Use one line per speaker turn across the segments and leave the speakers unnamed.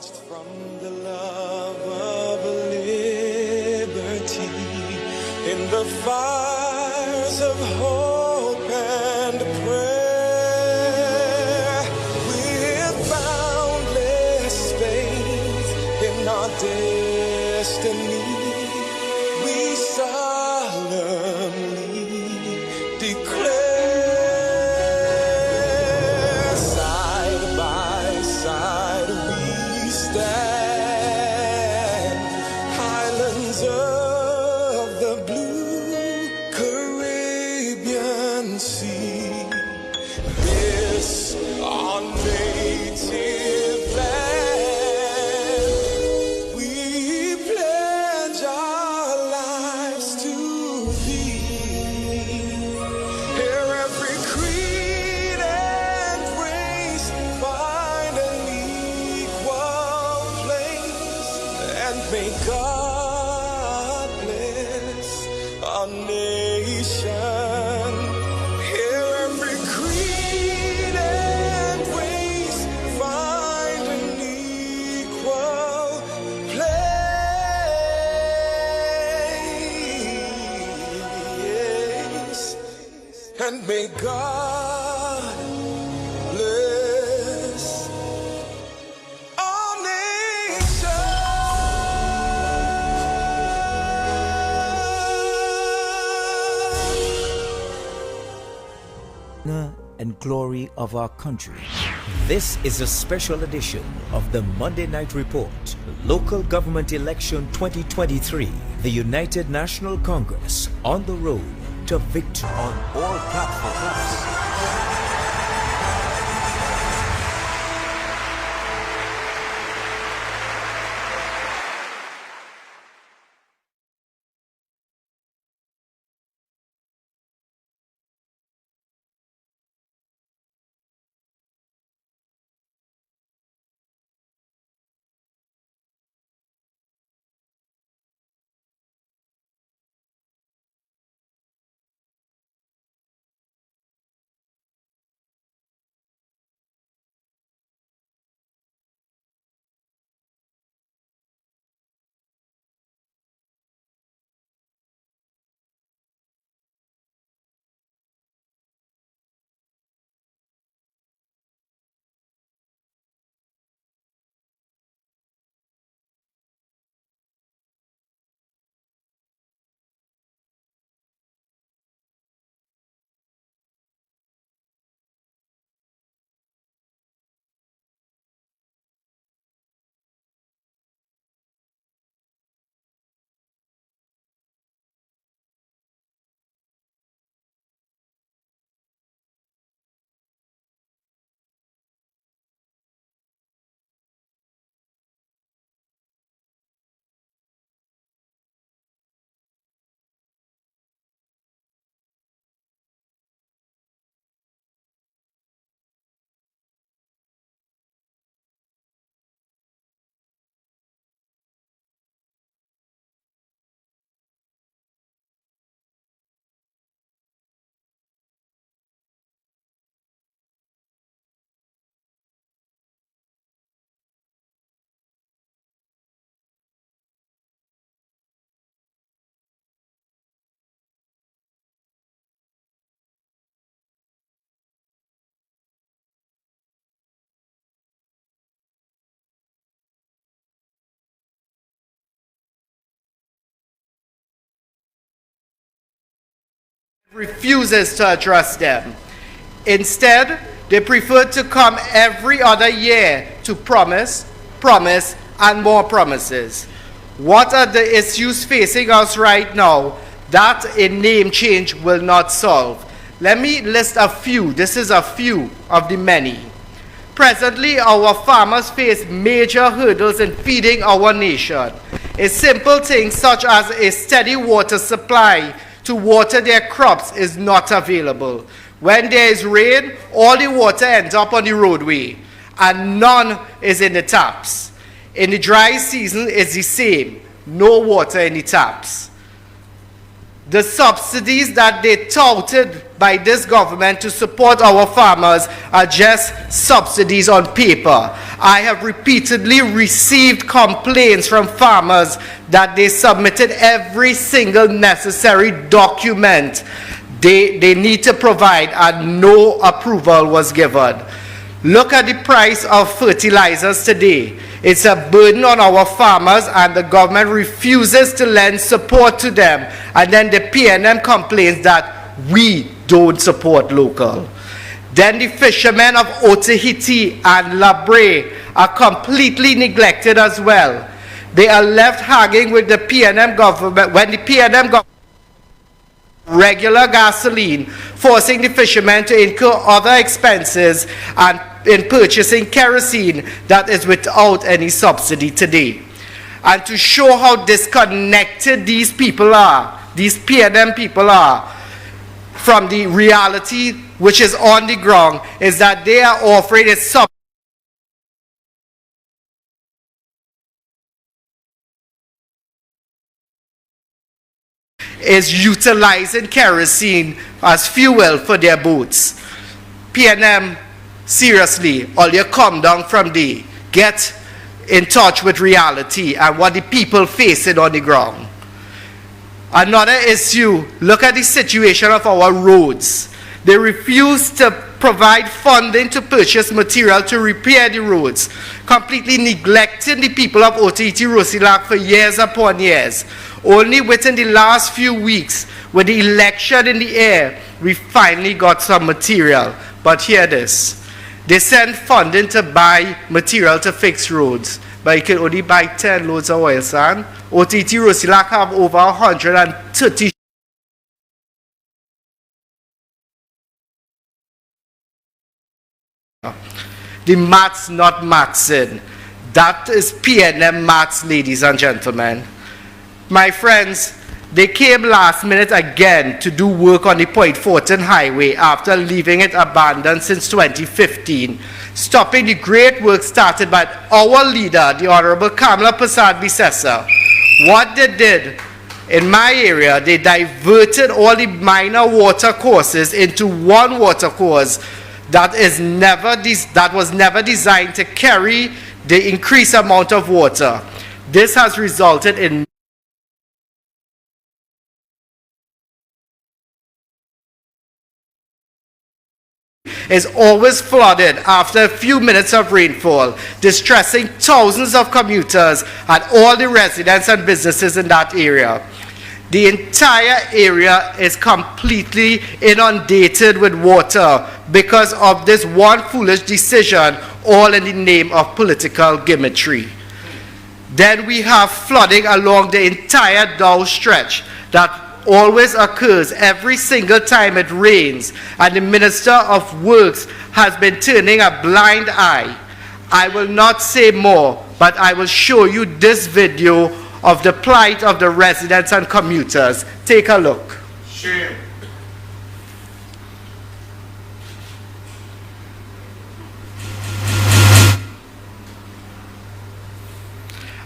From the love of liberty in the fires of hope and prayer, with boundless faith in our destiny, we solemnly declare, side by side we stand, highlands of the blue Caribbean Sea. This our native land, we pledge our lives to thee. Here every creed and race find an equal place, and may God bless our nation. Here every creed and race find an equal place, and may God bless our nation.
And glory of our country. This is a special edition of the Monday Night Report, Local Government Election 2023, the United National Congress on the road to victory on all platforms.
Refuses to address them. Instead, they prefer to come every other year to promise, and more promises. What are the issues facing us right now that a name change will not solve? Let me list a few. This is a few of the many. Presently, our farmers face major hurdles in feeding our nation. A simple thing such as a steady water supply to water their crops is not available. When there is rain, all the water ends up on the roadway, and none is in the taps. In the dry season, it's the same. No water in the taps. The subsidies that they touted by this government to support our farmers are just subsidies on paper. I have repeatedly received complaints from farmers that they submitted every single necessary document they need to provide and no approval was given. Look at the price of fertilizers today. It's a burden on our farmers and the government refuses to lend support to them. And then the PNM complains that we don't support local. Then the fishermen of Otahiti and Labre are completely neglected as well. They are left hanging with the PNM government when the PNM government regular gasoline, forcing the fishermen to incur other expenses and in purchasing kerosene that is without any subsidy today. And to show how disconnected these people are, these PNM people are, from the reality which is on the ground, is that they are offering a subsidy is utilizing kerosene as fuel for their boats. PNM, seriously, all you come down from there, get in touch with reality and what the people facing on the ground. Another issue, look at the situation of our roads. They refuse to provide funding to purchase material to repair the roads, completely neglecting the people of Otahiti Rosilak for years upon years. Only within the last few weeks, with the election in the air, we finally got some material. But hear this. They send funding to buy material to fix roads, but you can only buy 10 loads of oil sand. Otahiti Rosilak have over 130. The maths not mathsing. That is PNM maths, ladies and gentlemen. My friends, they came last minute again to do work on the Point Fortin Highway after leaving it abandoned since 2015, stopping the great work started by our leader, the Honorable Kamala Prasad Bisesa. What they did in my area, they diverted all the minor water courses into one water course that was never designed to carry the increased amount of water. This has resulted in is always flooded after a few minutes of rainfall, distressing thousands of commuters and all the residents and businesses in that area. The entire area is completely inundated with water because of this one foolish decision, all in the name of political gimmickry. Then we have flooding along the entire Dow stretch that always occurs every single time it rains, and the Minister of Works has been turning a blind eye. I will not say more, but I will show you this video of the plight of the residents and commuters. Take a look.
Shame.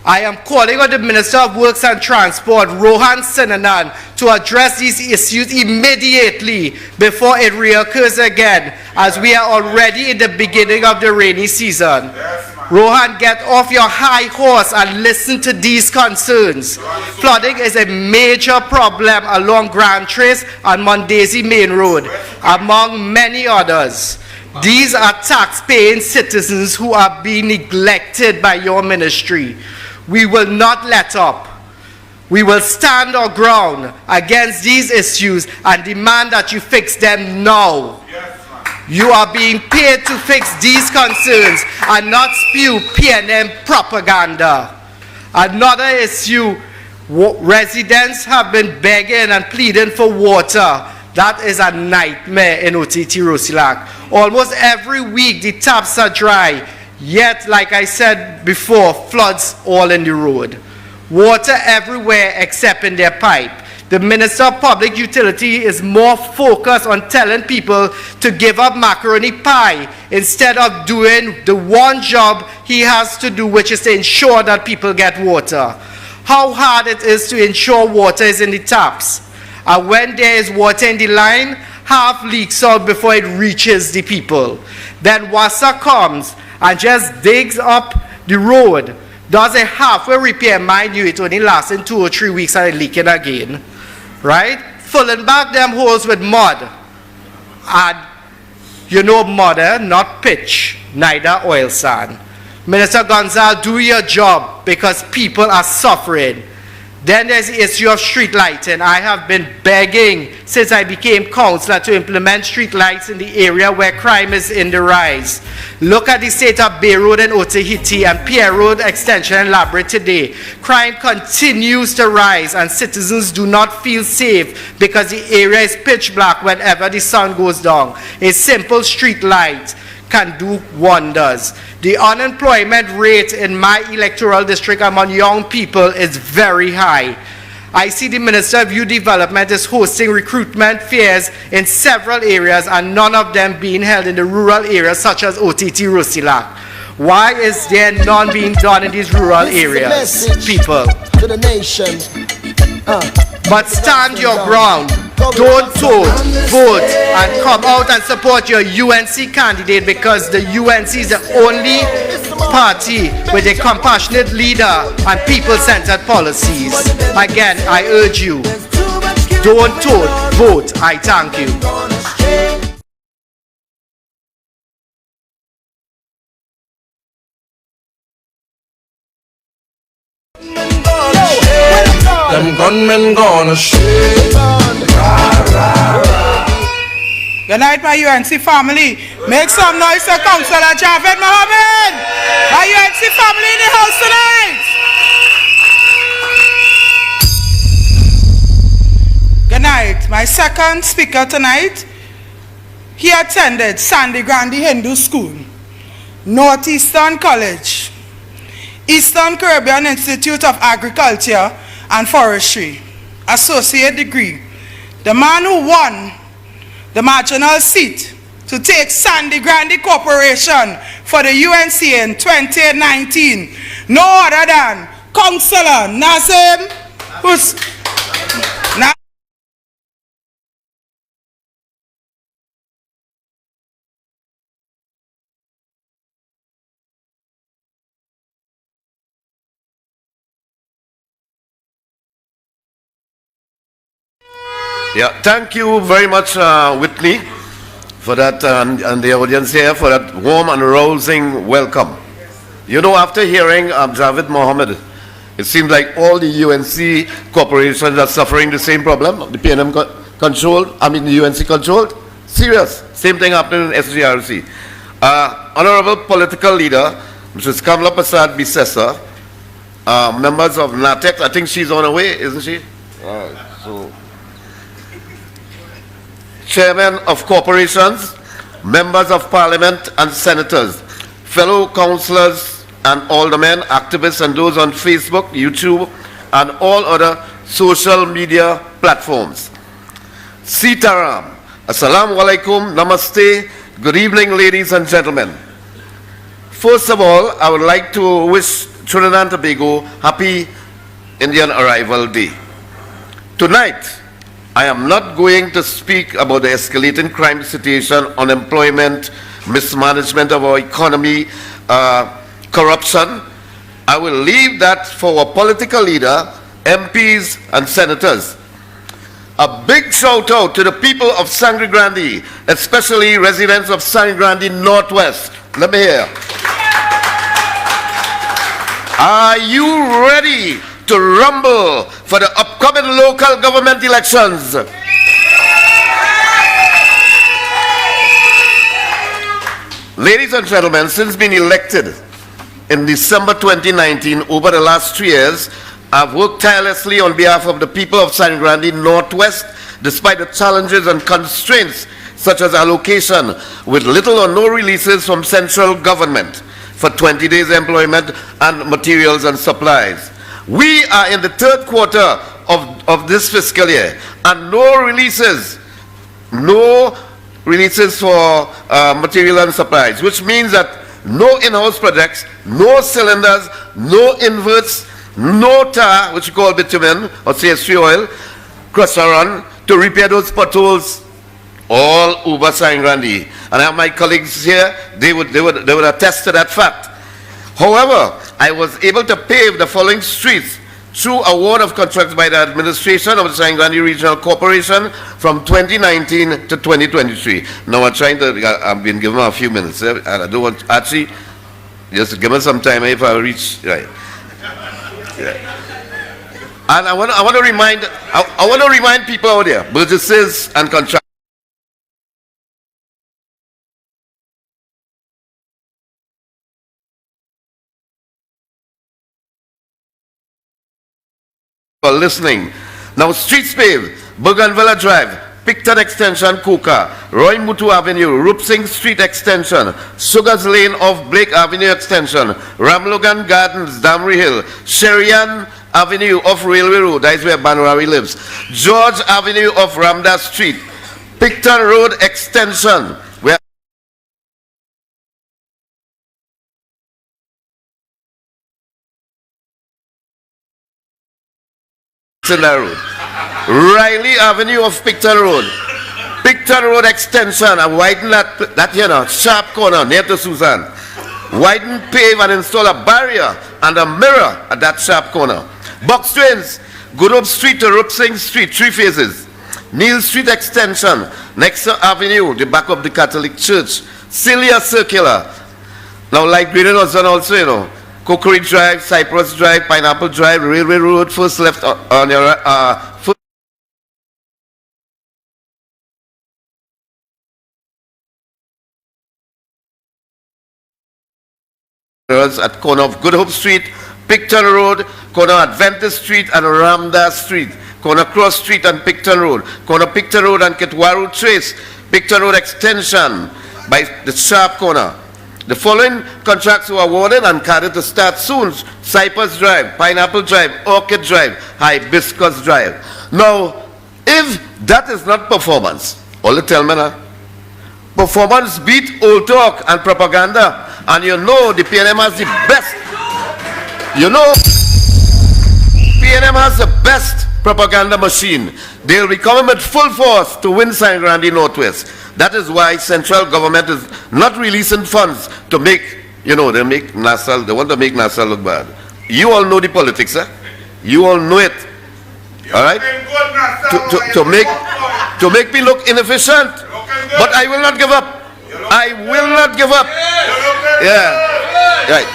I am calling on the Minister of Works and Transport, Rohan Sinanan, to address these issues immediately before it reoccurs again, as we are already in the beginning of the rainy season.
Yes,
Rohan, get off your high horse and listen to these concerns. Flooding is a major problem along Grand Trace and Mondesi Main Road, among many others. These are tax-paying citizens who are being neglected by your ministry. We will not let up. We will stand our ground against these issues and demand that you fix them now.
Yes,
you are being paid to fix these concerns and not spew PNM propaganda. Another issue, residents have been begging and pleading for water. That is a nightmare in Otahiti Rosilak. Almost every week the taps are dry. Yet, like I said before, floods all in the road. Water everywhere except in their pipe. The Minister of Public Utility is more focused on telling people to give up macaroni pie instead of doing the one job he has to do, which is to ensure that people get water. How hard it is to ensure water is in the taps. And when there is water in the line, half leaks out before it reaches the people. Then WASA comes and just digs up the road, does a halfway repair. Mind you, it only lasts in 2 or 3 weeks and it leaking again, right? Filling back them holes with mud. And you know mud, not pitch, neither oil sand. Minister Gonzalez, do your job because people are suffering. Then there's the issue of street lighting. I have been begging since I became councillor to implement street lights in the area where crime is in the rise. Look at the state of Bay Road and Otahiti and Pierre Road Extension and Labrador today. Crime continues to rise and citizens do not feel safe because the area is pitch black whenever the sun goes down. A simple street light can do wonders. The unemployment rate in my electoral district among young people is very high. I see the Minister of Youth Development is hosting recruitment fairs in several areas and none of them being held in the rural areas such as OTT Rusilak. Why is there none being done in these rural areas, people?
To the nation.
But stand your ground. Don't vote and come out and support your UNC candidate because the UNC is the only party with a compassionate leader and people-centered policies. Again, I urge you, don't vote. I thank you.
Them gunmen gonna shoot.
Good night, my UNC family. Make some noise for Councillor Javed Mohammed. My UNC family in the house tonight. Good night. My second speaker tonight, he attended Sandy Grande Hindu School, Northeastern College, Eastern Caribbean Institute of Agriculture and Forestry, associate degree. The man who won the marginal seat to take Sandy Grande Corporation for the UNC in 2019, no other than Councillor Nazim
Yeah, thank you very much, Whitney, for that, and the audience here for that warm and rousing welcome. You know, after hearing Javed Mohammed, it seems like all the UNC corporations are suffering the same problem. The PNM controlled, the UNC controlled. Serious. Same thing happening in SGRC. Honorable political leader, Mrs. Kamala Prasad Bisesa, members of NATEC, I think she's on her way, isn't she? So. Chairman of corporations, members of parliament and senators, fellow councillors and aldermen, activists and those on Facebook, YouTube and all other social media platforms. Sitaram, Assalamu alaikum, namaste, good evening ladies and gentlemen. First of all, I would like to wish Trinidad and Tobago happy Indian Arrival Day. Tonight, I am not going to speak about the escalating crime situation, unemployment, mismanagement of our economy, corruption. I will leave that for our political leader, MPs and senators. A big shout out to the people of Sangre Grande, especially residents of Sangre Grande Northwest. Let me hear. Are you ready to rumble for the upcoming local government elections? Ladies and gentlemen, since being elected in December 2019, over the last 3 years, I've worked tirelessly on behalf of the people of Sangre Grande Northwest, despite the challenges and constraints such as allocation with little or no releases from central government for 20 days employment and materials and supplies. We are in the 3rd quarter of this fiscal year and no releases for material and supplies, which means that no in-house projects, no cylinders, no inverts, no tar, which we call bitumen or CH3 oil, crusher run, to repair those potholes, all over San Grande. And I have my colleagues here, they would attest to that fact. However, I was able to pave the following streets through award of contracts by the administration of the San Grande Regional Corporation from 2019 to 2023. Now I've been given a few minutes. And I don't want, actually, just give me some time if I reach, right. Yeah. And I want to remind people out there, businesses and contractors, for listening. Now, streets paved, Bougainvillea Drive, Picton Extension, Kuka, Roy Mutu Avenue, Rup Singh Street Extension, Sugars Lane off Blake Avenue Extension, Ramlogan Gardens, Damri Hill, Sherian Avenue off Railway Road, that is where Banwari lives, George Avenue off Ramdas Street, Picton Road Extension, where Road. Riley Avenue of Picton Road Extension, and widen that you know, sharp corner near to Susan. Widen, pave, and install a barrier and a mirror at that sharp corner. Box trains, Goodhope Street to Rup Singh Street, 3 phases. Neil Street Extension, next to Avenue, the back of the Catholic Church. Celia Circular. Now, light grading was done also, you know. Cookery Drive, Cypress Drive, Pineapple Drive, Railway Road, first left on your at corner of Goodhope Street, Picton Road, corner Adventist Street and Ramdas Street, corner Cross Street and Picton Road, corner Picton Road and Kitwaru Trace, Picton Road Extension by the sharp corner. The following contracts were awarded and carried to start soon: Cypress Drive, Pineapple Drive, Orchid Drive, Hibiscus Drive. Now, if that is not performance, all the tell me now, performance beat old talk and propaganda, and you know the PNM has the best, you know, PNM has the best propaganda machine. They'll be coming with full force to win San Grande Northwest. That is why central government is not releasing funds to make, you know, they want to make Nassau look bad. You all know the politics, eh? You all know it. All right? To make me look inefficient. But I will not give up. I will not give up. Yeah. Right.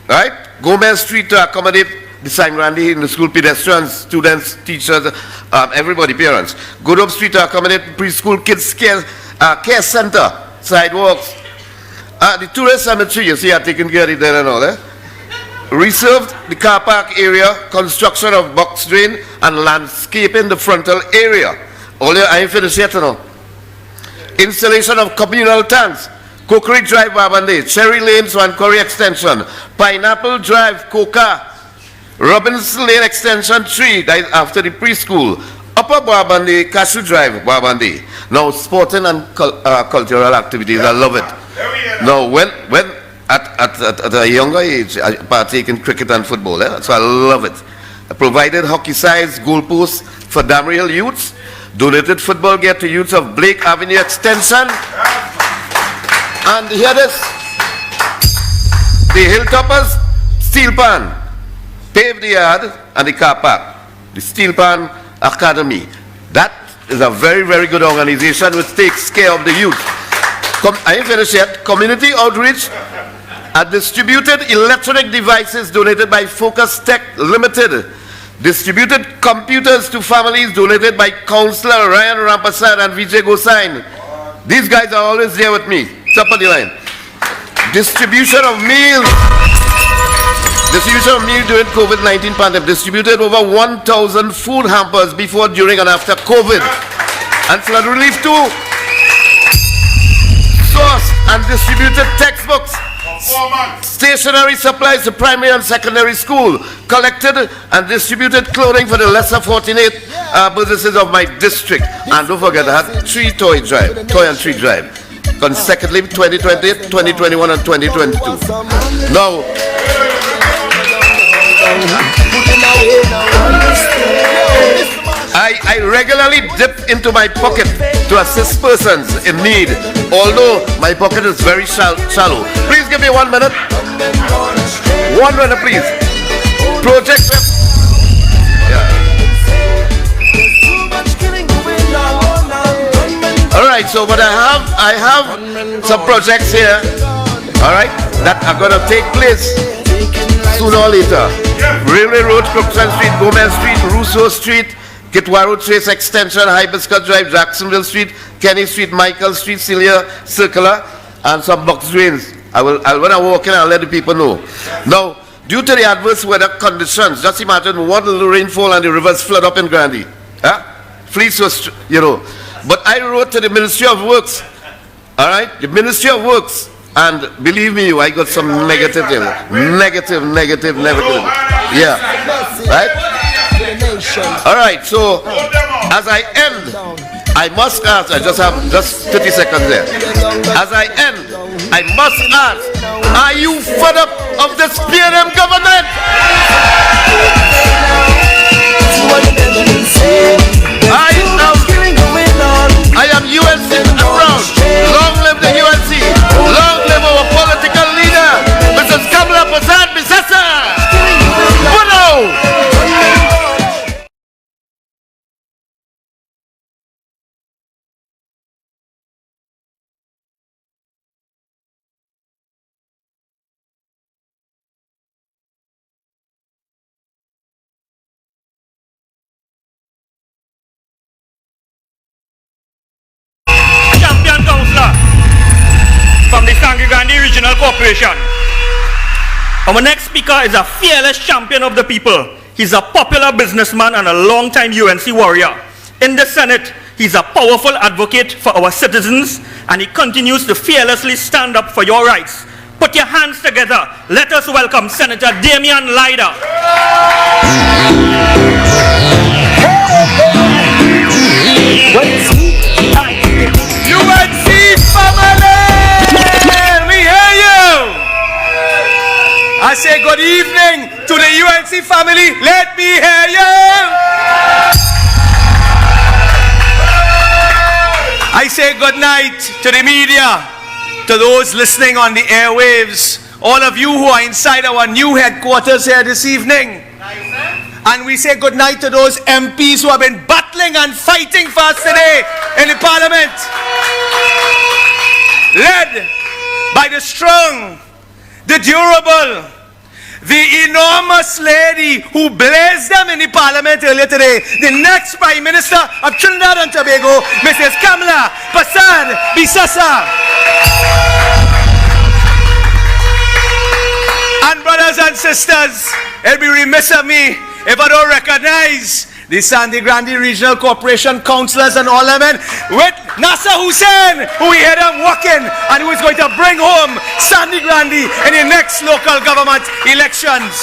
Right? Gomez Street to accommodate the San Grande in the school pedestrians, students, teachers, everybody, parents. Goodhope Street to accommodate preschool kids care center, sidewalks. The tourist cemetery, you see, are taking care of it there and all, eh? Reserved the car park area, construction of box drain, and landscaping the frontal area. All I ain't finished yet, you know. Installation of communal tanks. Cookery Drive, Babande, Cherry Lane, Swancory Extension, Pineapple Drive, Coca, Robinson Lane Extension 3, that is after the preschool, Upper Babande, Cashew Drive, Babande. Now, sporting and cultural activities, I love it. Now, when at a younger age, I partake in cricket and football, so I love it. I provided hockey-sized goalposts for Damriel youths, donated football gear to youths of Blake Avenue Extension. And here it is, the Hilltoppers Steel Pan, paved the yard and the car park, the Steel Pan Academy. That is a very, very good organization which takes care of the youth. I ain't finished yet. Community outreach, distributed electronic devices donated by Focus Tech Limited, distributed computers to families donated by Councillor Ryan Rampasad and Vijay Gosain. These guys are always there with me. Top of the line. Distribution of meals. Distribution of meals during COVID-19 pandemic. Distributed over 1,000 food hampers before, during, and after COVID. And flood relief too. Sourced and distributed textbooks. Stationery supplies to primary and secondary school. Collected and distributed clothing for the lesser fortunate businesses of my district. And don't forget, I had toy and tree drive. consecutively 2020, 2021, and 2022. Now, I regularly dip into my pocket to assist persons in need, although my pocket is very shallow. Please give me 1 minute. 1 minute, please. Project. All right, so but I have some projects here, all right, that are going to take place sooner or later. Railway Road, Crookston Street, Gomez Street, Rousseau Street, Kitwaro Trace Extension, Hibiscus Drive, Jacksonville Street, Kenny Street, Michael Street, Celia Circular, and some box drains. When I walk in, I'll let the people know. Now, due to the adverse weather conditions, just imagine one little rainfall and the rivers flood up in Grandy. Fleets was, But I wrote to the Ministry of Works, all right, the Ministry of Works, and believe me, I got some negative. Yeah, right? All right, so as I end, I must ask, I just have 30 seconds there. As I end, I must ask, are you fed up of this PNM government? I am UNC and proud. Long live the UNC. Long live our political leader, Mrs. Kamala Prasad Bisasa. Bono!
From the Sangre Grande Regional Corporation. Our next speaker is a fearless champion of the people. He's a popular businessman and a long-time UNC warrior. In the Senate, he's a powerful advocate for our citizens, and he continues to fearlessly stand up for your rights. Put your hands together. Let us welcome Senator Damian Lyda.
UNC family! We hear you! I say good evening to the UNC family. Let me hear you! I say good night to the media, to those listening on the airwaves, all of you who are inside our new headquarters here this evening. And we say good night to those MPs who have been battling and fighting for us today in the Parliament. Led by the strong, the durable, the enormous lady who blazed them in the Parliament earlier today, the next Prime Minister of Trinidad and Tobago, Mrs. Kamala Prasad Bisasa. And brothers and sisters, it'll be remiss of me if I don't recognize the Sangre Grande Regional Corporation councillors and all them with Nasser Hussain, who we heard them walking and who is going to bring home Sangre Grande in the next local government elections.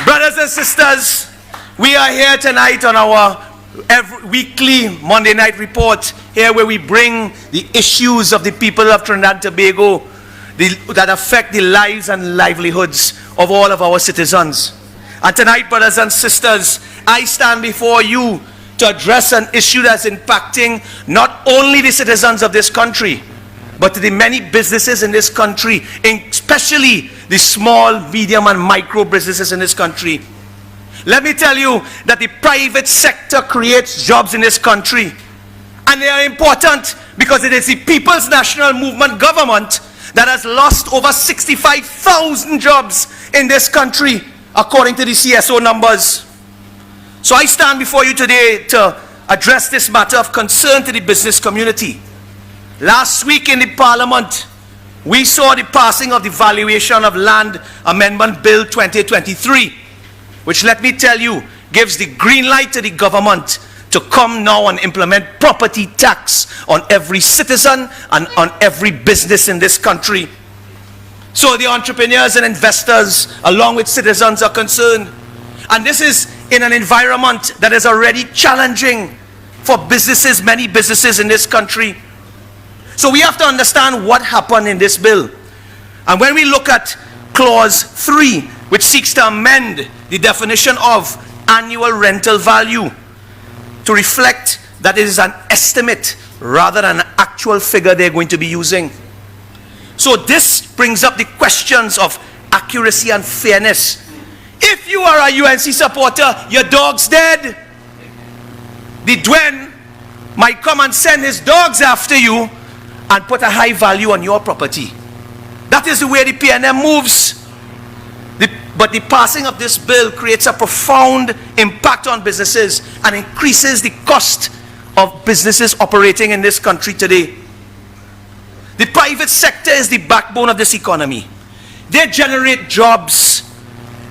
Brothers and sisters, we are here tonight on our weekly Monday night report, here where we bring the issues of the people of Trinidad and Tobago that affect the lives and livelihoods of all of our citizens. And tonight, brothers and sisters, I stand before you to address an issue that's impacting not only the citizens of this country, but the many businesses in this country, especially the small, medium, and micro businesses in this country. Let me tell you that the private sector creates jobs in this country. And they are important because it is the People's National Movement government that has lost over 65,000 jobs in this country, according to the CSO numbers. So I stand before you today to address this matter of concern to the business community. Last week in the Parliament, we saw the passing of the Valuation of Land Amendment Bill 2023, which, let me tell you, gives the green light to the government to come now and implement property tax on every citizen and on every business in this country. So the entrepreneurs and investors, along with citizens, are concerned. And this is in an environment that is already challenging for businesses, many businesses in this country. So we have to understand what happened in this bill. And when we look at clause 3, which seeks to amend the definition of annual rental value to reflect that it is an estimate rather than an actual figure they're going to be using. So this brings up the questions of accuracy and fairness. If you are a UNC supporter, your dog's dead. The Dwen might come and send his dogs after you and put a high value on your property. That is the way the PNM moves. But the passing of this bill creates a profound impact on businesses and increases the cost of businesses operating in this country today. The private sector is the backbone of this economy. They generate jobs.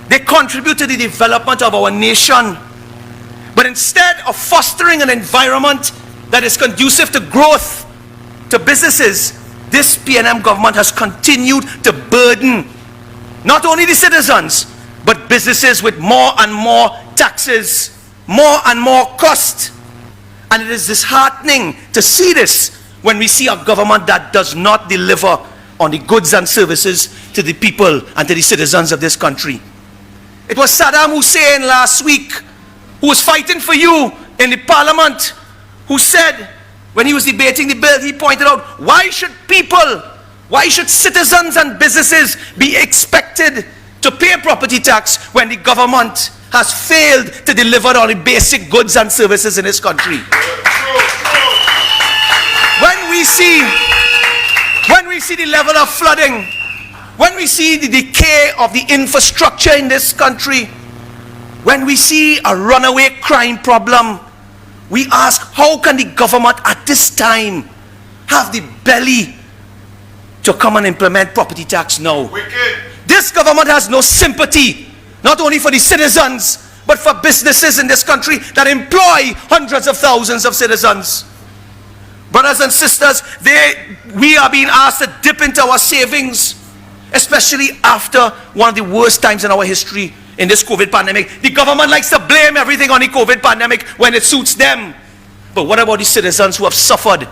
They contribute to the development of our nation. But instead of fostering an environment that is conducive to growth, to businesses, this PNM government has continued to burden not only the citizens, but businesses with more and more taxes, more and more cost. And it is disheartening to see this when we see a government that does not deliver on the goods and services to the people and to the citizens of this country. It was Saddam Hussein last week who was fighting for you in the parliament, who said, when he was debating the bill, he pointed out, why should citizens and businesses be expected to pay property tax when the government has failed to deliver on the basic goods and services in this country? When we see the level of flooding, when we see the decay of the infrastructure in this country, when we see a runaway crime problem, we ask, how can the government at this time have the belly to come and implement property tax now? Wicked. This government has no sympathy, not only for the citizens, but for businesses in this country that employ hundreds of thousands of citizens. Brothers and sisters, we are being asked to dip into our savings, especially after one of the worst times in our history in this COVID pandemic. The government likes to blame everything on the COVID pandemic when it suits them. But what about the citizens who have suffered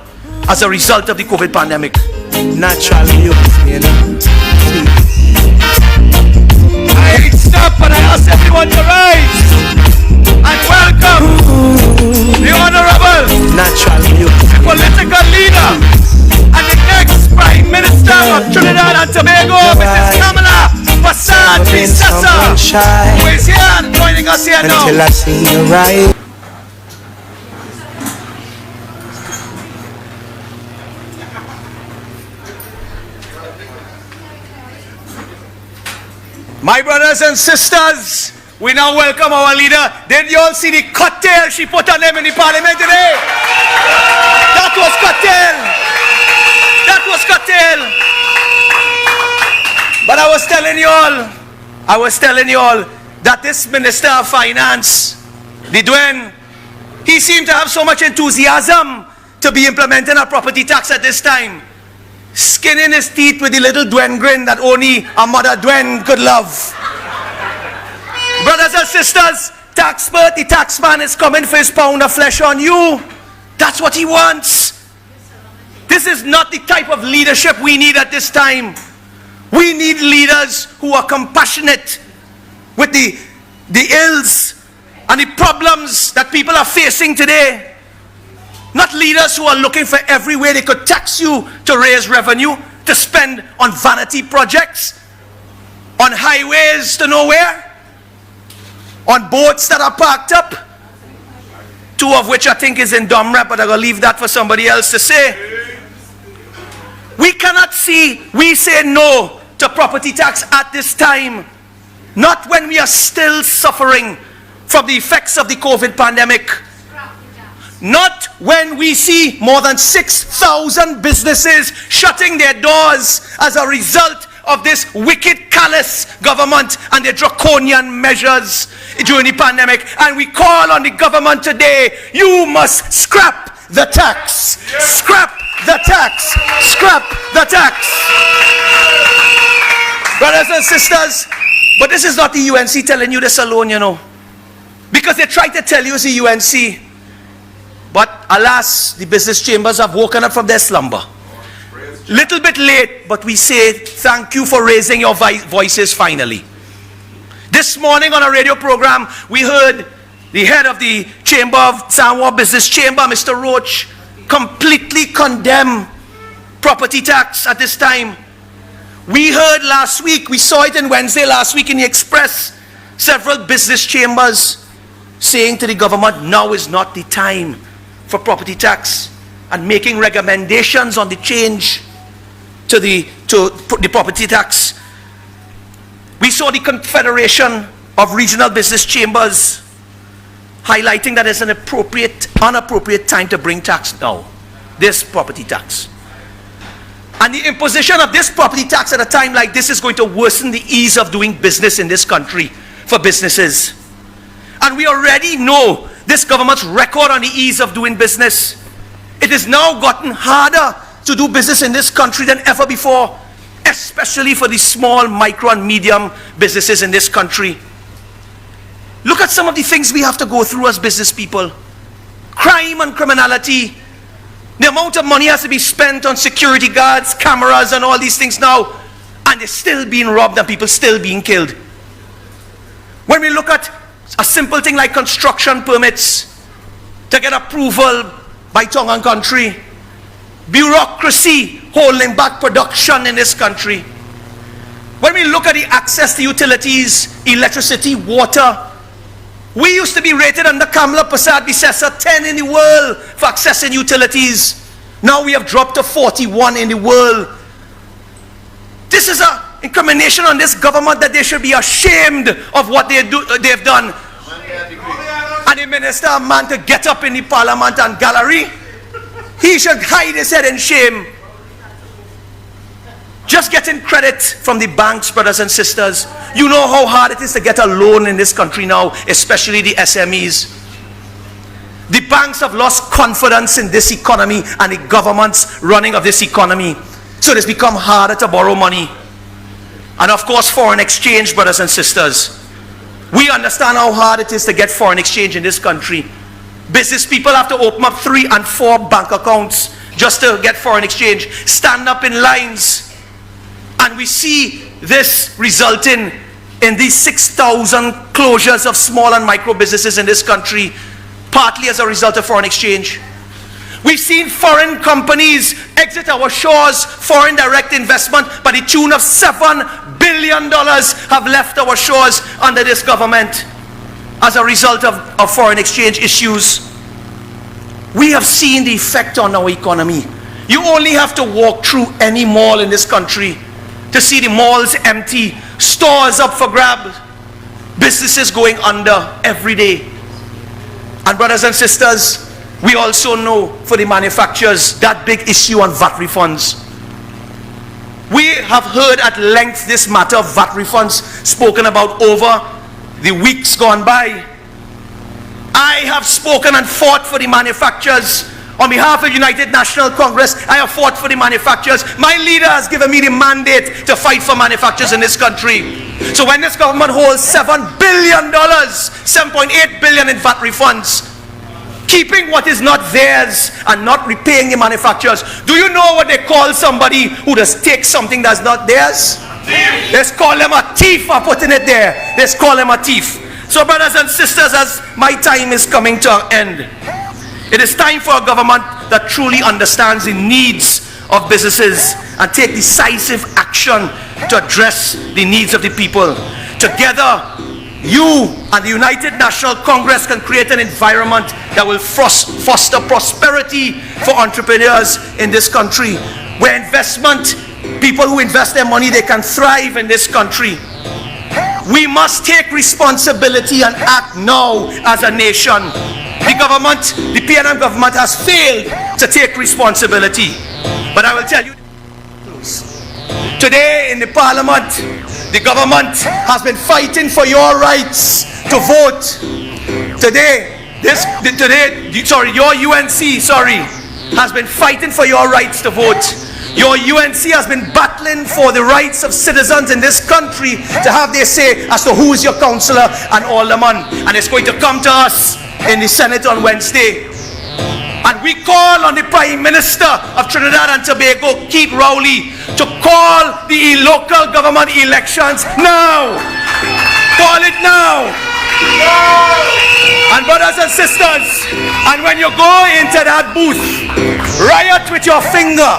as a result of the COVID pandemic?
Naturally, you know.
I stop and I ask everyone to rise and welcome the Honorable
Naturally,
political leader and the next Prime Minister of Trinidad and Tobago, Mrs. Kamala Prasad Bisasa, who is here and joining us here now.
Until I see you right.
My brothers and sisters, we now welcome our leader. Did you all see the cocktail she put on them in the parliament today? That was cocktail. That was cocktail. But I was telling you all that this Minister of Finance, the Dwen, he seemed to have so much enthusiasm to be implementing a property tax at this time, skinning his teeth with the little Dwen grin that only a mother Dwen could love. Brothers and sisters, taxpert, the taxman is coming for his pound of flesh on you. That's what he wants. This is not the type of leadership we need at this time. We need leaders who are compassionate with the ills and the problems that people are facing today. Not leaders who are looking for every way they could tax you to raise revenue, to spend on vanity projects, on highways to nowhere, on boats that are parked up, two of which I think is in Domrep, but I'm going to leave that for somebody else to say. We say no to property tax at this time, not when we are still suffering from the effects of the COVID pandemic. Not when we see more than 6,000 businesses shutting their doors as a result of this wicked, callous government and their draconian measures during the pandemic. And we call on the government today, you must scrap the tax. Scrap the tax. Scrap the tax. Brothers and sisters, but this is not the UNC telling you this alone, you know. Because they try to tell you it's the UNC. But alas, the business chambers have woken up from their slumber. Little bit late, but we say thank you for raising your voices finally. This morning on a radio program, we heard the head of the Chamber of Samoa Business Chamber, Mr. Roach, completely condemn property tax at this time. We heard last week, we saw it on Wednesday last week in the Express, several business chambers saying to the government, now is not the time for property tax, and making recommendations on the change to the property tax. We saw the Confederation of Regional Business Chambers highlighting that it's an unappropriate time to bring tax now, this property tax. And the imposition of this property tax at a time like this is going to worsen the ease of doing business in this country for businesses. And we already know this government's record on the ease of doing business. It has now gotten harder to do business in this country than ever before, especially for the small, micro, and medium businesses in this country. Look at some of the things we have to go through as business people. Crime and criminality. The amount of money has to be spent on security guards, cameras, and all these things now, and they're still being robbed and people still being killed. When we look at a simple thing like construction permits to get approval by tongue and country, bureaucracy holding back production in this country. When we look at the access to utilities, electricity, water, we used to be rated under Kamala Prasad Bisesa 10 in the world for accessing utilities. Now we have dropped to 41 in the world. This is an incrimination on this government that they should be ashamed of what they've done. And the minister, a man to get up in the parliament and gallery, he should hide his head in shame. Just getting credit from the banks, brothers and sisters. You know how hard it is to get a loan in this country now, especially the SMEs. The banks have lost confidence in this economy and the government's running of this economy. So it has become harder to borrow money. And of course, foreign exchange, brothers and sisters. We understand how hard it is to get foreign exchange in this country. Business people have to open up 3 and 4 bank accounts just to get foreign exchange. Stand up in lines. And we see this resulting in these 6,000 closures of small and micro businesses in this country, partly as a result of foreign exchange. We've seen foreign companies exit our shores, foreign direct investment by the tune of $7 billion have left our shores under this government as a result of foreign exchange issues. We have seen the effect on our economy. You only have to walk through any mall in this country to see the malls empty, stores up for grabs, businesses going under every day. And brothers and sisters, we also know for the manufacturers that big issue on VAT refunds. We have heard at length this matter of VAT refunds spoken about over the weeks gone by. I have spoken and fought for the manufacturers. On behalf of United National Congress, I have fought for the manufacturers. My leader has given me the mandate to fight for manufacturers in this country. So when this government holds $7 billion, $7.8 billion in VAT refunds, keeping what is not theirs and not repaying the manufacturers, do you know what they call somebody who does take something that's not theirs? Let's call them a thief for putting it there. Let's call them a thief. So brothers and sisters, as my time is coming to an end, it is time for a government that truly understands the needs of businesses and take decisive action to address the needs of the people. Together, you and the United National Congress can create an environment that will foster prosperity for entrepreneurs in this country, where investment, people who invest their money, they can thrive in this country. We must take responsibility and act now as a nation. The government, the PNM government has failed to take responsibility. But I will tell you, today in the parliament, the government has been fighting for your rights to vote. Today, your UNC, has been fighting for your rights to vote. Your UNC has been battling for the rights of citizens in this country to have their say as to who is your councillor and alderman. And it's going to come to us in the Senate on Wednesday. And we call on the Prime Minister of Trinidad and Tobago, Keith Rowley, to call the local government elections now. Call it now. And brothers and sisters, and when you go into that booth, riot with your finger.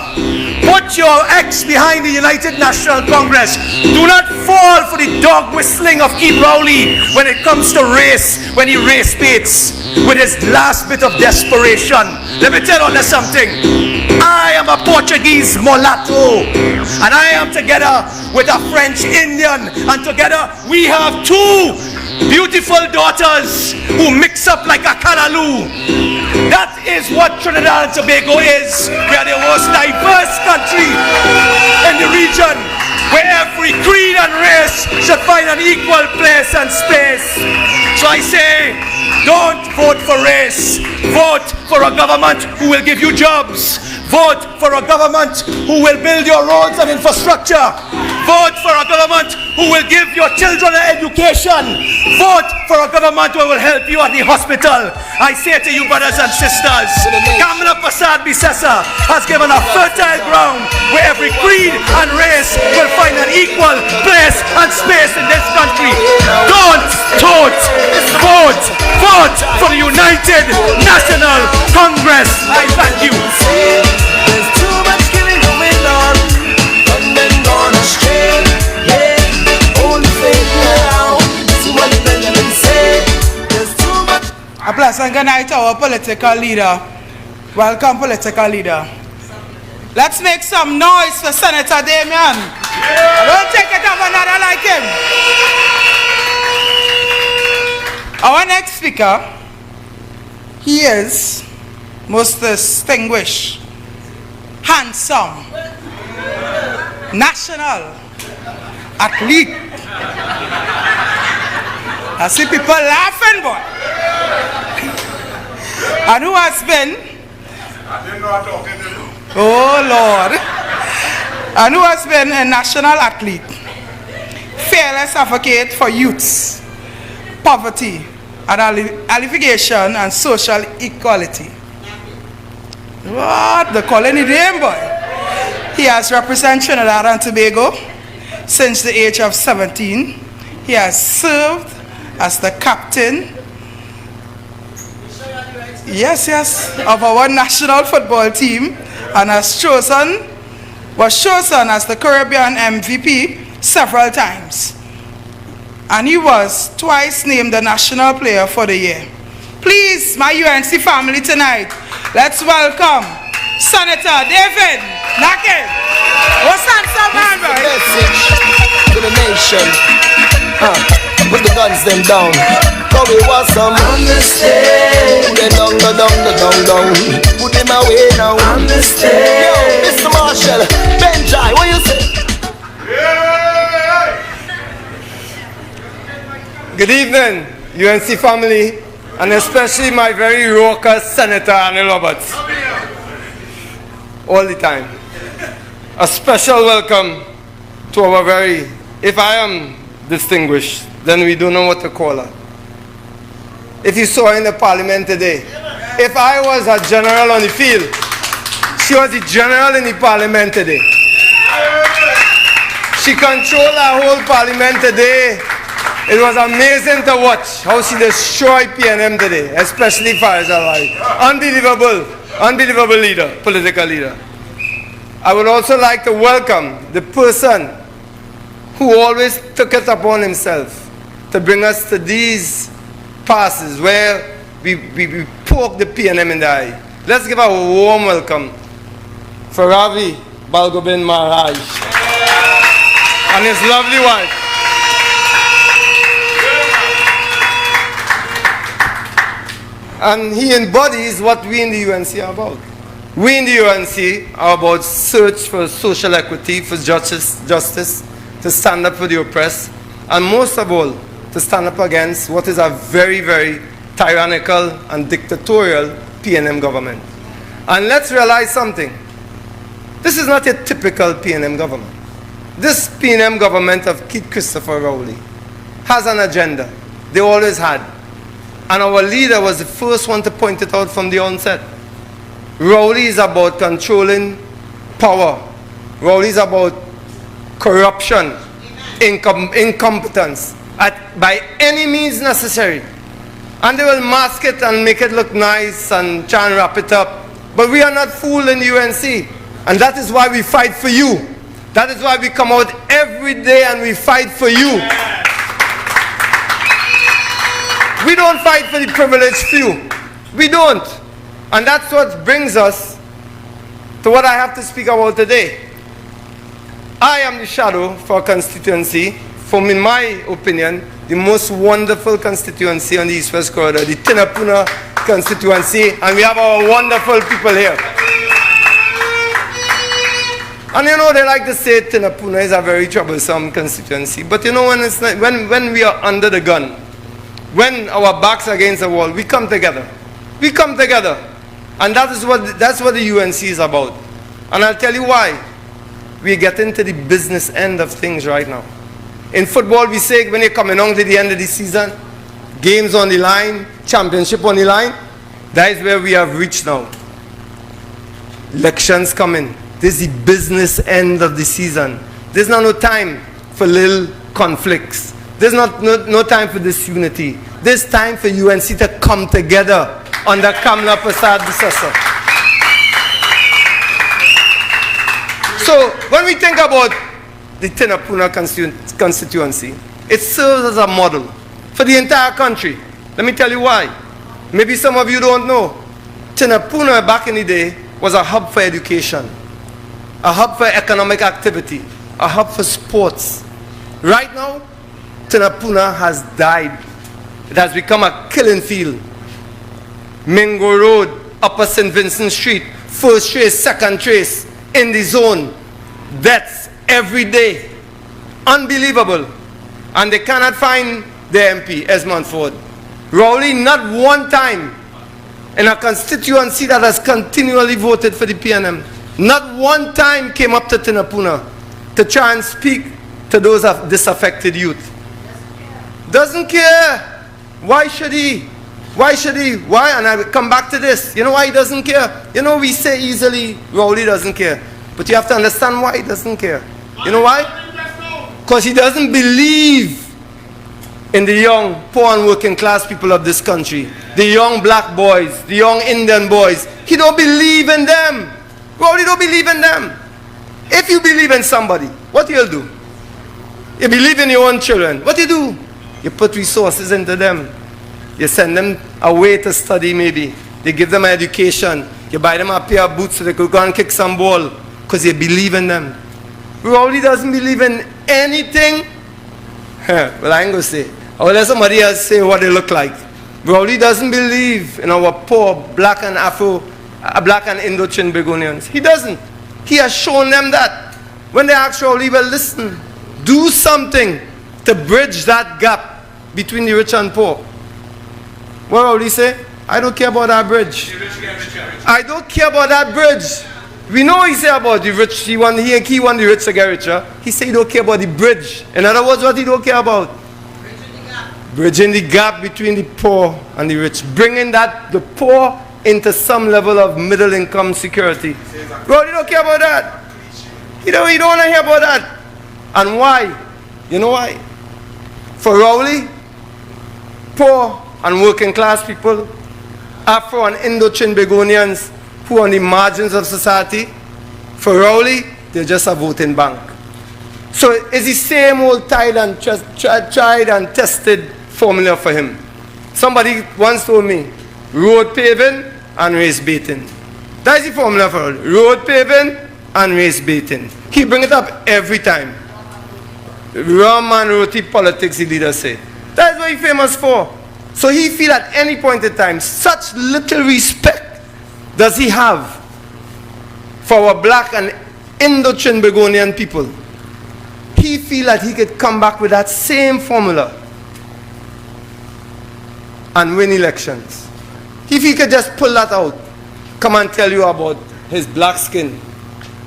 Put your X behind the United National Congress. Do not fall for the dog whistling of Keith Rowley when it comes to race, when he race baits with his last bit of desperation. Let me tell you something. I am a Portuguese mulatto, and I am together with a French Indian, and together we have two beautiful daughters who mix up like a callaloo. That is what Trinidad and Tobago is. We are the most diverse country in the region, where every creed and race should find an equal place and space. So I say, don't vote for race. Vote for a government who will give you jobs. Vote for a government who will build your roads and infrastructure. Vote for a government who will give your children an education. Vote for a government who will help you at the hospital. I say to you, brothers and sisters, Kamala Prasad Bisesa has given a fertile ground where every creed and race will find an equal place and space in this country. Don't vote for the United National Congress. I thank you.
There's too much killing going on. Gunmen gone astray. Yeah, only faith now. See what Benjamin said. There's too much.
A pleasant good night to our political leader. Welcome, political leader. Let's make some noise for Senator Damian. Don't take it up another like him. Our next speaker, he is most distinguished, handsome, national athlete. I see people laughing, boy. And who has been? Oh Lord. And who has been a national athlete, fearless advocate for youths, poverty, and alleviation and social equality. What? They're calling it him, boy. He has represented Trinidad and Tobago since the age of 17. He has served as the captain, yes, of our national football team, and was chosen as the Caribbean MVP several times. And he was twice named the National Player for the Year. Please, my UNC family tonight, let's welcome Senator David Nackett. What's that, man, boy?
Message to the nation. Put the guns them down. Cause we want some understand. Put them down. Put them away now. Understand. Yo, Mr. Marshall, Benjai, what you say?
Good evening, UNC family, and especially my very raucous Senator Annie Roberts. All the time. A special welcome to our very, if I am distinguished, then we don't know what to call her. If you saw her in the parliament today, if I was a general on the field, she was the general in the parliament today. She controlled our whole parliament today. It was amazing to watch how she destroyed PNM today, especially Farzal. Unbelievable leader, political leader. I would also like to welcome the person who always took it upon himself to bring us to these passes where we poke the PNM in the eye. Let's give a warm welcome for Ravi Balgobin Maharaj and his lovely wife. And he embodies what we in the UNC are about. We in the UNC are about search for social equity, for justice, to stand up for the oppressed, and most of all, to stand up against what is a very, very tyrannical and dictatorial PNM government. And let's realize something. This is not a typical PNM government. This PNM government of Keith Christopher Rowley has an agenda. They always had. And our leader was the first one to point it out from the onset. Rowley is about controlling power. Rowley is about corruption, incompetence, by any means necessary. And they will mask it and make it look nice and try and wrap it up. But we are not fooled in UNC. And that is why we fight for you. That is why we come out every day and we fight for you. We don't fight for the privileged few. We don't. And that's what brings us to what I have to speak about today. I am the shadow for a constituency, from, in my opinion, the most wonderful constituency on the East-West Corridor, the Tinapuna constituency, and we have our wonderful people here. And you know, they like to say Tinapuna is a very troublesome constituency, but you know, when, it's not, when we are under the gun, when our backs are against the wall, we come together. We come together. And that's what the UNC is about. And I'll tell you why. We get into the business end of things right now. In football, we say when you're coming on to the end of the season, games on the line, championship on the line, that is where we have reached now. Elections coming. This is the business end of the season. There's now no time for little conflicts. There's no time for disunity. There's time for UNC to come together under Kamla Prasad Bisasa. So when we think about the Tinapuna constituency, it serves as a model for the entire country. Let me tell you why. Maybe some of you don't know. Tinapuna back in the day was a hub for education, a hub for economic activity, a hub for sports. Right now, Tinapuna has died. It has become a killing field. Mingo Road, Upper St. Vincent Street, first trace, second trace, in the zone. Deaths every day. Unbelievable. And they cannot find their MP, Esmond Ford. Rowley, not one time in a constituency that has continually voted for the PNM, not one time came up to Tinapuna to try and speak to those of disaffected youth. Doesn't care. Why should he? Why should he? Why? And I will come back to this. You know why he doesn't care? You know, we say easily, Rowley doesn't care. But you have to understand why he doesn't care. You know why? Because he doesn't believe in the young, poor and working class people of this country. The young black boys, the young Indian boys. He don't believe in them. Rowley don't believe in them. If you believe in somebody, what you'll do? You believe in your own children. What you do? You put resources into them. You send them away to study maybe. You give them an education. You buy them a pair of boots so they could go and kick some ball because you believe in them. Rowley doesn't believe in anything. Well, I ain't going to say. I will let somebody else say what they look like. Rowley doesn't believe in our poor black and black and Indochin Begonians. He doesn't. He has shown them that. When they ask Rowley, well, listen, do something to bridge that gap between the rich and poor. What Rowley say? I don't care about that bridge. I don't care about that bridge. We know he say about the rich, he want the rich to get richer. He say he don't care about the bridge. In other words, what he don't care about? Bridging the gap between the poor and the rich. Bringing the poor into some level of middle income security. Rowley don't care about that. He don't want to hear about that. And why? You know why? For Rowley, poor and working class people, Afro and Indochin Begonians who are on the margins of society, for Rowley, they're just a voting bank. So it's the same old tried and tested formula for him. Somebody once told me, road paving and race baiting. That's the formula for Rowley. Road paving and race baiting. He bring it up every time. Rum and roti politics, the leaders say. That's what he's famous for. So he feel at any point in time, such little respect does he have for our black and Indochin Begonian people. He feel that he could come back with that same formula and win elections. If he could just pull that out, come and tell you about his black skin.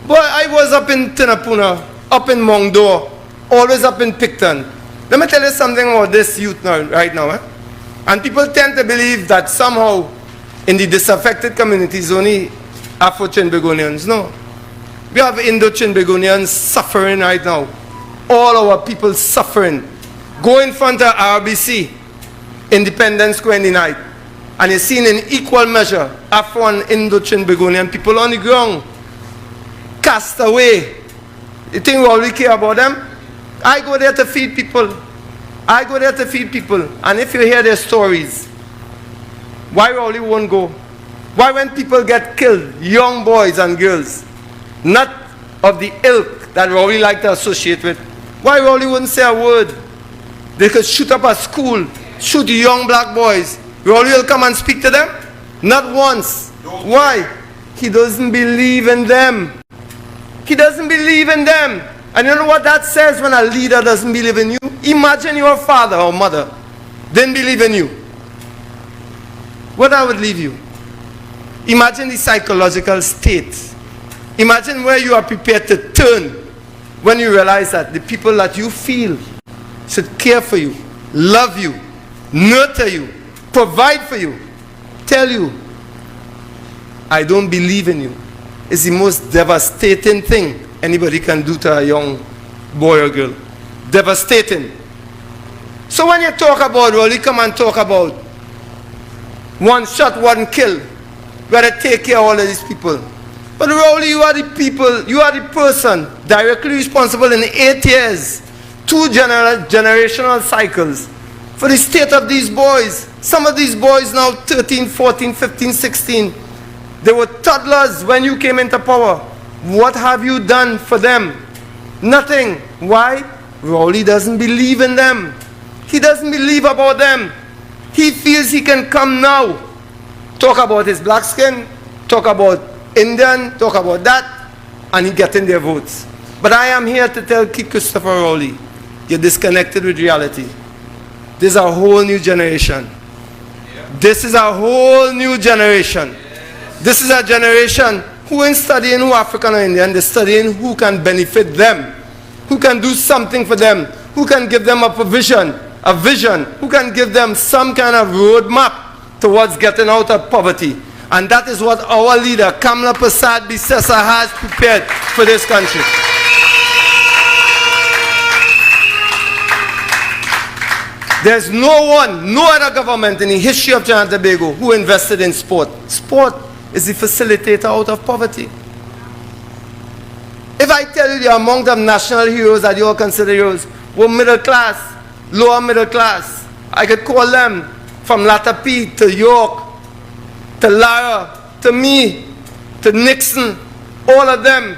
Boy, I was up in Tinapuna, up in Mongdo, always up in Picton. Let me tell you something about this youth right now. And people tend to believe that somehow in the disaffected communities only Afro-Trinbagonians. No. We have Indo-Trinbagonians suffering right now. All our people suffering. Go in front of RBC, Independence Square in the night, and you're seeing in equal measure Afro and Indo-Trinbagonian people on the ground, cast away. You think we only care about them? I go there to feed people. I go there to feed people. And if you hear their stories, why Rowley won't go? Why when people get killed, young boys and girls, not of the ilk that Rowley like to associate with, why Rowley wouldn't say a word? They could shoot up a school, shoot young black boys. Rowley will come and speak to them? Not once. Why? He doesn't believe in them. He doesn't believe in them. And you know what that says when a leader doesn't believe in you? Imagine your father or mother didn't believe in you. What I would leave you? Imagine the psychological state. Imagine where you are prepared to turn when you realize that the people that you feel should care for you, love you, nurture you, provide for you, tell you, I don't believe in you. It's the most devastating thing anybody can do to a young boy or girl. Devastating. So when you talk about, well, you come and talk about one shot, one kill. We got to take care of all of these people. But Rowley, you are the people, you are the person directly responsible in 8 years, 2 generational cycles for the state of these boys. Some of these boys now 13, 14, 15, 16. They were toddlers when you came into power. What have you done for them? Nothing. Why? Rowley doesn't believe in them. He doesn't believe about them. He feels he can come now, talk about his black skin, talk about Indian, talk about that, and he getting their votes. But I am here to tell Keith Christopher Rowley, you're disconnected with reality. This is a whole new generation. This is a whole new generation. This is a generation who ain't studying who African or Indian, they're studying who can benefit them, who can do something for them, who can give them a vision, who can give them some kind of roadmap towards getting out of poverty. And that is what our leader, Kamla Prasad Bisesa, has prepared for this country. There's no one, no other government in the history of Trinidad and Tobago who invested in sport. Sport is the facilitator out of poverty. If I tell you the amount of national heroes that you all consider heroes were middle class, lower middle class, I could call them from Latapi to York, to Lara, to me, to Nixon, all of them,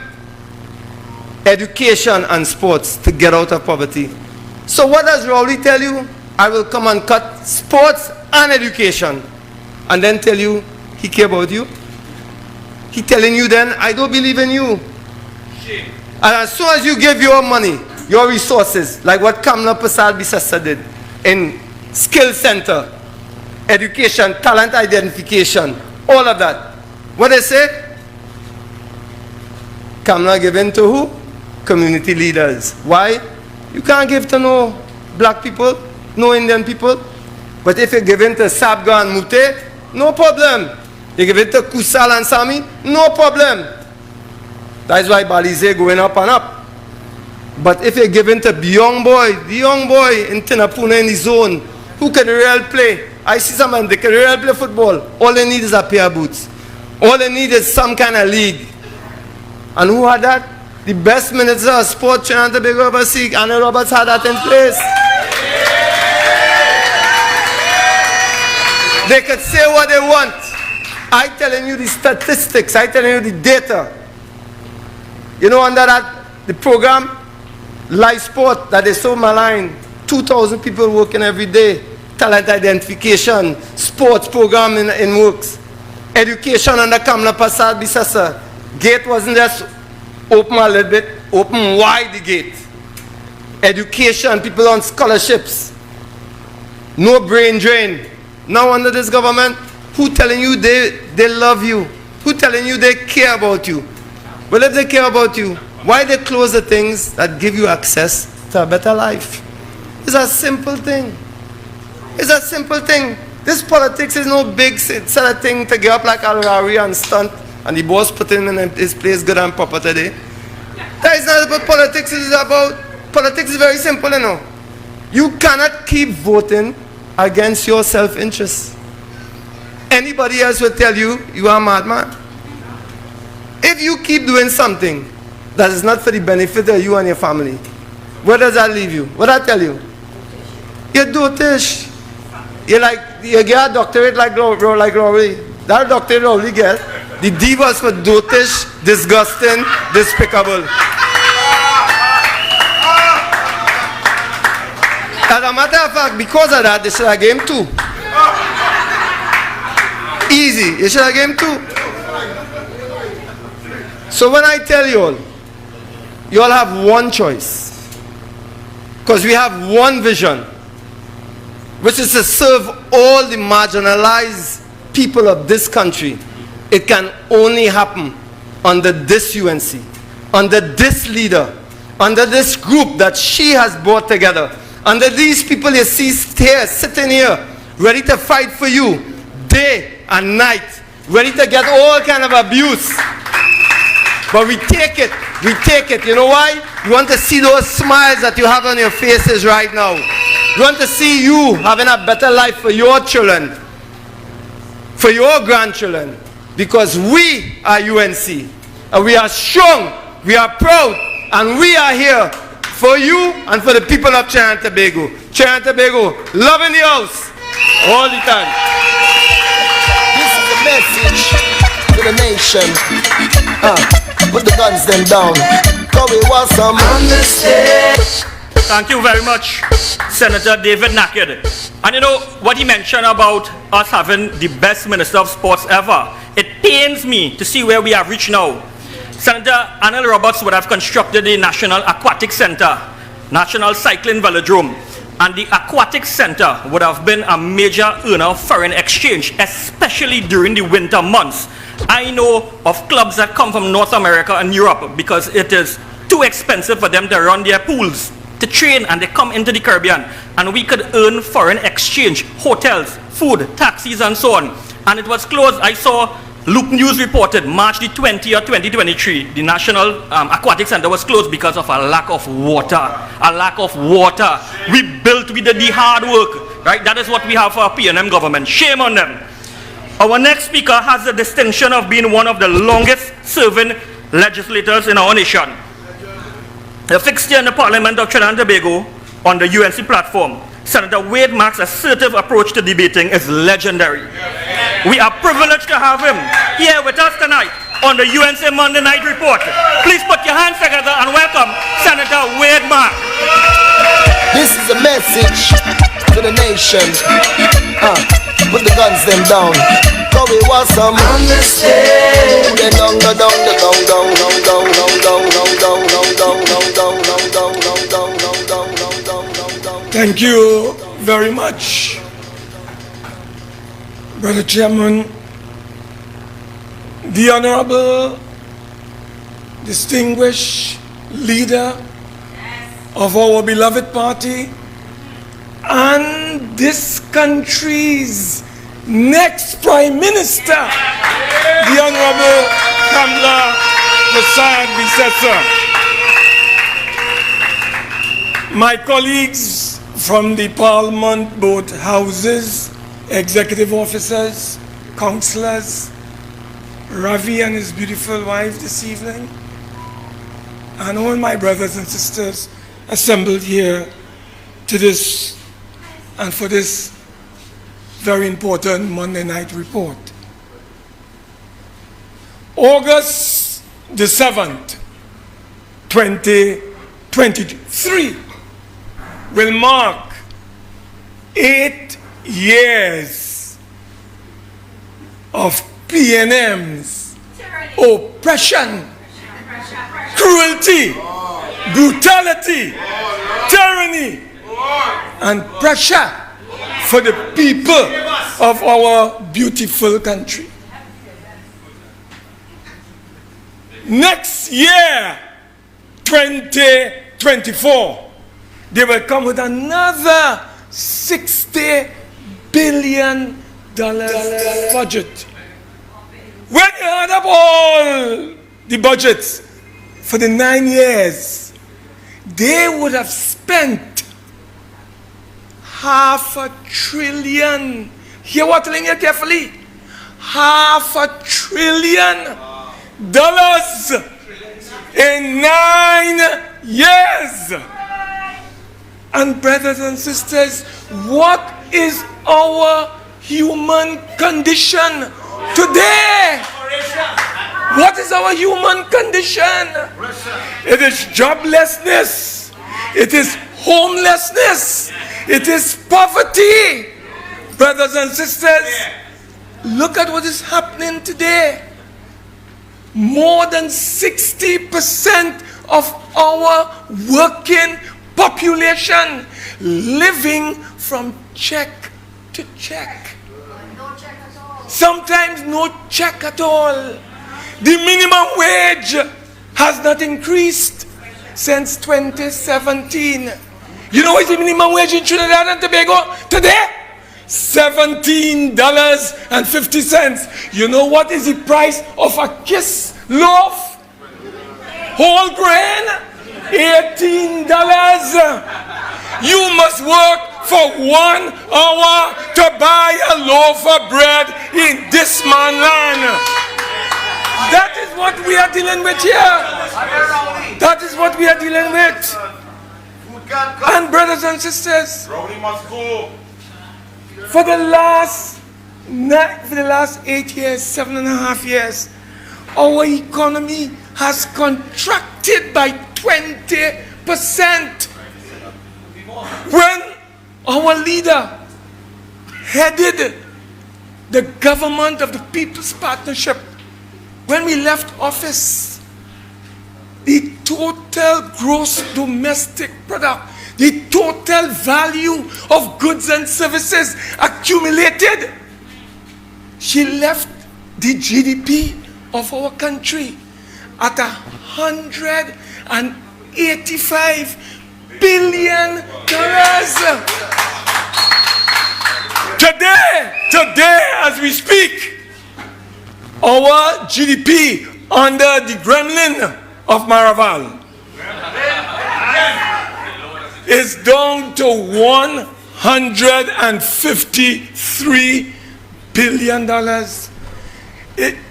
education and sports to get out of poverty. So what does Rowley tell you? I will come and cut sports and education, and then tell you he care about you. He telling you then, I don't believe in you. Shame. And as soon as you give your money, your resources, like what Kamla Prasad Bisesa did in skill center, education, talent identification, all of that. What they say? Kamla given to who? Community leaders. Why? You can't give to no black people, no Indian people. But if you give in to Sabga and Mute, no problem. You give it to Kusal and Sami, no problem. That's why Balize going up and up. But if you give in to the young boy in Tinapuna in the zone, who can real play? I see some man, they can real play football. All they need is a pair of boots. All they need is some kind of league. And who had that? The best minister of sport, Trinidad and Tobago ever see. Anna Roberts had that in place. They could say what they want. I telling you the statistics, I telling you the data. You know, under that, the program, live sport that is so maligned, 2,000 people working every day, talent identification, sports program in works, education under Kamla Prasad Bisesa. Gate wasn't just open a little bit, open wide the gate. Education, people on scholarships, no brain drain. Now under this government, who telling you they love you? Who telling you they care about you? Well, if they care about you, why they close the things that give you access to a better life? It's a simple thing. It's a simple thing. This politics is no big set of thing to get up like Al-Rari and stunt and the boss put him in his place good and proper today. That is not about politics, it is about, politics is very simple, you know. You cannot keep voting against your self-interest. Anybody else will tell you, you are a madman. If you keep doing something that is not for the benefit of you and your family, where does that leave you? What I tell you? You're dotish. You get a doctorate like Rory. That doctorate Rory get. The D was for dotish, disgusting, despicable. As a matter of fact, because of that, they should have game 2. Easy, you should have game 2. So when I tell you all have one choice. Because we have one vision, which is to serve all the marginalized people of this country. It can only happen under this UNC, under this leader, under this group that she has brought together, under these people you see here, sitting here, ready to fight for you, day and night, ready to get all kind of abuse. But we take it. You know why? We want to see those smiles that you have on your faces right now. We want to see you having a better life for your children, for your grandchildren. Because we are UNC. And we are strong, we are proud, and we are here for you and for the people of Trinidad and Tobago. Trinidad and Tobago, love in the house, all the time.
This is the message to the nation. Put the guns them down. Cause we want some understand.
Thank you very much, Senator David Naked. And you know what he mentioned about us having the best Minister of Sports ever. It pains me to see where we have reached now. Senator Anil Roberts would have constructed the National Aquatic Center, National Cycling Velodrome, and the Aquatic Center would have been a major earner of foreign exchange, especially during the winter months. I know of clubs that come from North America and Europe because it is too expensive for them to run their pools, to train, and they come into the Caribbean, and we could earn foreign exchange, hotels, food, taxis, and so on. And it was closed. I saw Loop News reported March the 20th, 2023, the National Aquatic Center was closed because of a lack of water. A lack of water. We did the hard work, right? That is what we have for our PNM government. Shame on them. Our next speaker has the distinction of being one of the longest serving legislators in our nation. The fixed year in the Parliament of Trinidad and Tobago on the UNC platform, Senator Wade Mark's assertive approach to debating is legendary. We are privileged to have him here with us tonight on the UNC Monday Night Report. Please put your hands together and welcome Senator Wade Mark.
This is a message to the nation. Put the guns them down. Cause we want some understand.
Thank you very much, Brother Chairman. The Honorable, distinguished leader of our beloved party and this country's next Prime Minister, the Honorable Kamala Prasad-Bissessar. My colleagues from the Parliament, both houses, executive officers, councillors, Ravi and his beautiful wife this evening, and all my brothers and sisters assembled here to this and for this very important Monday night report. August the 7th, 2023 will mark 8 years of PNM's oppression, cruelty, brutality, tyranny, and pressure for the people of our beautiful country. Next year, 2024, they will come with another $60 billion budget. When you add up all the budgets for the 9 years, they would have spent $500 billion. Hear what I'm telling you carefully. $500 billion in 9 years. And brothers and sisters, what is our human condition today? What is our human condition? It is joblessness. It is homelessness. It is poverty. Brothers and sisters, look at what is happening today. More than 60% of our working population living from check to check. Sometimes no check at all. The minimum wage has not increased since 2017. You know what is the minimum wage in Trinidad and Tobago today? $17.50. You know what is the price of a kiss loaf? Whole grain? $18. You must work for 1 hour to buy a loaf of bread in this man land. That is what we are dealing with here. That is what we are dealing with. And brothers and sisters, for the last 8 years, 7.5 years, our economy has contracted by 20%. When our leader headed the government of the People's Partnership, when we left office, the total gross domestic product, the total value of goods and services accumulated, she left the GDP of our country at $185 billion. Today, as we speak, our GDP under the gremlin of Maraval is down to $153 billion.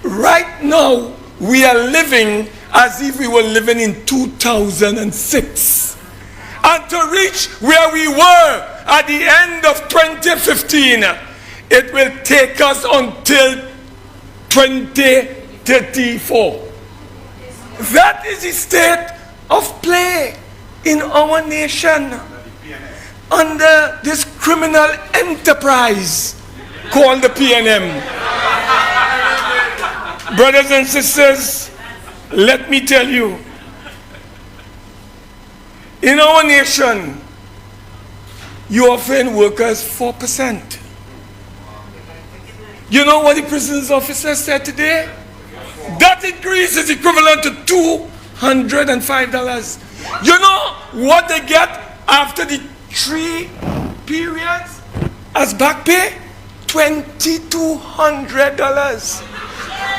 Right now, we are living as if we were living in 2006. And to reach where we were at the end of 2015, it will take us until 2034. That is the state of play in our nation under this criminal enterprise called the PNM. Brothers and sisters, let me tell you, in our nation, you offend workers 4%. You know what the prisons officer said today? That increase is equivalent to $205. You know what they get after the 3 periods as back pay? $2,200.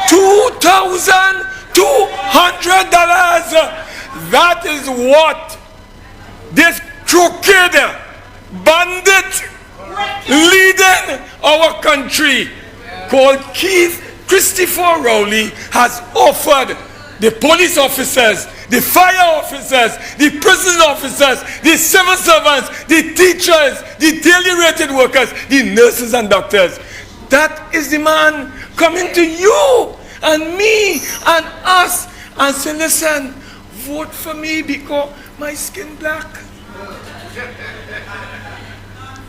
$2,200. That is what this crooked bandit leading our country called Keith Christopher Rowley has offered the police officers, the fire officers, the prison officers, the civil servants, the teachers, the daily rated workers, the nurses and doctors. That is the man coming to you and me and us and say, listen, vote for me because my skin black.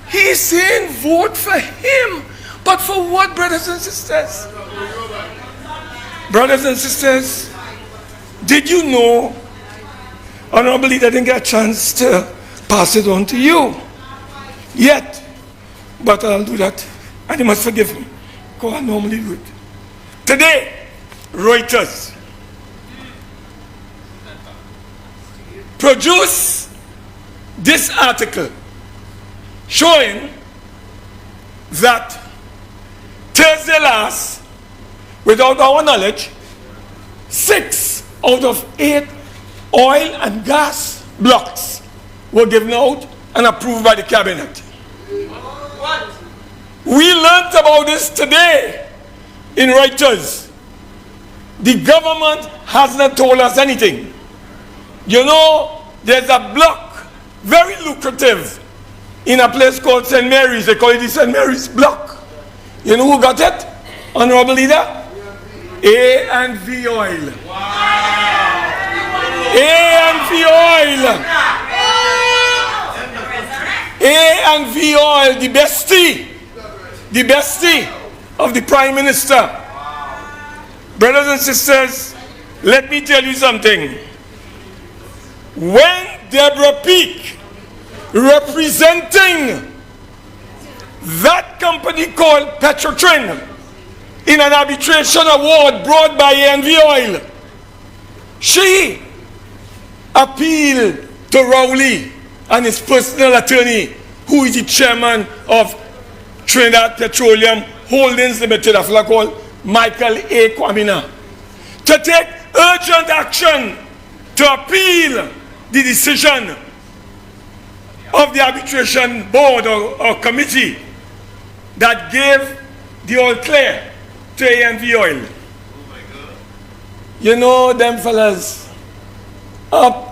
He's saying vote for him. But for what, brothers and sisters? Brothers and sisters, did you know, honorable leader, I didn't get a chance to pass it on to you yet, but I'll do that, and you must forgive me, because I normally do it. Today, Reuters produced this article showing that Thursday last, without our knowledge, 6 out of 8 oil and gas blocks were given out and approved by the cabinet. We learned about this today in Reuters. The government has not told us anything. You know, there's a block, very lucrative, in a place called St. Mary's. They call it the St. Mary's block. You know who got it, Honorable Leader? A&V Oil. Wow. A&V Oil. A&V Oil, the bestie of the Prime Minister. Brothers and sisters, let me tell you something. When Deborah Peake, representing that company called Petrotrin, in an arbitration award brought by A&V Oil, she appealed to Rowley and his personal attorney, who is the chairman of Trinidad Petroleum Holdings Limited, a fellow called Michael A. Kwamina, to take urgent action to appeal the decision of the arbitration board or committee that gave the all clear to A&V Oil. You know, them fellas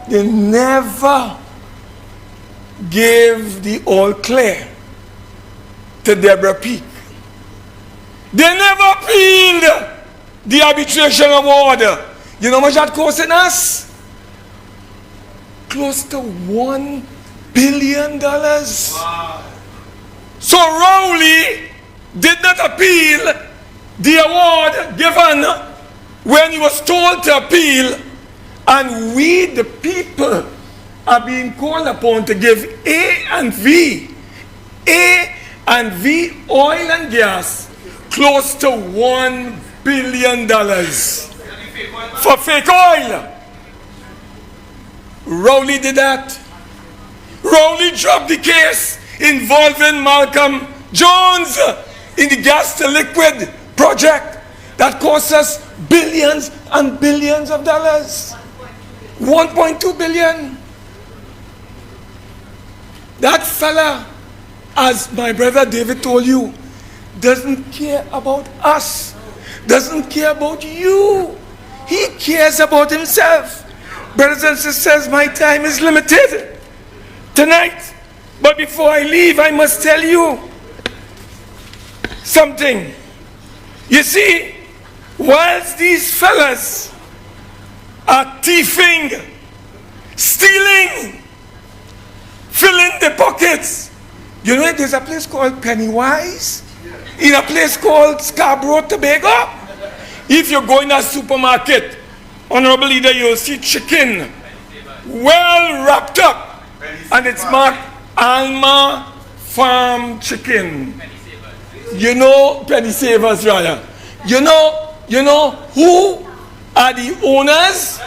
they never gave the all clear to Deborah Peake. They never appealed the arbitration award. You know how much that costing us? Close to $1 billion. Wow. So Rowley did not appeal the award given when he was told to appeal, and we, the people, are being called upon to give A&V Oil and Gas close to $1 billion for fake oil. Rowley did that. Rowley dropped the case involving Malcolm Jones in the gas to liquid project that cost us billions and billions of dollars. 1.2 billion. That fella, as my brother David told you, doesn't care about us, doesn't care about you. He cares about himself. Brothers and sisters, my time is limited tonight. But before I leave, I must tell you something. You see, whilst these fellas are thieving, stealing, filling the pockets, you know there's a place called Pennywise in a place called Scarborough, Tobago. If you go in a supermarket, Honorable Leader, you'll see chicken well wrapped up, and it's marked Alma Farm Chicken. You know, penny savers, rather. You know who are the owners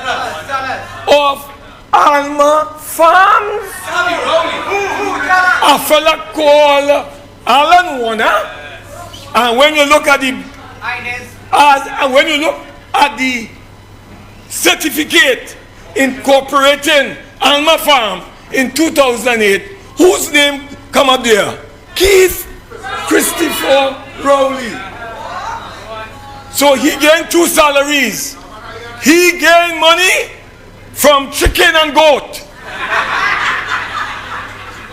of Alma Farms? A fella called Alan Warner. And when you look at the certificate incorporating Alma Farm in 2008, whose name come up there? Keith Christopher Rowley. So he gained 2 salaries. He gained money from chicken and goat.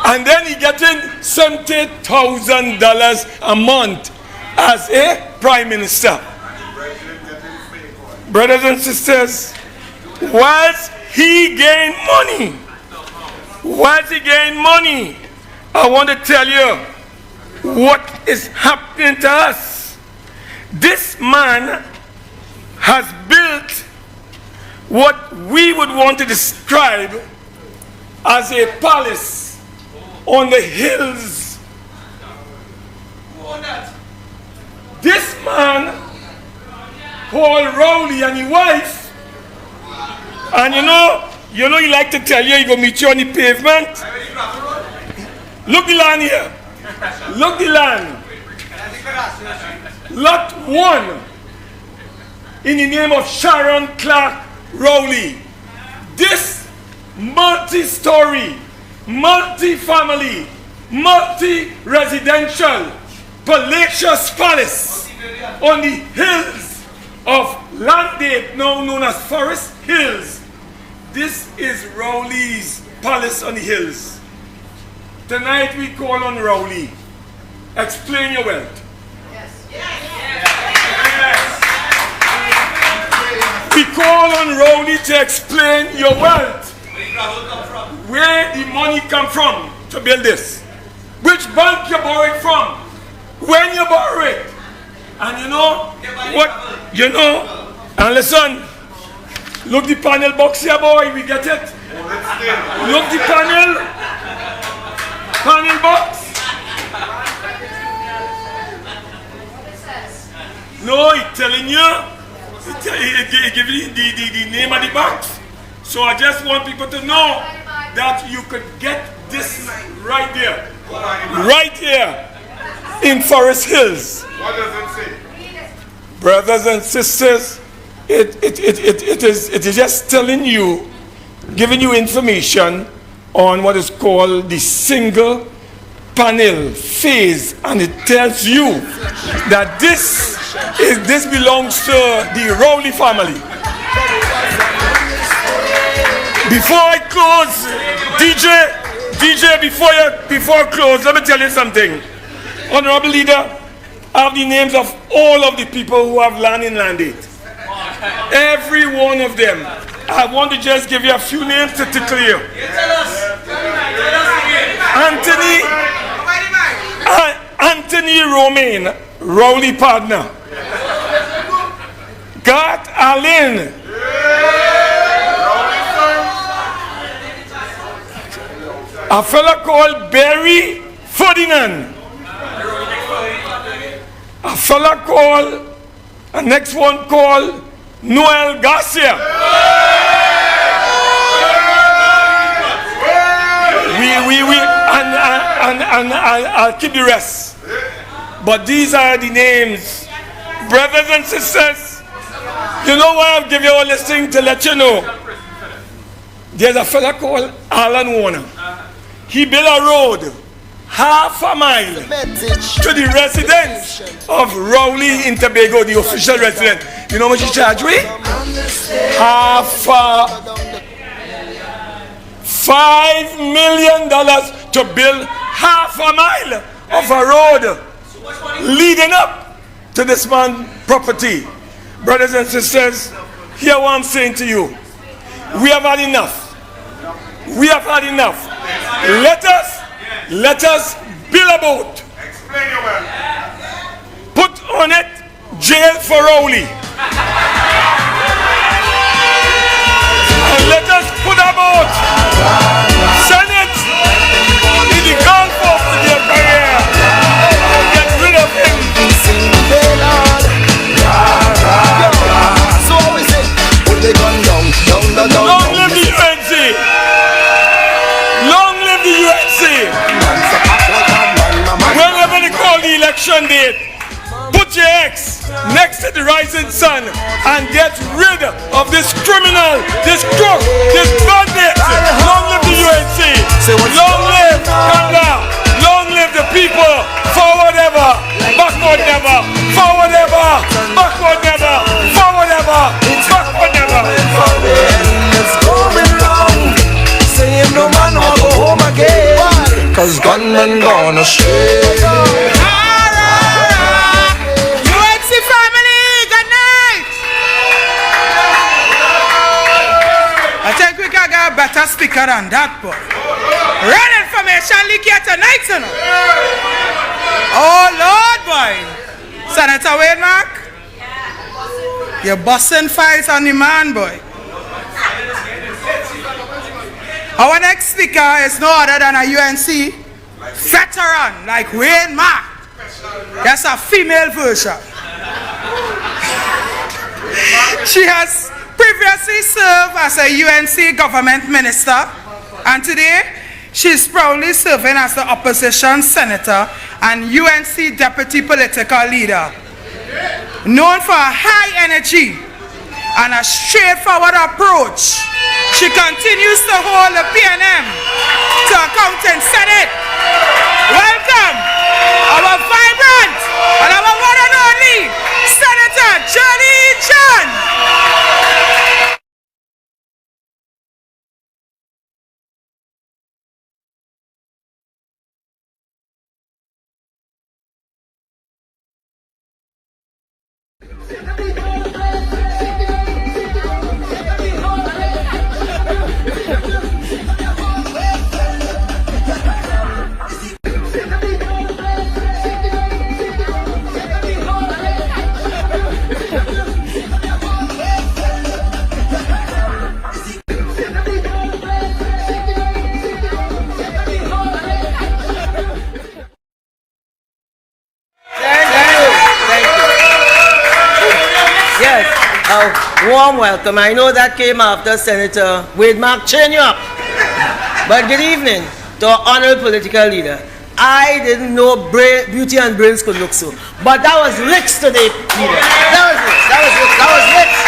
And then he getting $70,000 a month as a prime minister. Brothers and sisters, whilst he gained money, I want to tell you what is happening to us. This man has built what we would want to describe as a palace on the hills. This man called Rowley and his wife, and you know he like to tell you he go meet you on the pavement. Look the land here. Look the land. Lot 1 in the name of Sharon Clark Rowley. This multi-story, multi-family, multi-residential, palatial palace on the hills of Landgate, now known as Forest Hills. This is Rowley's palace on the hills. Tonight we call on Rowley. Explain your wealth. Yes. We call on Rowley to explain your wealth. Where the money come from to build this. Which bank you borrow it from. When you borrow it. And you know what? You know. And listen. Look the panel box here, boy. We get it. Look the panel box. No, it's telling you. It gives you the name of the box. So I just want people to know that you could get this right there. Right here in Forest Hills.
What does it say?
Brothers and sisters, it is just telling you, giving you information on what is called the single panel phase, and it tells you that this belongs to the Rowley family. Before I close, DJ, before I close, let me tell you something. Honorable Leader, I have the names of all of the people who have land in Landgate. Every one of them. I want to just give you a few names to tickle you. Anthony Romaine, Rowley partner. Garth Allen. A fella called Barry Ferdinand. A fella called, a next one called Noel Garcia. And I'll keep the rest. But these are the names. Brothers and sisters, you know why I'll give you all this thing to let you know? There's a fella called Alan Warner. He built a road half a mile to the residents of Rowley in Tobago, the official resident. You know how much he charged me? $5 million to build half a mile of a road leading up to this man's property. Brothers and sisters, hear what I'm saying to you. We have had enough. We have had enough. Let us build a boat. Put on it jail for Rowley. And let us put a boat. Send it in the Gulf of their career. And get rid of him.
So we say, put the gun down.
Long live the UNC. Long live the UNC. Whenever they call the election date, put your X next to the rising sun and get rid of this criminal, this crook, this bandit. Long live the UNC. Long live Canada. Long live the people. Forward ever, backward never. Forward ever, backward never. Forward ever, backward never.
It's going wrong. Saying no man will go home again. Cause gunmen gonna stray.
UNC family, good night. I think we can get a better speaker than that, boy. Real information leak here tonight, you know. Oh Lord, boy. Senator Wade Mark, you're busting fights on the man, boy. Our next speaker is no other than a UNC veteran like Wayne Mark. That's a female version. She has previously served as a UNC government minister, and today she is proudly serving as the opposition senator and UNC deputy political leader. Known for her high energy and a straightforward approach, she continues to hold the PNM to account in Senate. Welcome our vibrant and our one and only Senator Johnny John.
Warm welcome. I know that came after Senator Wade Mark chain you up. But good evening to our honorable political leader. I didn't know beauty and brains could look so. But that was licks today, leader. That was licks.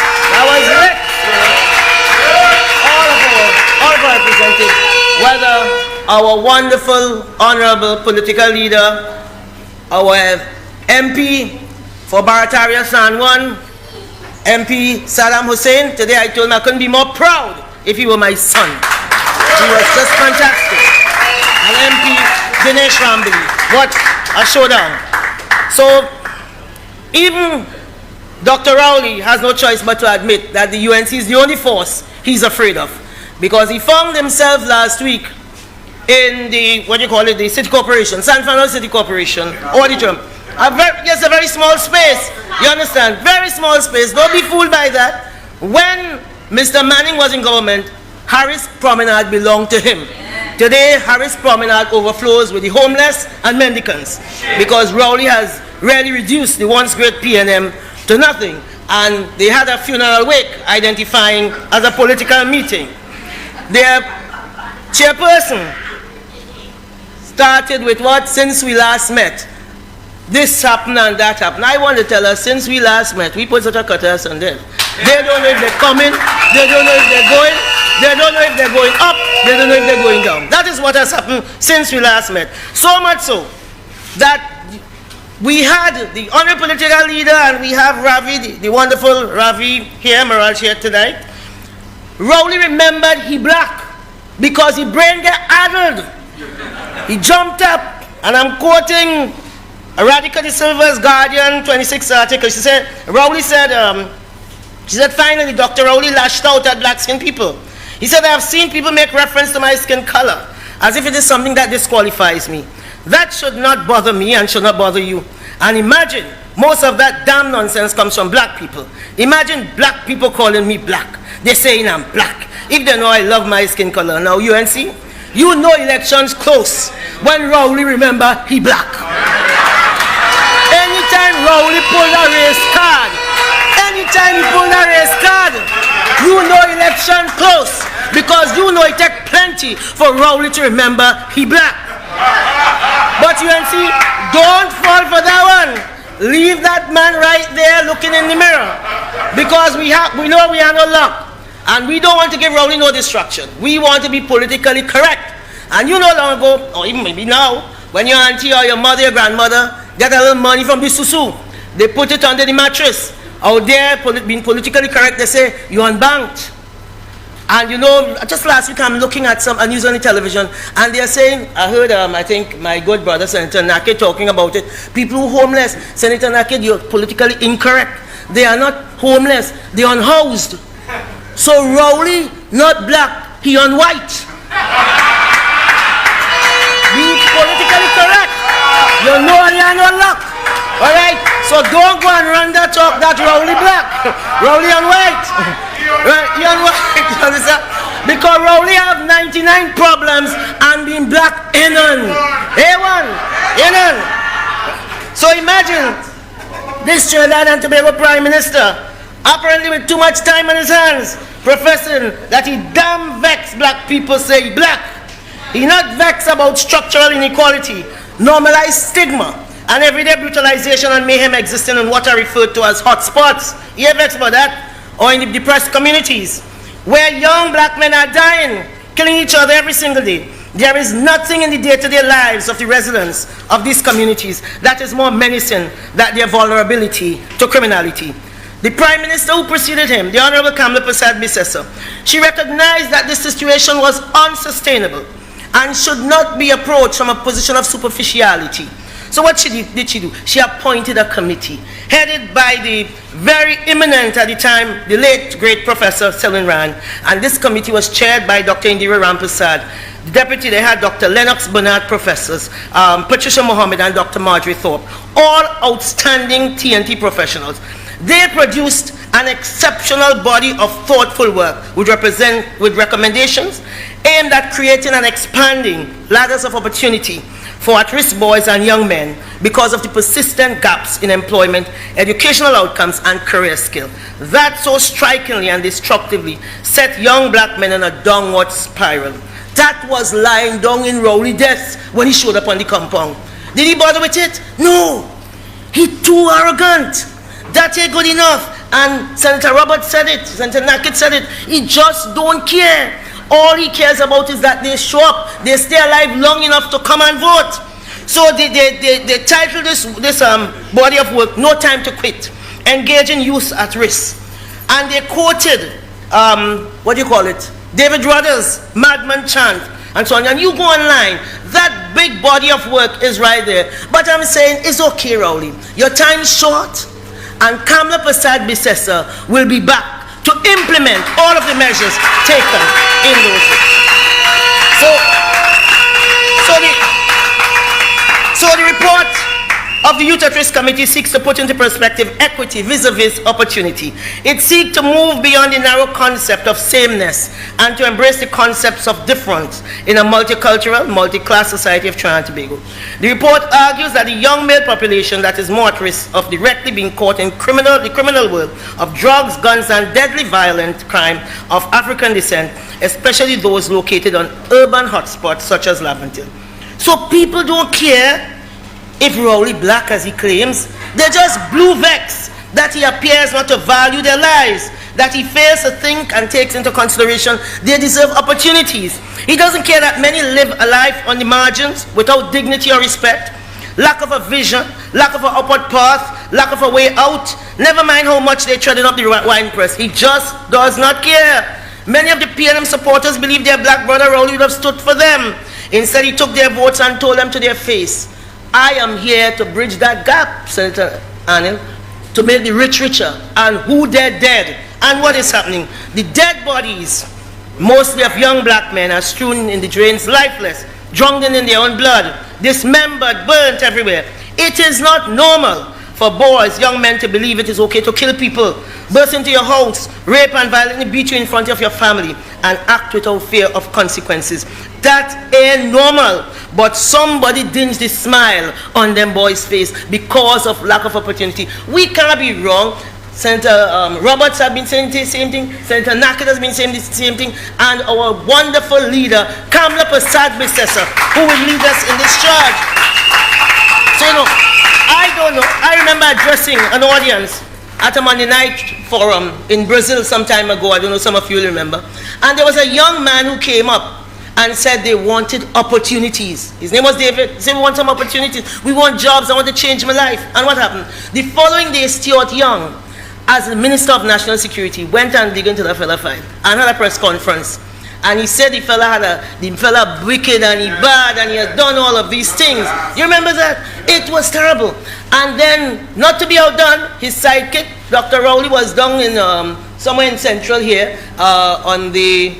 All of our representatives, whether our wonderful honorable political leader, our MP for Barataria San Juan, MP Saddam Hussein. Today I told him I couldn't be more proud if he were my son. He was just fantastic. And MP Dinesh Rambali. What a showdown. So even Dr. Rowley has no choice but to admit that the UNC is the only force he's afraid of. Because he found himself last week in the, the City Corporation, San Fernando City Corporation auditorium. Just a very small space. You understand? Very small space. Don't be fooled by that. When Mr. Manning was in government, Harris Promenade belonged to him. Today, Harris Promenade overflows with the homeless and mendicants because Rowley has really reduced the once great PNM to nothing. And they had a funeral wake identifying as a political meeting. Their chairperson started with what? Since we last met. This happened and that happened. I want to tell her, since we last met, we put such a cutters on them. They don't know if they're coming, they don't know if they're going, they don't know if they're going up, they don't know if they're going down. That is what has happened since we last met. So much so that we had the honorable political leader and we have Ravi, the wonderful Ravi here, Mirage here tonight. Rowley remembered he black because his brain get addled. He jumped up, and I'm quoting Radhika De Silva's Guardian 26 article. She said, Rowley said, finally, Dr. Rowley lashed out at black-skinned people. He said, I have seen people make reference to my skin color as if it is something that disqualifies me. That should not bother me and should not bother you. And imagine, most of that damn nonsense comes from black people. Imagine black people calling me black. They're saying I'm black. If they know I love my skin color. Now, UNC, you know elections close when Rowley remember he black. Anytime Rowley pulled a race card, you know election close because you know it takes plenty for Rowley to remember he black. But UNC, don't fall for that one. Leave that man right there looking in the mirror because we know we are no luck. And we don't want to give Rowley no distraction. We want to be politically correct. And you know long ago, or even maybe now, when your auntie or your mother, your grandmother get a little money from the susu, they put it under the mattress. Out there, being politically correct, they say, you're unbanked. And you know, just last week I'm looking at some news on the television, and they're saying, I heard, I think, my good brother, Senator Naked, talking about it. People who are homeless, Senator Naked, you're politically incorrect. They are not homeless, they're unhoused. So Rowley, not black, he on white. Be politically correct. You know you are no luck. Alright? So don't go and run that talk that Rowley black. Rowley on white. Right? He on white. You understand? Because Rowley have 99 problems and being black in on. A1. In on. So imagine this Trinidad and Tobago Prime Minister, apparently with too much time on his hands, professing that he damn vex black people say black. He not vex about structural inequality, normalized stigma, and everyday brutalization and mayhem existing in what are referred to as hotspots. He vex about that. or in the depressed communities, where young black men are dying, killing each other every single day. There is nothing in the day-to-day lives of the residents of these communities that is more menacing than their vulnerability to criminality. The Prime Minister who preceded him, the Honorable Kamala Persad-Bissessar, she recognized that this situation was unsustainable and should not be approached from a position of superficiality. So what did she do? She appointed a committee headed by the very eminent at the time, the late great Professor Selwyn Rand, and this committee was chaired by Dr. Indira Rampersad. The deputy, they had Dr. Lennox Bernard professors, Patricia Mohammed and Dr. Marjorie Thorpe, all outstanding TNT professionals. They produced an exceptional body of thoughtful work with recommendations aimed at creating and expanding ladders of opportunity for at-risk boys and young men because of the persistent gaps in employment, educational outcomes, and career skill. That so strikingly and destructively set young black men on a downward spiral. That was lying down in Rowley desk when he showed up on the compound. Did he bother with it? No. He too arrogant. That ain't good enough. And Senator Roberts said it, Senator Naked said it. He just don't care. All he cares about is that they show up, they stay alive long enough to come and vote. So they titled this body of work, No Time to Quit, Engaging Youth at Risk. And they quoted, David Rudder's Madman Chant, and so on. And you go online, that big body of work is right there. But I'm saying, it's okay, Rowley. Your time's short, and Kamala Persad-Bissessar will be back to implement all of the measures taken in those weeks. So the report of the Youth at Risk Committee seeks to put into perspective equity vis-a-vis opportunity. It seeks to move beyond the narrow concept of sameness and to embrace the concepts of difference in a multicultural, multi-class society of Trinidad and Tobago. The report argues that the young male population that is more at risk of directly being caught in the criminal world of drugs, guns, and deadly violent crime of African descent, especially those located on urban hotspots such as Laventille. So people don't care if Rowley black as he claims. They're just blue vexed that he appears not to value their lives, that he fails to think and takes into consideration they deserve opportunities. He doesn't care that many live a life on the margins without dignity or respect, lack of a vision, lack of an upward path, lack of a way out, never mind how much they're treading up the wine press. He just does not care. Many of the PNM supporters believe their black brother Rowley would have stood for them. Instead, he took their votes and told them to their face, I am here to bridge that gap, Senator Anil, to make the rich richer. And who they're dead. And what is happening? The dead bodies, mostly of young black men, are strewn in the drains lifeless, drunken in their own blood, dismembered, burnt everywhere. It is not normal for boys, young men, to believe it is okay to kill people, burst into your house, rape and violently beat you in front of your family, and act without fear of consequences. That ain't normal. But somebody dinged the smile on them boys' face because of lack of opportunity. We can't be wrong. Senator Roberts has been saying the same thing. Senator Naked has been saying the same thing. And our wonderful leader, Kamala Persad-Bissessar, who will lead us in this charge. So, I don't know. I remember addressing an audience at a Monday night forum in Brazil some time ago. I don't know, some of you will remember. And there was a young man who came up and said they wanted opportunities. His name was David. He said, we want some opportunities. We want jobs. I want to change my life. And what happened? The following day, Stuart Young, as the Minister of National Security, went and dig into the fella file and had a press conference. And he said the fella wicked and he bad and he has done all of these things. You remember that? It was terrible. And then, not to be outdone, his sidekick, Dr. Rowley, was down in somewhere in Central here on the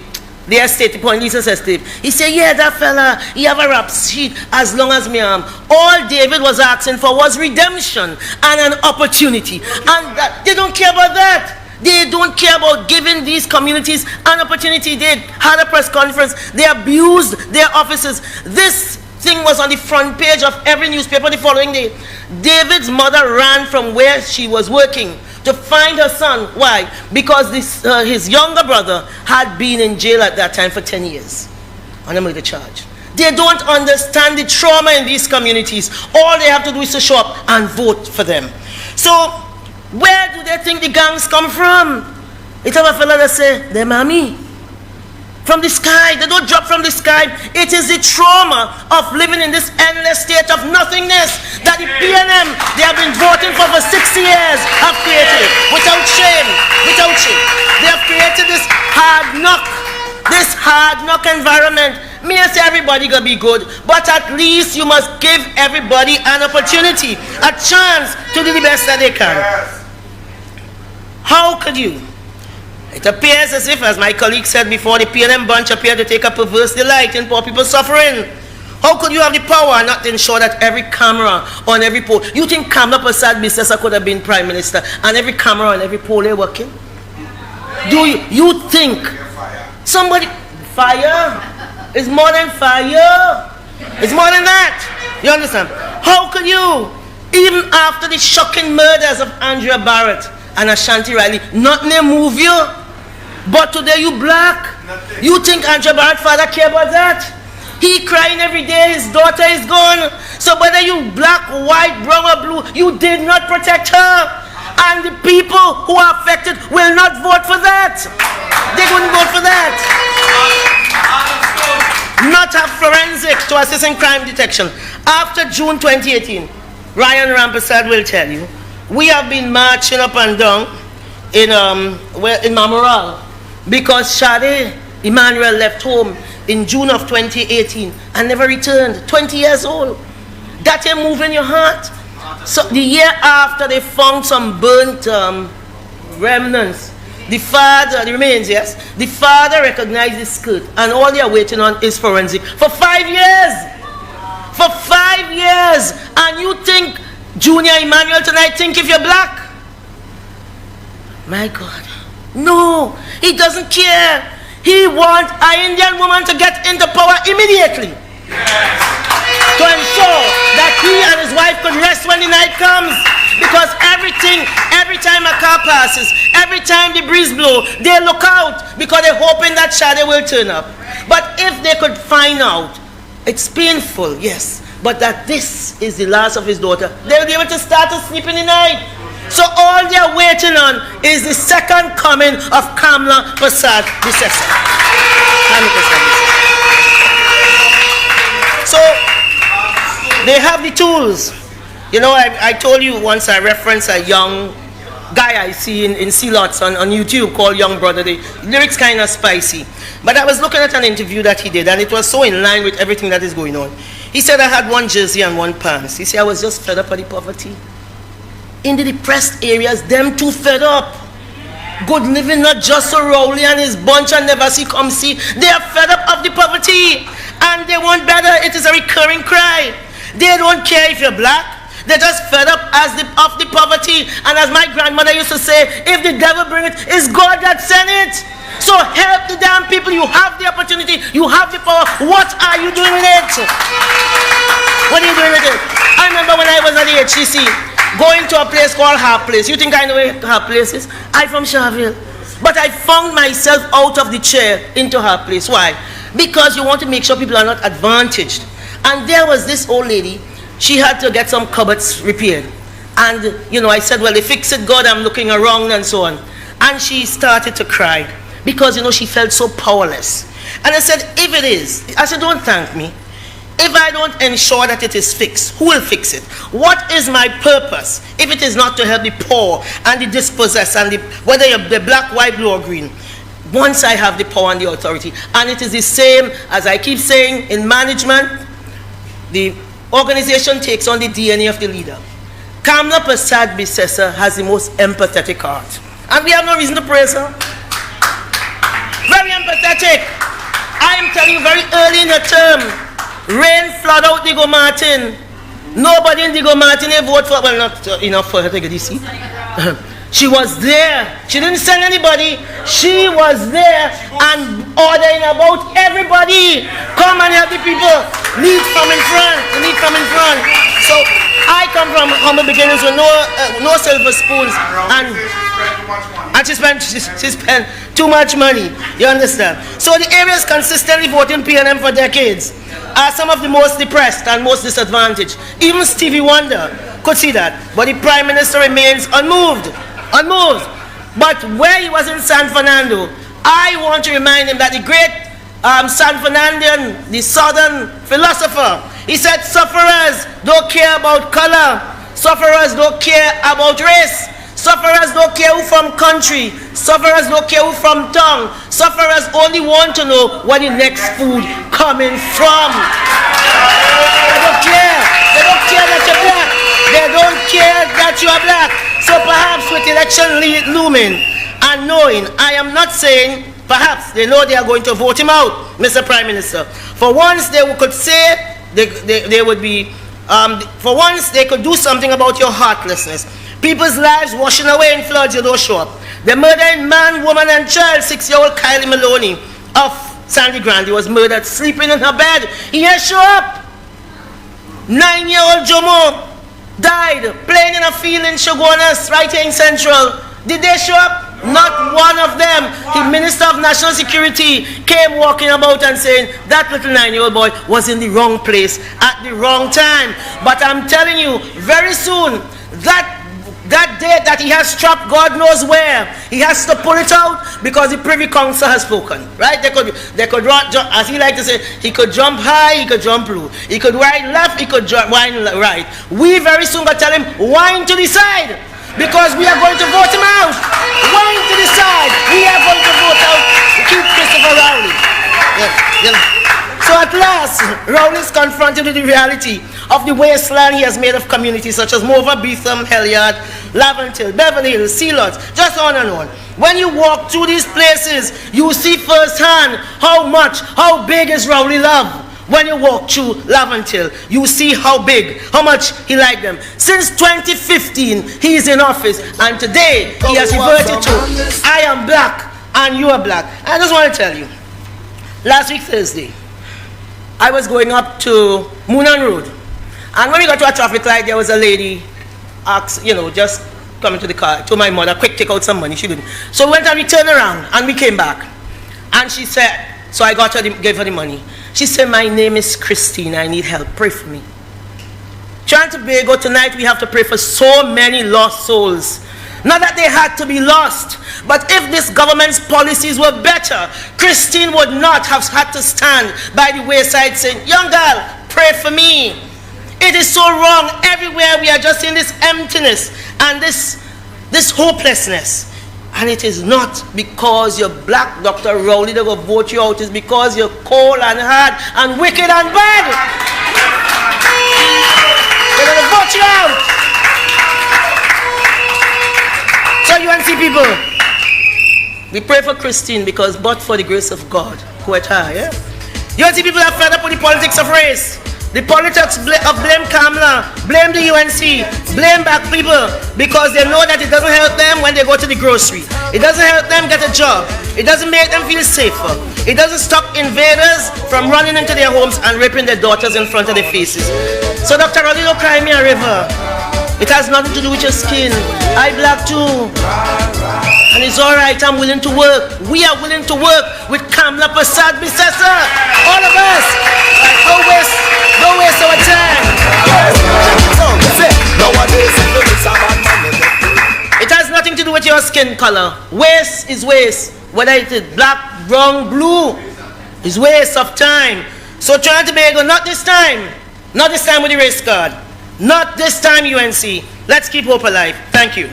estate, the Point Lisa's estate. He said, yeah, that fella, he have a rap sheet as long as me arm. All David was asking for was redemption and an opportunity. And they don't care about that. They don't care about giving these communities an opportunity. They had a press conference. They abused their officers. This thing was on the front page of every newspaper the following day. David's mother ran from where she was working to find her son. Why? Because his younger brother had been in jail at that time for 10 years on a murder charge. They don't understand the trauma in these communities. All they have to do is to show up and vote for them. So, where do they think the gangs come from? It have a fella that say, "They mommy." From the sky, they don't drop from the sky. It is the trauma of living in this endless state of nothingness that the PNM, they have been voting for 60 years, have created it. Without shame, without shame. They have created this hard knock environment. Me I say everybody gonna be good, but at least you must give everybody an opportunity, a chance to do the best that they can. How could you? It appears as if, as my colleague said before, the PNM bunch appear to take a perverse delight in poor people suffering. How could you have the power and not ensure that every camera on every pole? You think Kamla Prasad Bisesa could have been Prime Minister and every camera on every pole is working? Do you think somebody... Fire is more than fire. It's more than that. You understand? How could you, even after the shocking murders of Andrea Barrett and Ashanti Riley, nothing move you? But today you black. You think Andrea Barrett's father care about that? He crying every day, his daughter is gone. So whether you black, white, brown or blue, you did not protect her. And the people who are affected will not vote for that. They wouldn't vote for that. Not have forensic to assist in crime detection. After June 2018, Ryan Rampersad will tell you, we have been marching up and down in Mamoral because Shade Emmanuel left home in June of 2018 and never returned. 20 years old. That ain't moving your heart. So the year after, they found some burnt remnants. The father, the remains, yes. The father recognized his skirt, and all they are waiting on is forensic for 5 years. For 5 years, and you think Junior Emmanuel tonight think if you're black? My God, no, he doesn't care. He wants an Indian woman to get into power immediately. To ensure that he and his wife could rest when the night comes. Because every time a car passes, every time the breeze blows, they look out because they're hoping that Shade will turn up. But if they could find out, it's painful, yes, but that this is the last of his daughter, they'll be able to start to sleep in the night. So all they're waiting on is the second coming of Kamla Prasad Bisesa. So they have the tools. You know, I told you once, I referenced a young guy I see in C-Lots on YouTube called Young Brother. The lyrics kind of spicy. But I was looking at an interview that he did, and it was so in line with everything that is going on. He said, I had one jersey and one pants. He said, I was just fed up of the poverty. In the depressed areas, them too fed up. Good living, not just so Rowley and his bunch and never see come see. They are fed up of the poverty. And they want better. It is a recurring cry. They don't care if you're black. They're just fed up of the poverty. And as my grandmother used to say, if the devil bring it, it's God that sent it. So help the damn people. You have the opportunity. You have the power. What are you doing with it? What are you doing with it? I remember when I was at the HCC, going to a place called Harp Place. You think I know where Harp Place is? I'm from Charville. But I found myself out of the chair into Harp Place. Why? Because you want to make sure people are not advantaged. And there was this old lady. She had to get some cupboards repaired. And, you know, I said, well, they fix it, God, I'm looking around and so on. And she started to cry because, you know, she felt so powerless. And I said, if it is, I said, don't thank me. If I don't ensure that it is fixed, who will fix it? What is my purpose if it is not to help the poor and the dispossessed and whether you're black, white, blue or green? Once I have the power and the authority. And it is the same, as I keep saying, in management, the organization takes on the DNA of the leader. Kamla Prasad Bisesa has the most empathetic heart. And we have no reason to praise her. Very empathetic. I am telling you, very early in her term, rain flood out Digo Martin. Nobody in Digo Martin voted for, well, not enough for her to get this seat. She was there. She didn't send anybody. She was there and ordering about everybody. Come and help the people. Lead from in front. Lead from in front. So I come from humble beginnings with no silver spoons. And she spent too much money. You understand? So the areas consistently voting PNM for decades are some of the most depressed and most disadvantaged. Even Stevie Wonder could see that. But the Prime Minister remains unmoved. Unmoved. But where he was in San Fernando, I want to remind him that the great San Fernandian, the southern philosopher, he said sufferers don't care about color, sufferers don't care about race, sufferers don't care who from country, sufferers don't care who from tongue, sufferers only want to know where the next food coming from. They don't care. They don't care that you're black. They don't care that you are black. So perhaps with election looming and knowing, I am not saying perhaps they know they are going to vote him out, Mr. Prime Minister. For once they could say they would be, for once they could do something about your heartlessness. People's lives washing away in floods, you don't show up. They're murdering man, woman and child. 6-year-old Kylie Maloney of Sandy Grande was murdered sleeping in her bed. He didn't show up. 9-year-old Jomo died playing in a field in Shogunas, right here in Central. Did they show up? Not one of them. The Minister of National Security came walking about and saying that little 9-year-old boy was in the wrong place at the wrong time. But I'm telling you, very soon, that date that he has trapped God knows where, he has to pull it out because the Privy Council has spoken. Right? They could run, as he liked to say, he could jump high, he could jump low. He could wind left, he could wind right. We very soon going to tell him, wind to the side. Because we are going to vote him out. Wind to the side. We are going to vote out Keith Christopher Rowley. So at last, Rowley is confronted with the reality of the wasteland he has made of communities such as Mova, Beetham, Heliard, Laventille, Beverly Hills, Sealots, just on and on. When you walk through these places, you see firsthand how big is Rowley love. When you walk through Laventille, you see how big, how much he liked them. Since 2015, he is in office, and today he has reverted to, I am black and you are black. I just want to tell you, last week Thursday, I was going up to Moonan Road, and when we got to a traffic light, there was a lady, just coming to the car, told my mother, quick, take out some money. She didn't. So we went and we turned around, and we came back. And she said, so I gave her the money. She said, my name is Christine, I need help, pray for me. Trying to Tobago tonight, we have to pray for so many lost souls. Not that they had to be lost, but if this government's policies were better, Christine would not have had to stand by the wayside saying, young girl, pray for me. It is so wrong. Everywhere we are just in this emptiness and this hopelessness. And it is not because you're black, Dr. Rowley, they will vote you out. It's because you're cold and hard and wicked and bad. They're going to vote you out. So UNC people, we pray for Christine because but for the grace of God, quite high, yeah? UNC people are fed up with the politics of race. The politics of blame Kamala, blame the UNC, blame black people because they know that it doesn't help them when they go to the grocery. It doesn't help them get a job. It doesn't make them feel safer. It doesn't stop invaders from running into their homes and raping their daughters in front of their faces. So Dr. Rowley, don't cry me a river. It has nothing to do with your skin. I black too. And it's all right, I'm willing to work. We are willing to work with Kamala Prasad Bisesa. All of us. Don't waste our time. It has nothing to do with your skin color. Waste is waste. Whether it is black, brown, blue, is waste of time. So trying to Tobago, not this time. Not this time with the race card. Not this time, UNC. Let's keep hope alive. Thank you.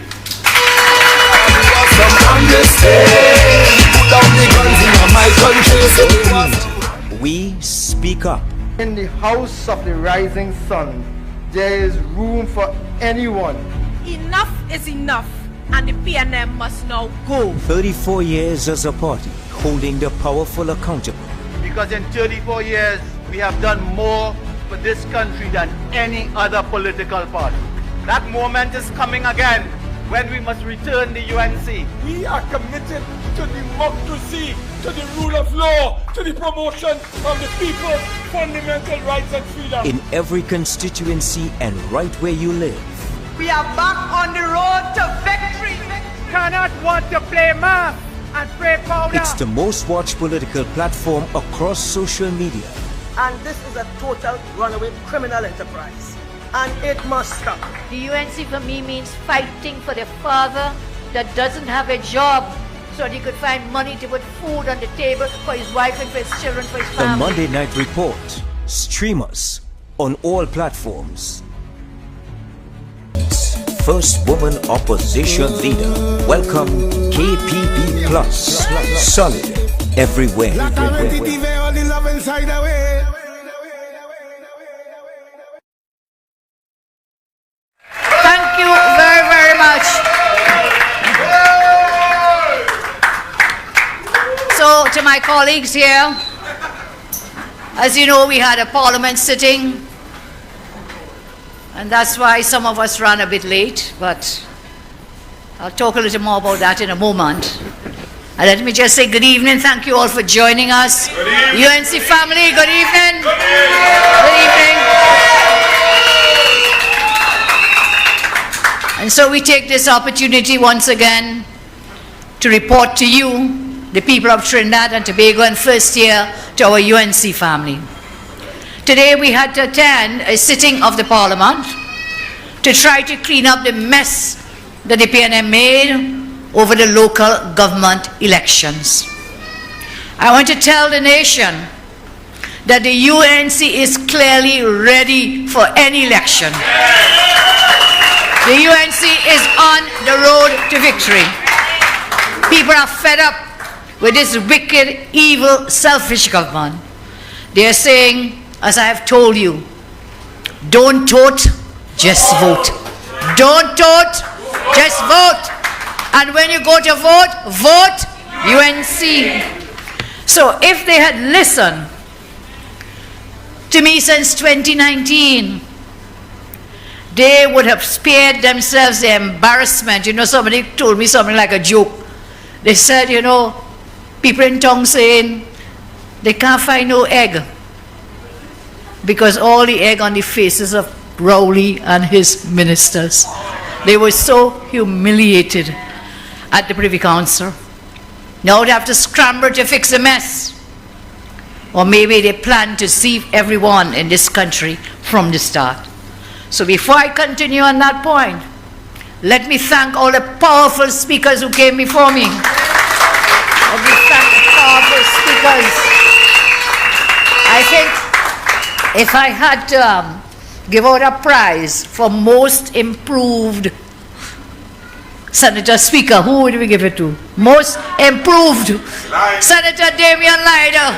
We speak up.
In the house of the rising sun, there is room for anyone.
Enough is enough, and the PNM must now go.
34 years as a party, holding the powerful accountable.
Because in 34 years, we have done more for this country than any other political party. That moment is coming again when we must return the UNC.
We are committed to democracy, to the rule of law, to the promotion of the people's fundamental rights and freedom.
In every constituency and right where you live.
We are back on the road to victory.
Cannot want to play math and pray powder.
It's the most watched political platform across social media.
And this is a total runaway criminal enterprise. And it must stop.
The UNC for me means fighting for the father,
that doesn't have a job so that he could find money to put food on the table for his wife and for his children, for his family.
The Monday Night Report. Stream us on all platforms. First woman opposition leader. Welcome KPP Plus. Solid everywhere.
Thank you very, very much. So, to my colleagues here, as you know, we had a parliament sitting, and that's why some of us ran a bit late, but I'll talk a little more about that in a moment. And let me just say good evening. Thank you all for joining us. UNC family, good evening. Good evening. And so we take this opportunity once again to report to you, the people of Trinidad and Tobago and first year, to our UNC family. Today we had to attend a sitting of the Parliament to try to clean up the mess that the PNM made over the local government elections. I want to tell the nation that the UNC is clearly ready for any election. The UNC is on the road to victory. People are fed up with this wicked, evil, selfish government. They are saying, as I have told you, don't vote, just vote. Don't vote, just vote. And when you go to vote, vote UNC. So if they had listened to me since 2019, they would have spared themselves the embarrassment. You know, somebody told me something like a joke. They said, you know, people in town saying they can't find no egg because all the egg on the faces of Rowley and his ministers. They were so humiliated at the Privy Council. Now they have to scramble to fix the mess. Or maybe they plan to deceive everyone in this country from the start. So before I continue on that point, let me thank all the powerful speakers who came before me. Let me thank the powerful speakers. I think if I had to give out a prize for most improved Senator Speaker, who would we give it to? Most improved Senator Damian Lyder.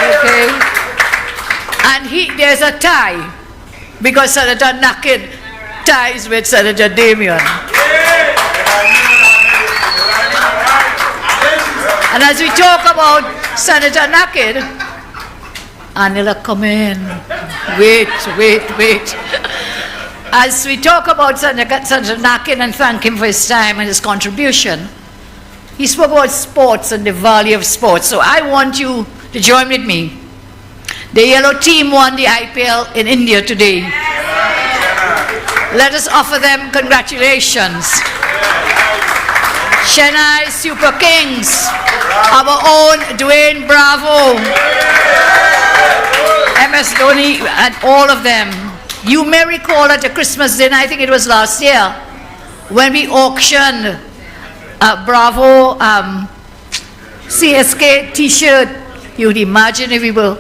Okay. And there's a tie because Senator Nakid ties with Senator Damian. And as we talk about Senator Nakid, Anila, come in. Wait. As we talk about Senator Nakid and thank him for his time and his contribution, he spoke about sports and the value of sports. So I want you to join with me. The yellow team won the IPL in India today. Let us offer them congratulations. Chennai Super Kings, our own Dwayne Bravo, MS Dhoni, and all of them. You may recall at a Christmas dinner, I think it was last year, when we auctioned Bravo CSK t-shirt. You'd imagine if we were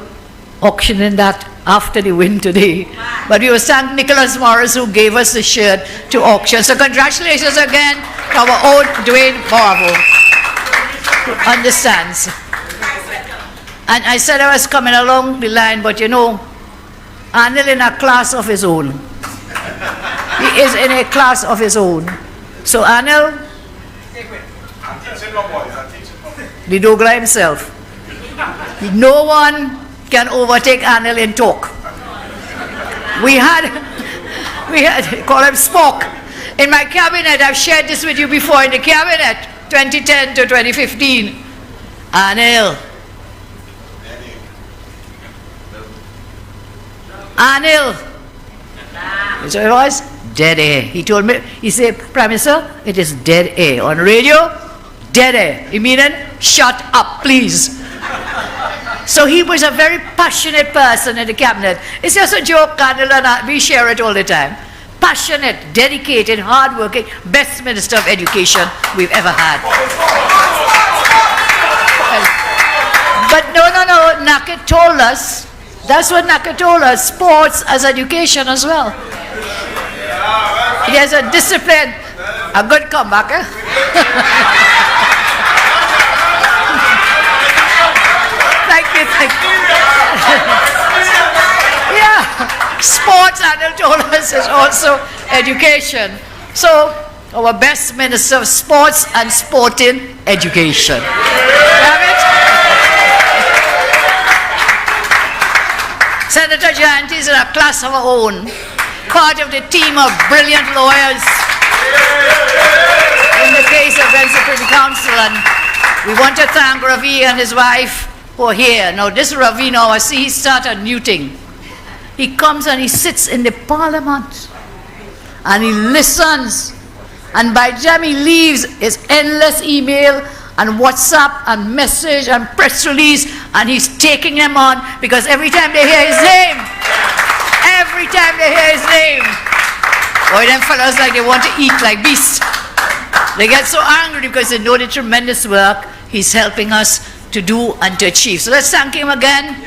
auctioning that after the win today. But we will thank Nicholas Morris who gave us the shirt to auction. So congratulations again to our own Dwayne Bravo, who understands. And I said I was coming along the line, but you know, Anil in a class of his own. He is in a class of his own. So Anil, the Dogla himself. No one can overtake Anil in talk. We had, call him Spock. In my cabinet, I've shared this with you before, in the cabinet, 2010 to 2015. Anil. So it was dead air. He told me, he said, Prime Minister, it is dead air. On radio, dead air. He meaning, shut up, please. So he was a very passionate person in the cabinet. It's just a joke, Colonel, and we share it all the time. Passionate, dedicated, hardworking, best Minister of Education we've ever had. But no, Naked told us, that's what Naked told us, sports as education as well. There's a discipline, a good comeback, eh? Thank you. Yeah, sports, Anil told us, is also education. So, our best Minister of Sports and Sporting Education. Have it? Senator Jayanti is in a class of her own, part of the team of brilliant lawyers in the case of the Privy Council, and we want to thank Ravi and his wife who are here. Now this Ravi now, I see he started a new thing. He comes and he sits in the parliament and he listens, and by the time he leaves, his endless email and WhatsApp and message and press release, and he's taking them on, because every time they hear his name, boy, them fellas like they want to eat like beasts. They get so angry because they know the tremendous work he's helping us to do and to achieve. So let's thank him again.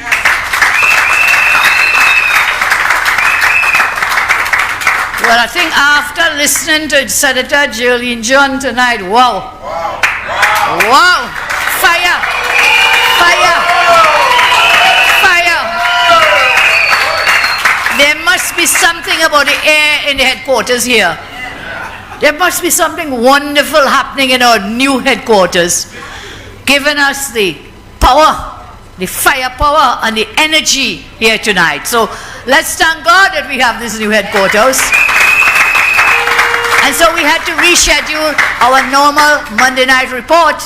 Well, I think after listening to Senator Jolene John tonight, wow. Fire. There must be something about the air in the headquarters here. There must be something wonderful happening in our new headquarters, giving us the power, the firepower and the energy here tonight. So let's thank God that we have this new headquarters. And so we had to reschedule our normal Monday night report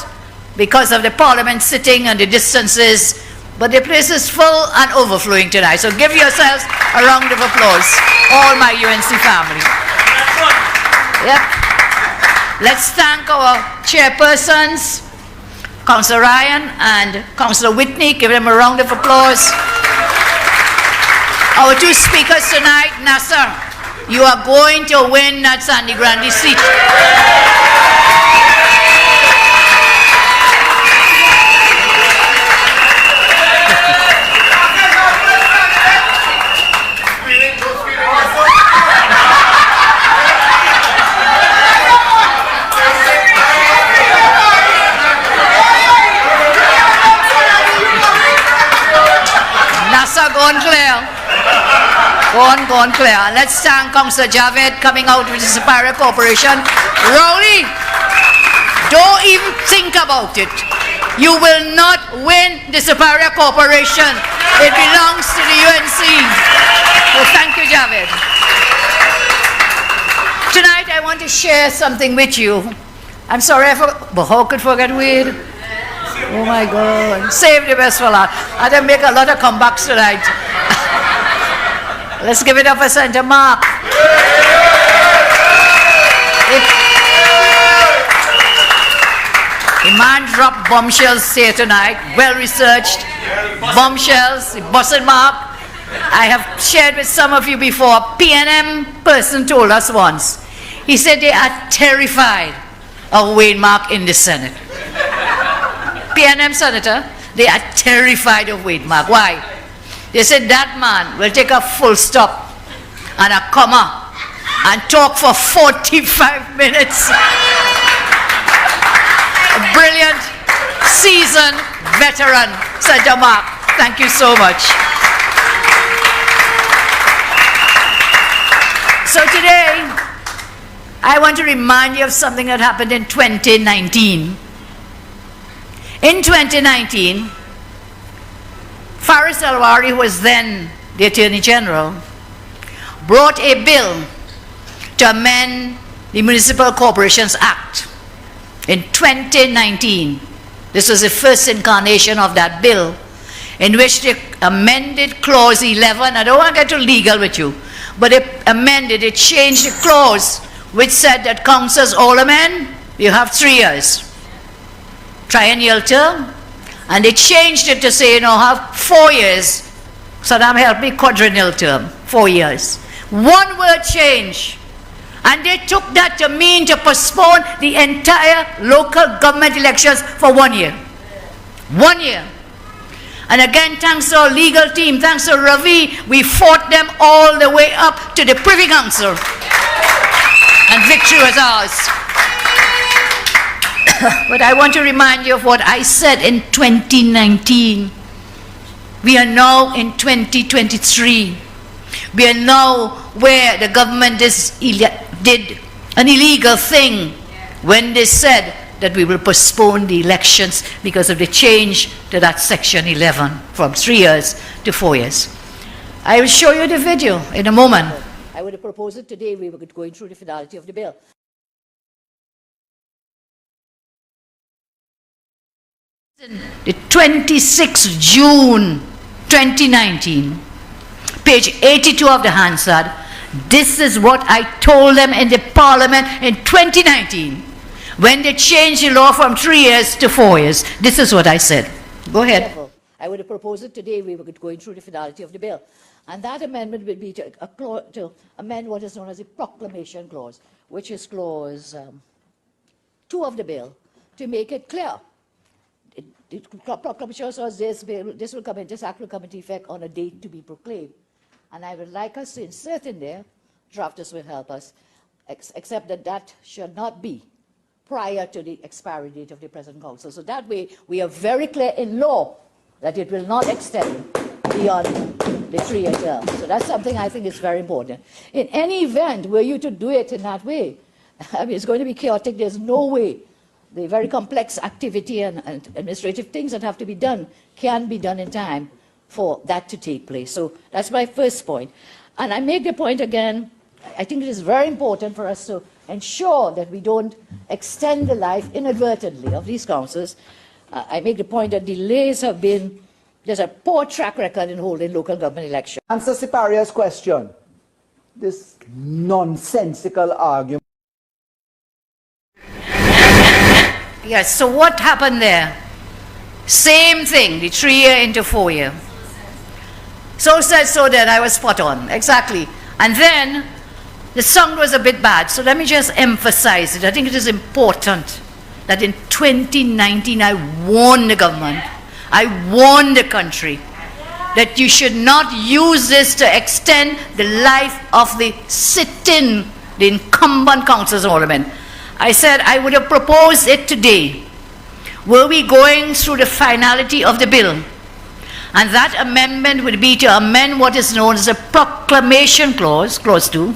because of the Parliament sitting and the distances. But the place is full and overflowing tonight. So give yourselves a round of applause, all my UNC family. Yep. Let's thank our chairpersons, Councillor Ryan and Councillor Whitney. Give them a round of applause. Our two speakers tonight, Nasser, you are going to win that Sandy Grande seat. Go on clear. Let's thank Councillor Javed coming out with the Superior Corporation. Rowley, don't even think about it. You will not win the Superior Corporation. It belongs to the UNC. Well, thank you, Javed. Tonight I want to share something with you. I'm sorry, but how could forget Wade? Oh my God. Save the best for last. I didn't make a lot of comebacks tonight. Let's give it up for Senator Mark. The man dropped bombshells here tonight, well researched, bombshells, busted Mark. I have shared with some of you before, PNM person told us once, he said they are terrified of Wade Mark in the Senate. PNM senator, they are terrified of Wade Mark. Why? They said that man will take a full stop and a comma and talk for 45 minutes. A brilliant, seasoned veteran, Senator Mark. Thank you so much. So today, I want to remind you of something that happened in 2019. In 2019, Faris Alwari, who was then the Attorney General, brought a bill to amend the Municipal Corporations Act. In 2019, this was the first incarnation of that bill, in which they amended Clause 11. I don't want to get too legal with you, but they changed the clause which said that councillors, aldermen, you have 3 years, triennial term, And they changed it to say, have 4 years. Saddam helped me, quadrennial term, 4 years. One word change. And they took that to mean to postpone the entire local government elections for 1 year. 1 year. And again, thanks to our legal team, thanks to Ravi, we fought them all the way up to the Privy Council. And victory was ours. But I want to remind you of what I said in 2019. We are now in 2023. We are now where the government did an illegal thing when they said that we will postpone the elections because of the change to that Section 11 from 3 years to 4 years. I will show you the video in a moment. I would have proposed it today. We were going through the finality of the bill. The 26th June 2019, page 82 of the Hansard, this is what I told them in the Parliament in 2019, when they changed the law from 3 years to 4 years. This is what I said. Go ahead. I would have proposed it today. We were going through the finality of the bill. And that amendment would be to amend what is known as the proclamation clause, which is clause 2 of the bill, to make it clear. The proclamation says this act will come into effect on a date to be proclaimed. And I would like us to insert in there, drafters will help us, except that should not be prior to the expiry date of the present council. So that way, we are very clear in law that it will not extend beyond the 3-year term. So that's something I think is very important. In any event, were you to do it in that way, I mean, it's going to be chaotic. There's no way. The very complex activity and administrative things that have to be done can be done in time for that to take place. So that's my first point. And I make the point again, I think it is very important for us to ensure that we don't extend the life inadvertently of these councils. I make the point that delays have been, there's a poor track record in holding local government elections.
Answer Siparia's question. This nonsensical argument.
Yes, so what happened there? Same thing, the 3-year into 4-year. So said, so then, I was spot on, exactly. And then, the sound was a bit bad, so let me just emphasize it. I think it is important that in 2019, I warned the government, I warned the country, that you should not use this to extend the life of the sit-in, the incumbent councils and aldermen. I said I would have proposed it today. Were we going through the finality of the bill? And that amendment would be to amend what is known as a proclamation clause, clause 2,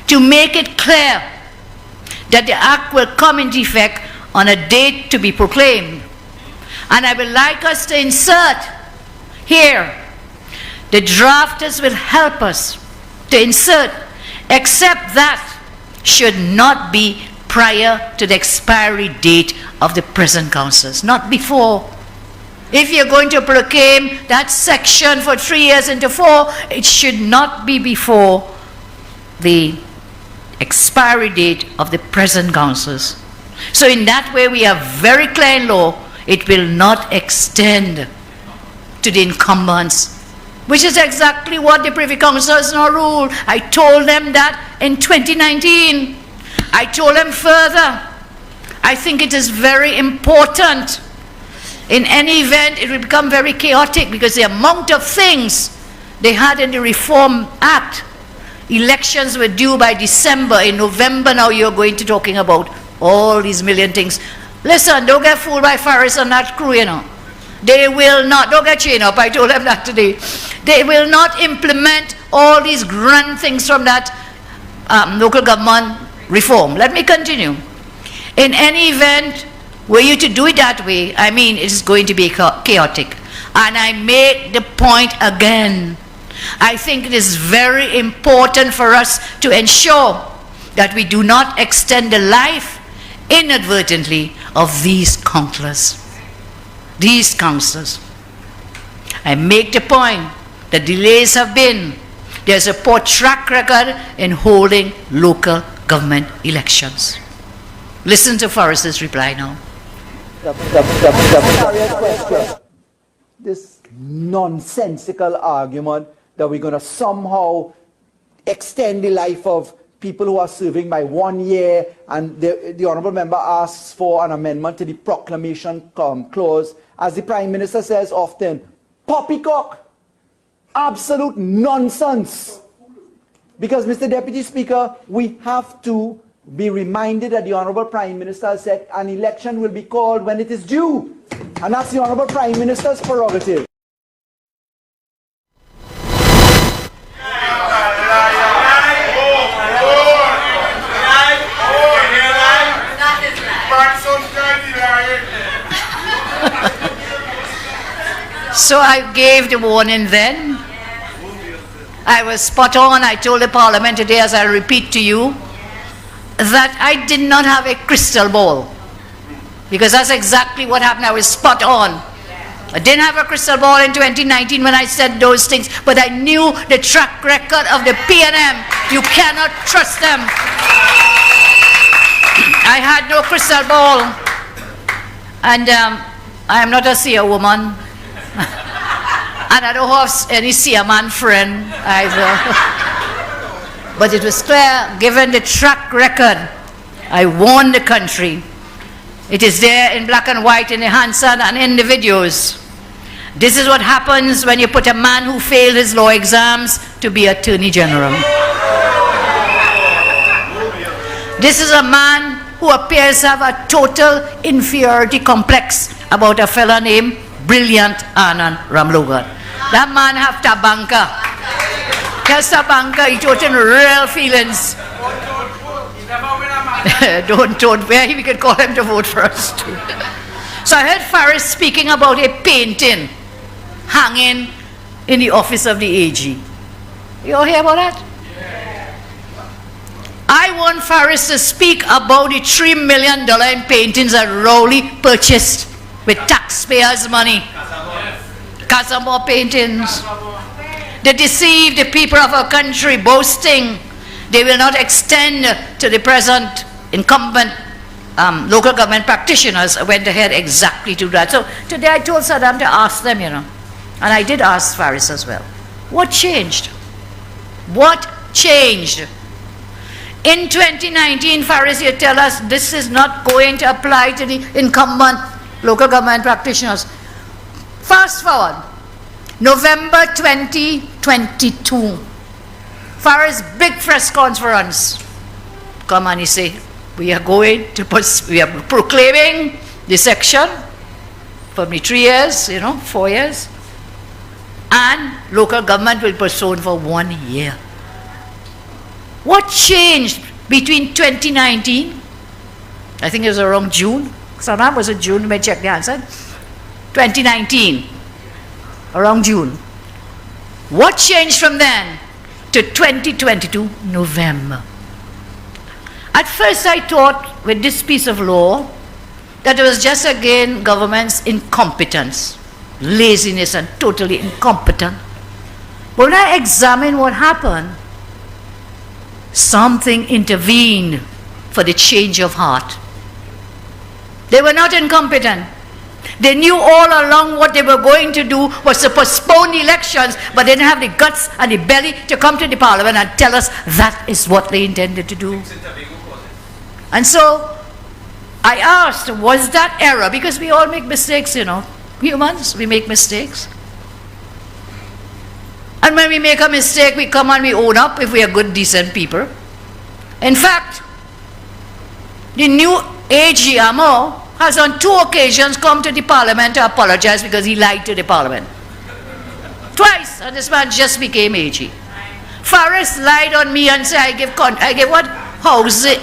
to make it clear that the act will come into effect on a date to be proclaimed. And I would like us to insert here, the drafters will help us to insert, except that should not be prior to the expiry date of the present councils, not before. If you're going to proclaim that section for 3 years into 4, it should not be before the expiry date of the present councils. So in that way, we are very clear in law, it will not extend to the incumbents, which is exactly what the Privy Councillors now ruled. I told them that in 2019. I told them further, I think it is very important. In any event, it will become very chaotic because the amount of things they had in the Reform Act, elections were due by December. In November now you're going to talking about all these million things. Listen, don't get fooled by Faris and that crew, you know. They will not, don't get chained up, I told them that today. They will not implement all these grand things from that local government reform. Let me continue. In any event, were you to do it that way, I mean, it is going to be chaotic. And I make the point again. I think it is very important for us to ensure that we do not extend the life inadvertently of these councillors. These councillors. I make the point that delays have been. There's a poor track record in holding local government elections. Listen to Forrest's reply now.
This nonsensical argument that we're going to somehow extend the life of people who are serving by 1 year, and the honourable member asks for an amendment to the proclamation clause. As the Prime Minister says often, poppycock, absolute nonsense. Because, Mr. Deputy Speaker, we have to be reminded that the Honourable Prime Minister said an election will be called when it is due. And that's the Honourable Prime Minister's prerogative.
So I gave the warning then. I was spot on. I told the Parliament today, as I repeat to you, that I did not have a crystal ball. Because that's exactly what happened. I was spot on. I didn't have a crystal ball in 2019 when I said those things, but I knew the track record of the PNM. You cannot trust them. I had no crystal ball. And I am not a seer woman. And I don't have any seer man friend either. But it was clear, given the track record, I warned the country. It is there in black and white in the Hansard and in the videos. This is what happens when you put a man who failed his law exams to be Attorney General. This is a man who appears to have a total inferiority complex about a fella named Brilliant Anand Ramlogan. That man have tabanka. Just tabanka, he taught in real feelings. don't, where we could call him to vote for us too. So I heard Faris speaking about a painting hanging in the office of the AG. You all hear about that? I want Faris to speak about the $3 million in paintings that Rowley purchased with taxpayers' money. Casamore paintings. They deceive the people of our country, boasting they will not extend to the present incumbent local government practitioners. Went ahead exactly to that. So today I told Saddam to ask them, and I did ask Faris as well. What changed? What changed? In 2019, Faris, you tell us this is not going to apply to the incumbent local government practitioners. Fast forward, November 2022, Faris' big press conference. Come on, he say, we are proclaiming this section for me 3 years, 4 years, and local government will postpone for 1 year. What changed between 2019, I think it was around June, sometime was it June, let me check the answer, 2019, around June. What changed from then to 2022, November? At first I thought with this piece of law that it was just again government's incompetence, laziness and totally incompetent. But when I examined what happened, something intervened for the change of heart. They were not incompetent. They knew all along what they were going to do was to postpone the elections, but they didn't have the guts and the belly to come to the parliament and tell us that is what they intended to do. And so I asked, was that error? Because we all make mistakes, humans, we make mistakes. And when we make a mistake, we come and we own up if we are good, decent people. In fact, the new AG Amo has on 2 occasions come to the parliament to apologize because he lied to the parliament. Twice, and this man just became AG. Faris lied on me and said, I give what? Housing.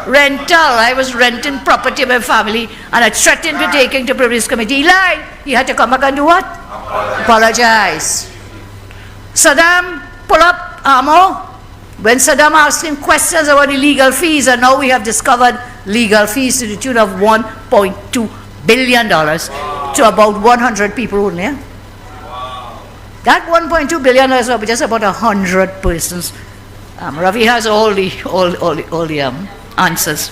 Rental. I was renting property of my family and I threatened to take him to Privilege Committee. He lied. He had to come back and do what? Apologize. Saddam pull up Amo. When Saddam asked him questions about the legal fees, and now we have discovered legal fees to the tune of $1.2 billion to about 100 people in there. That $1.2 billion is just about 100 persons. Ravi has all the answers.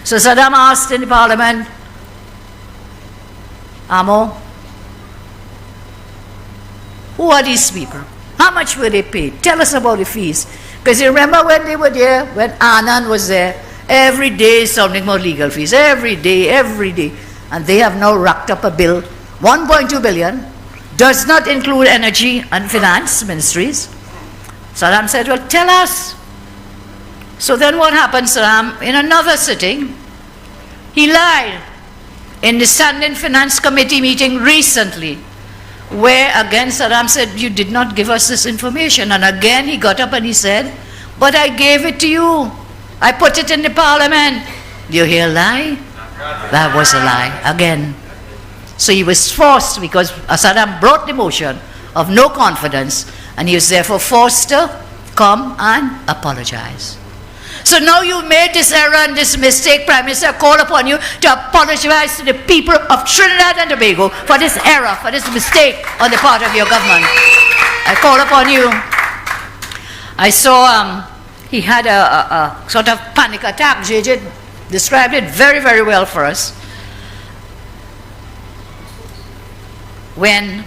So Saddam asked in the parliament, Amo, who are these people? How much were they paid? Tell us about the fees. Because you remember when they were there, when Anand was there, every day sounding about legal fees, every day. And they have now racked up a bill, 1.2 billion, does not include energy and finance ministries. Saddam said, well, tell us. So then what happened, Saddam, in another sitting, he lied in the Standing Finance Committee meeting recently, where again Saddam said, you did not give us this information. And again he got up and he said, but I gave it to you. I put it in the parliament. Do you hear a lie? That was a lie again. So he was forced, because Saddam brought the motion of no confidence, and he was therefore forced to come and apologize. So now you've made this error and this mistake, Prime Minister. I call upon you to apologize to the people of Trinidad and Tobago for this error, for this mistake on the part of your government. I call upon you. I saw he had a sort of panic attack. JJ described it very, very well for us. When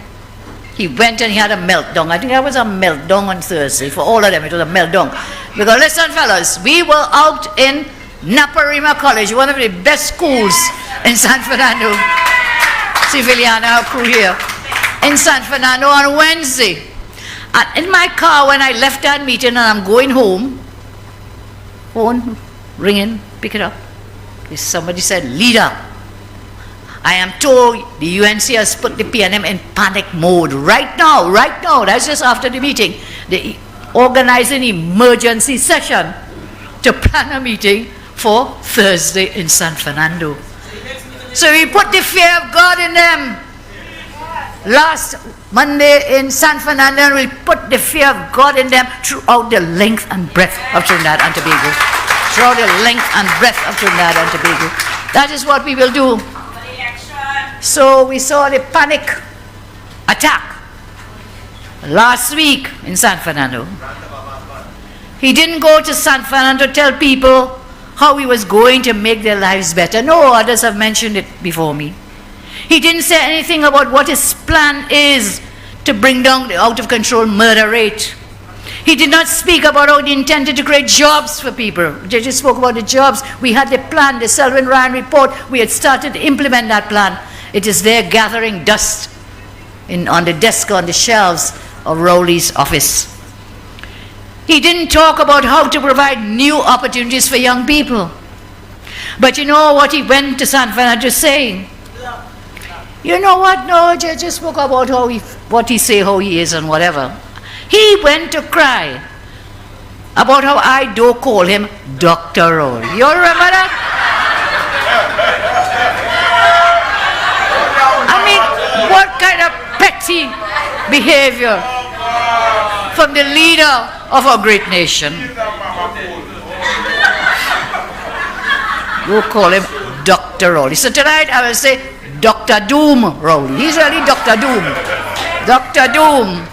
he went and he had a meltdown. I think that was a meltdown on Thursday. For all of them, it was a meltdown. Because listen, fellas, we were out in Naparima College, one of the best schools in San Fernando. Civiliana, our crew here. In San Fernando on Wednesday. And in my car, when I left that meeting and I'm going home, phone ringing, pick it up. Somebody said, leader, I am told the UNC has put the PNM in panic mode right now, that's just after the meeting. They organized an emergency session to plan a meeting for Thursday in San Fernando. So we put the fear of God in them. Last Monday in San Fernando, and we put the fear of God in them throughout the length and breadth of Trinidad and Tobago. Throughout the length and breadth of Trinidad and Tobago. That is what we will do. So we saw the panic attack last week in San Fernando. He didn't go to San Fernando to tell people how he was going to make their lives better. No, others have mentioned it before me. He didn't say anything about what his plan is to bring down the out-of-control murder rate. He did not speak about how he intended to create jobs for people. They just spoke about the jobs. We had the plan, the Selwyn Ryan report. We had started to implement that plan. It is there gathering dust on the desk, on the shelves of Rowley's office. He didn't talk about how to provide new opportunities for young people. But you know what he went to San Fernando saying? You know what? No, just spoke about how he is and whatever. He went to cry about how I do call him Dr. Roll. You remember that? I mean, what kind of petty behavior from the leader of our great nation? You call him Dr. Rowley. So tonight I will say Dr. Doom Rowley. He's really Dr. Doom. Dr. Doom.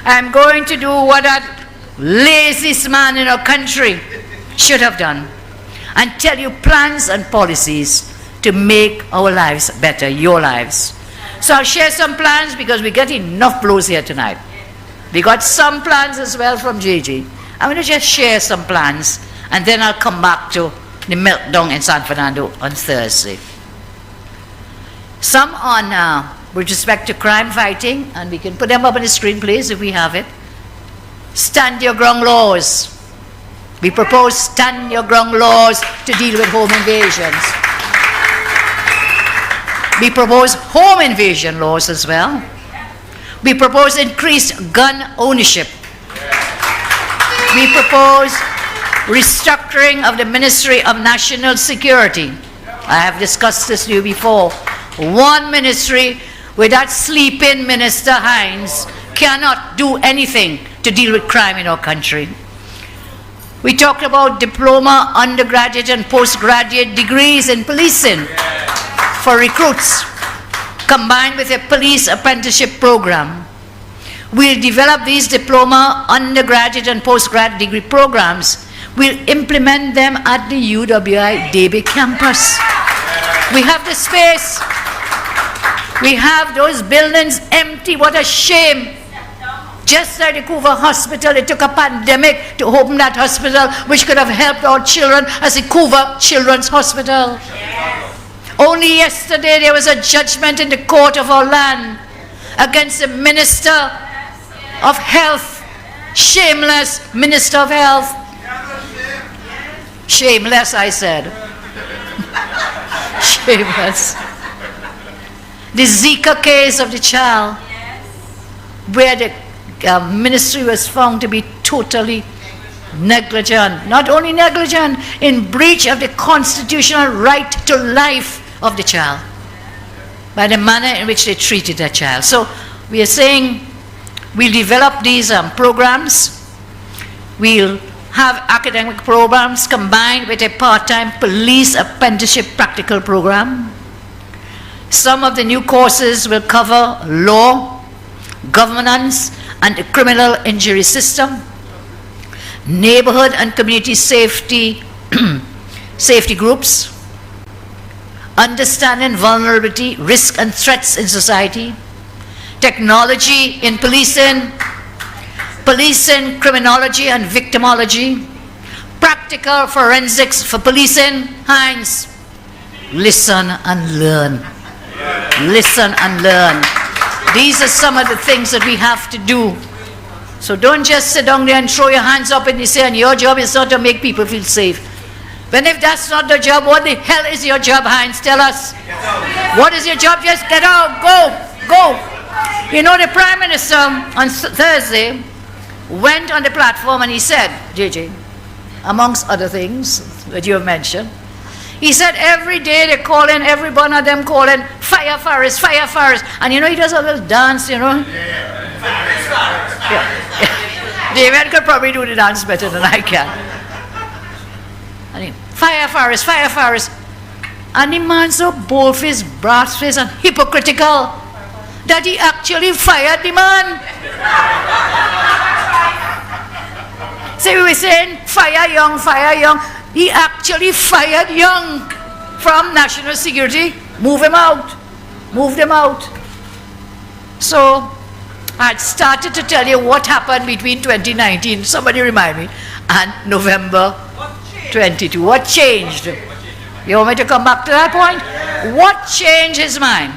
I'm going to do what that laziest man in our country should have done and tell you plans and policies to make our lives better, your lives. So I'll share some plans because we get enough blows here tonight. We got some plans as well from JJ. I'm going to just share some plans and then I'll come back to the meltdown in San Fernando on Thursday. Some on with respect to crime fighting, and we can put them up on the screen, please, if we have it. Stand your ground laws. We propose stand your ground laws to deal with home invasions. We propose home invasion laws as well. We propose increased gun ownership. We propose restructuring of the Ministry of National Security. I have discussed this with you before. One ministry with that sleeping Minister Hines cannot do anything to deal with crime in our country. We talked about diploma, undergraduate and postgraduate degrees in policing for recruits, combined with a police apprenticeship program. We'll develop these diploma, undergraduate and postgraduate degree programs. We'll implement them at the UWI Debe campus. We have the space. We have those buildings empty. What a shame. Just like the Couva Hospital, it took a pandemic to open that hospital, which could have helped our children as the Couva Children's Hospital. Only yesterday there was a judgment in the court of our land against the Minister of Health. Shameless Minister of Health. Shameless, I said. Shameless. The Zika case of the child, where the ministry was found to be totally negligent. Not only negligent, in breach of the constitutional right to life of the child by the manner in which they treated that child. So we are saying we'll develop these programs. We'll have academic programs combined with a part-time police apprenticeship practical program. Some of the new courses will cover law, governance, and the criminal injury system, neighborhood and community safety, safety groups, understanding vulnerability, risk and threats in society, technology in policing, criminology and victimology, practical forensics for policing. Heinz, listen and learn. Listen and learn. These are some of the things that we have to do. So don't just sit down there and throw your hands up and you say, and your job is not to make people feel safe. When if that's not the job, what the hell is your job, Heinz? Tell us. What is your job? Just get out, go. You know, the Prime Minister on Thursday went on the platform and he said, JJ, amongst other things that you have mentioned, he said every day they call in, every one of them call in, fire Faris, fire Faris. And you know, he does a little dance, you know. Yeah. David could probably do the dance better than I can. And he, fire Faris, fire Faris. And the man so bold-faced, brass-faced and hypocritical that he actually fired the man. So we were saying, fire Young, fire Young. He actually fired Young from National Security. Move him out. Moved him out. So I had started to tell you what happened between 2019, somebody remind me, and November 22. What changed? You want me to come back to that point? What changed his mind?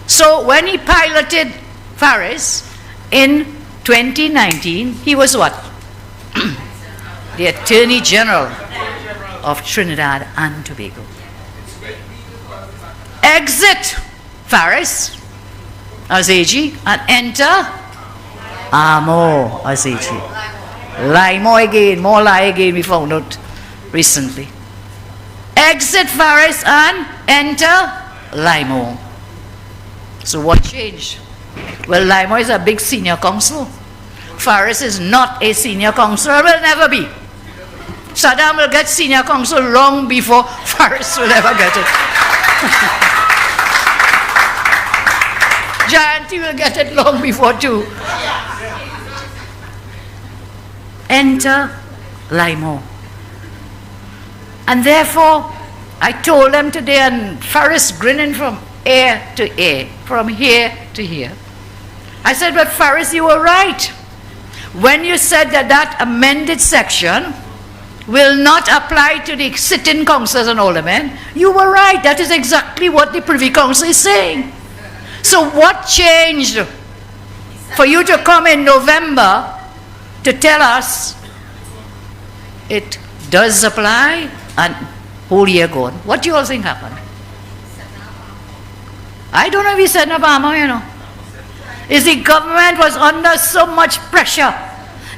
So when he piloted Faris in 2019, he was what? The Attorney General of Trinidad and Tobago. Exit Faris as AG and enter Amo as AG. Lie more again, more lie again, we found out recently. Exit Faris and enter Limo. So what changed? Well, Limo is a big senior counsel. Faris is not a senior counsel, will never be. Saddam will get senior counsel long before Faris will ever get it. Jayanti will get it long before too. Enter Limo. And therefore, I told them today, and Faris grinning from ear to ear, from here to here. I said, but Faris, you were right. When you said that that amended section will not apply to the sitting councillors and aldermen, you were right. That is exactly what the Privy Council is saying. So what changed for you to come in November to tell us it does apply and whole year gone? What do you all think happened? I don't know if he said Obama, you know. Is the government was under so much pressure.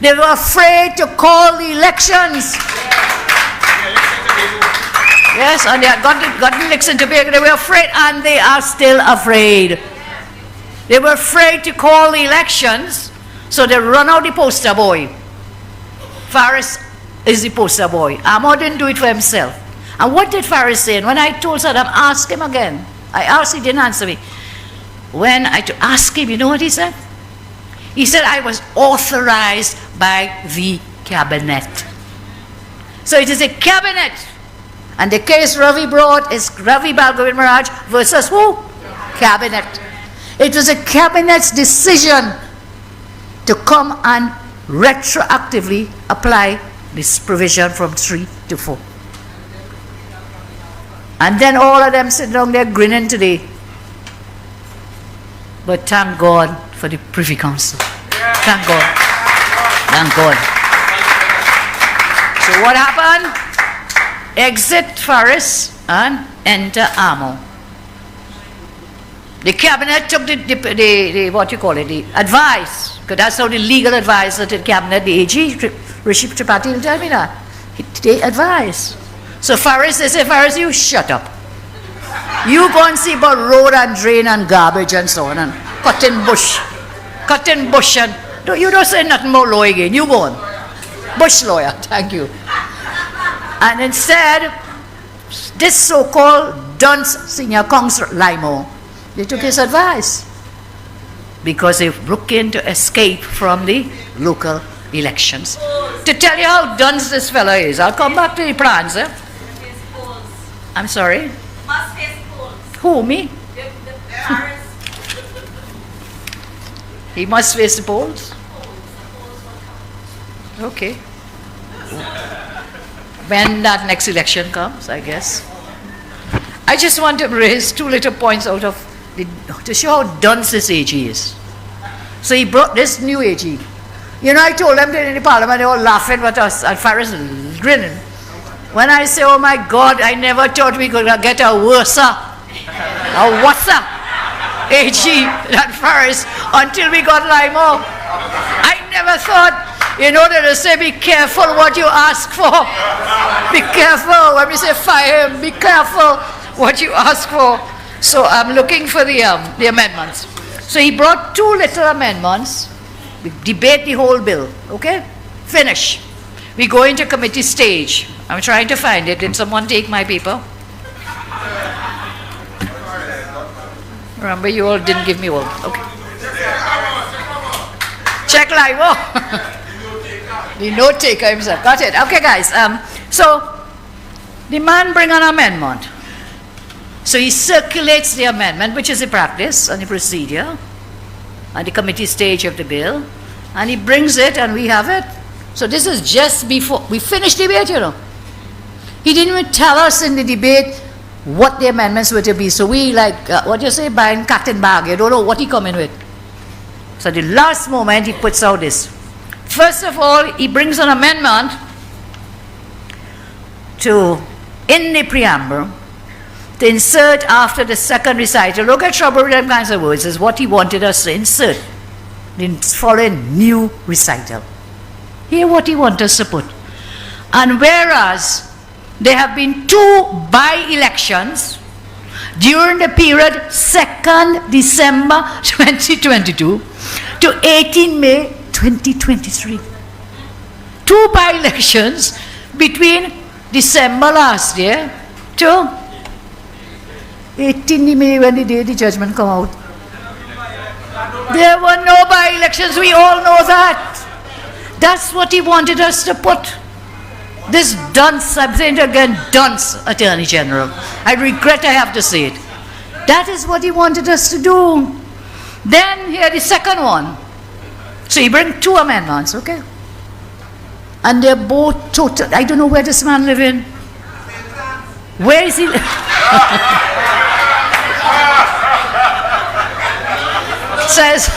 They were afraid to call the elections. Yes, and they had gotten licks in Tobago. They were afraid, and they are still afraid. They were afraid to call the elections, so they run out the poster boy. Faris is the poster boy. Amo didn't do it for himself. And what did Faris say? And when I told Saddam, ask him again. I asked, he didn't answer me. When I asked him, you know what he said? He said, I was authorized by the cabinet. So it is a cabinet. And the case Ravi brought is Ravi Balgobin Maharaj versus who? cabinet. It was a cabinet's decision to come and retroactively apply this provision from 3 to 4. And then all of them sitting down there grinning today. But thank God for the Privy Council. Thank God. Thank God. So what happened? Exit Faris and enter Amo. The cabinet took the what you call it, the advice, because that's how the legal advisor to the cabinet, the AG, Rishi Tripathi will tell me that. They advise. So Faris, they say, Faris, you shut up. You go and see about road and drain and garbage and so on, and cutting bush and, you don't say nothing more law again, you go on. Bush lawyer, thank you. And instead, this so-called dunce senior counsel, Limo, they took his advice because they were looking to escape from the local elections. To tell you how dunce this fellow is, I'll come back to the plans. I'm sorry?
Must face polls.
Who, me?
Paris.
He must face the polls? Okay. When that next election comes, I guess. I just want to raise 2 little points out of to show how dunce this AG is. So he brought this new AG. You know, I told them that in the parliament they were laughing at us, and Faris grinning. When I say, oh my God, I never thought we could get a worse AG than Faris until we got Limo. I never thought, in order to say be careful what you ask for. Be careful when we say fire him, be careful what you ask for. So I'm looking for the amendments. So he brought 2 little amendments. We debate the whole bill, okay? Finish. We go into committee stage. I'm trying to find it. Did someone take my paper? Remember, you all didn't give me all. Okay. Check live. Oh. The note taker himself. Got it. Okay, guys. So the man bring an amendment. So he circulates the amendment, which is the practice and the procedure, and the committee stage of the bill, and he brings it, and we have it. So this is just before we finish debate, you know. He didn't even tell us in the debate what the amendments were to be. So we what you say, buying cat and bag. You don't know what he coming with. So the last moment he puts out this. First of all, he brings an amendment in the preamble, to insert after the second recital. Look at trouble with them kinds of words, is what he wanted us to insert. The following new recital. Hear what he wants us to put. And whereas there have been 2 by-elections during the period 2nd December 2022 to 18 May 2023. 2 by-elections between December last year to 18 May, when the day the judgment come out. There were no by-elections, we all know that. That's what he wanted us to put. This dunce, I'm saying it again, dunce Attorney General. I regret I have to say it. That is what he wanted us to do. Then here the second one. So he bring 2 amendments, okay? And they're both total. I don't know where this man live in. Where is he? Says,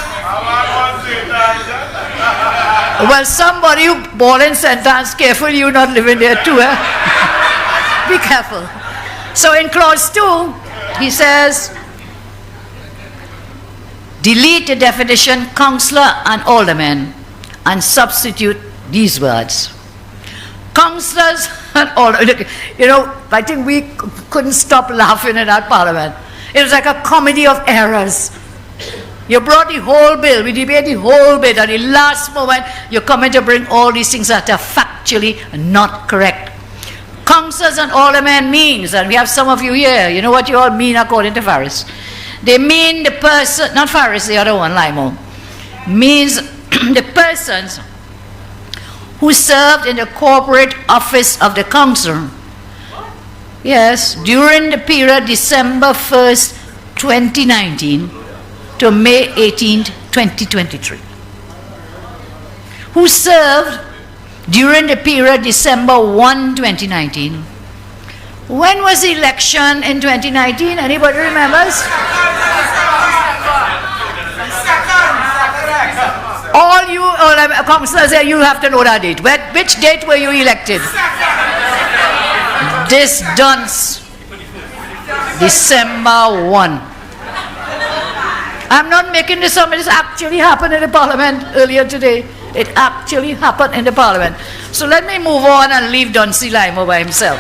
well, somebody who born in St. Anne's, careful you not living there too, eh? Be careful. So in clause 2, he says, delete the definition councillor and aldermen and substitute these words. Councillors and aldermen. You know, I think we couldn't stop laughing in that parliament. It was like a comedy of errors. You brought the whole bill, we debate the whole bill, and the last moment you're coming to bring all these things that are factually not correct. Councillors and aldermen means, and we have some of you here, you know what you all mean according to Faris. They mean the person, not Faris, the other one, Limo, means the persons who served in the corporate office of the council. Yes, during the period December 1st, 2019 to May 18, 2023, who served during the period December 1, 2019. When was the election in 2019? Anybody remembers? All you councillors here, you have to know that date. Which date were you elected? This dunce, December 1. I'm not making this up, it actually happened in the parliament earlier today. It actually happened in the parliament. So let me move on and leave Duncy Limo by himself.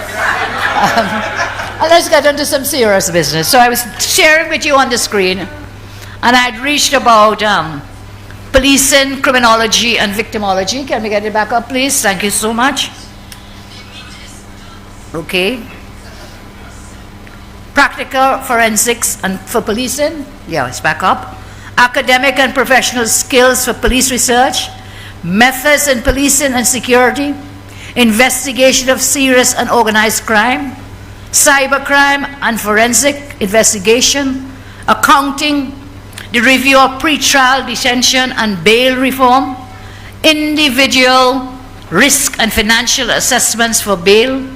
And let's get into some serious business. So I was sharing with you on the screen, and I'd reached about policing, criminology, and victimology. Can we get it back up, please? Thank you so much. Okay. Practical forensics and for policing. Yeah, it's back up. Academic and professional skills for police research. Methods in policing and security. Investigation of serious and organized crime. Cybercrime and forensic investigation. Accounting. The review of pre-trial detention and bail reform. Individual risk and financial assessments for bail.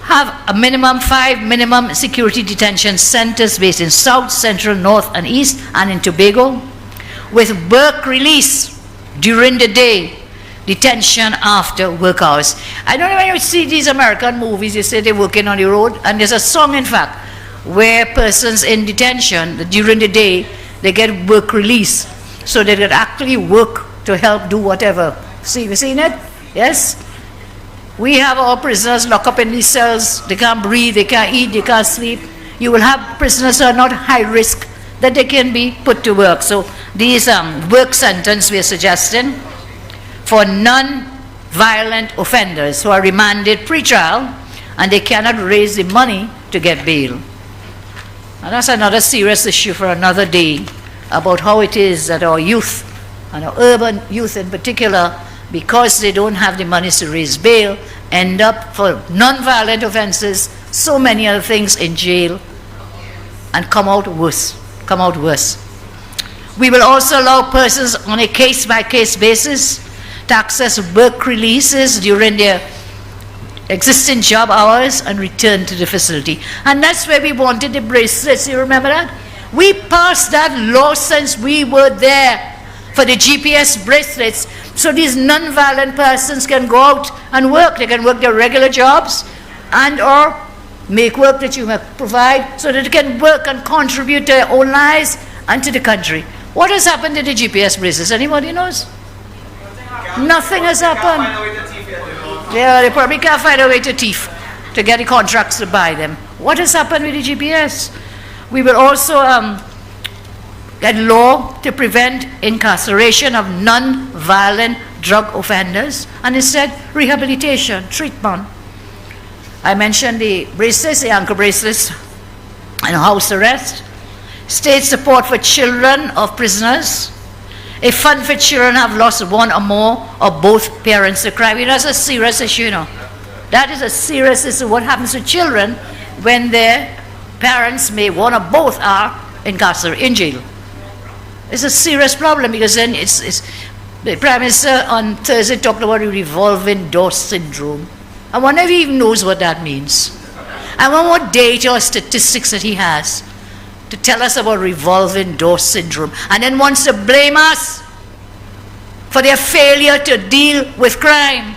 Have a minimum 5 minimum security detention centers based in South, Central, North, and East, and in Tobago, with work release during the day, detention after work hours. I don't know when you see these American movies, you say they're working on the road, and there's a song, in fact, where persons in detention during the day, they get work release, so they can actually work to help do whatever. See, you seen it? Yes? We have our prisoners locked up in these cells. They can't breathe, they can't eat, they can't sleep. You will have prisoners who are not high risk that they can be put to work. So these work sentence we are suggesting for non-violent offenders who are remanded pre-trial and they cannot raise the money to get bail. And that's another serious issue for another day about how it is that our youth, and our urban youth in particular, because they don't have the money to raise bail, end up for non-violent offenses, so many other things in jail, and come out worse. We will also allow persons on a case-by-case basis to access work releases during their existing job hours and return to the facility. And that's where we wanted the bracelets, you remember that? We passed that law since we were there for the GPS bracelets, so these non-violent persons can go out and work. They can work their regular jobs and or make work that you may provide so that they can work and contribute to their own lives and to the country. What has happened to the GPS bracelets? Anybody knows? Nothing has happened. Yeah, they probably can't find a way to thief, to get the contracts to buy them. What has happened with the GPS? We will also get law to prevent incarceration of non-violent drug offenders and instead rehabilitation, treatment. I mentioned the bracelets, the ankle bracelets, and house arrest. State support for children of prisoners. A fund for children who have lost one or more or both parents to crime. You know, that's a serious issue, you know. That is a serious issue. What happens to children when their parents, may one or both, are incarcerated, in jail? It's a serious problem because then it's the Prime Minister on Thursday talked about the revolving door syndrome. I wonder if he even knows what that means. I wonder what data or statistics that he has to tell us about revolving door syndrome, and then wants to blame us for their failure to deal with crime.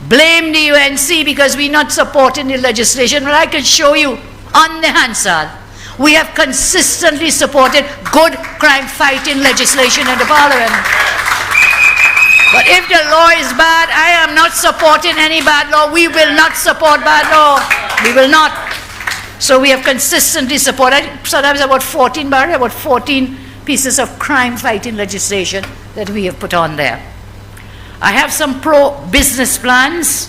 Blame the UNC because we're not supporting the legislation. Well, I can show you on the Hansard. We have consistently supported good crime fighting legislation in the parliament. But if the law is bad, I am not supporting any bad law. We will not support bad law. We will not. So we have consistently supported, sometimes about 14 pieces of crime fighting legislation that we have put on there. I have some pro-business plans.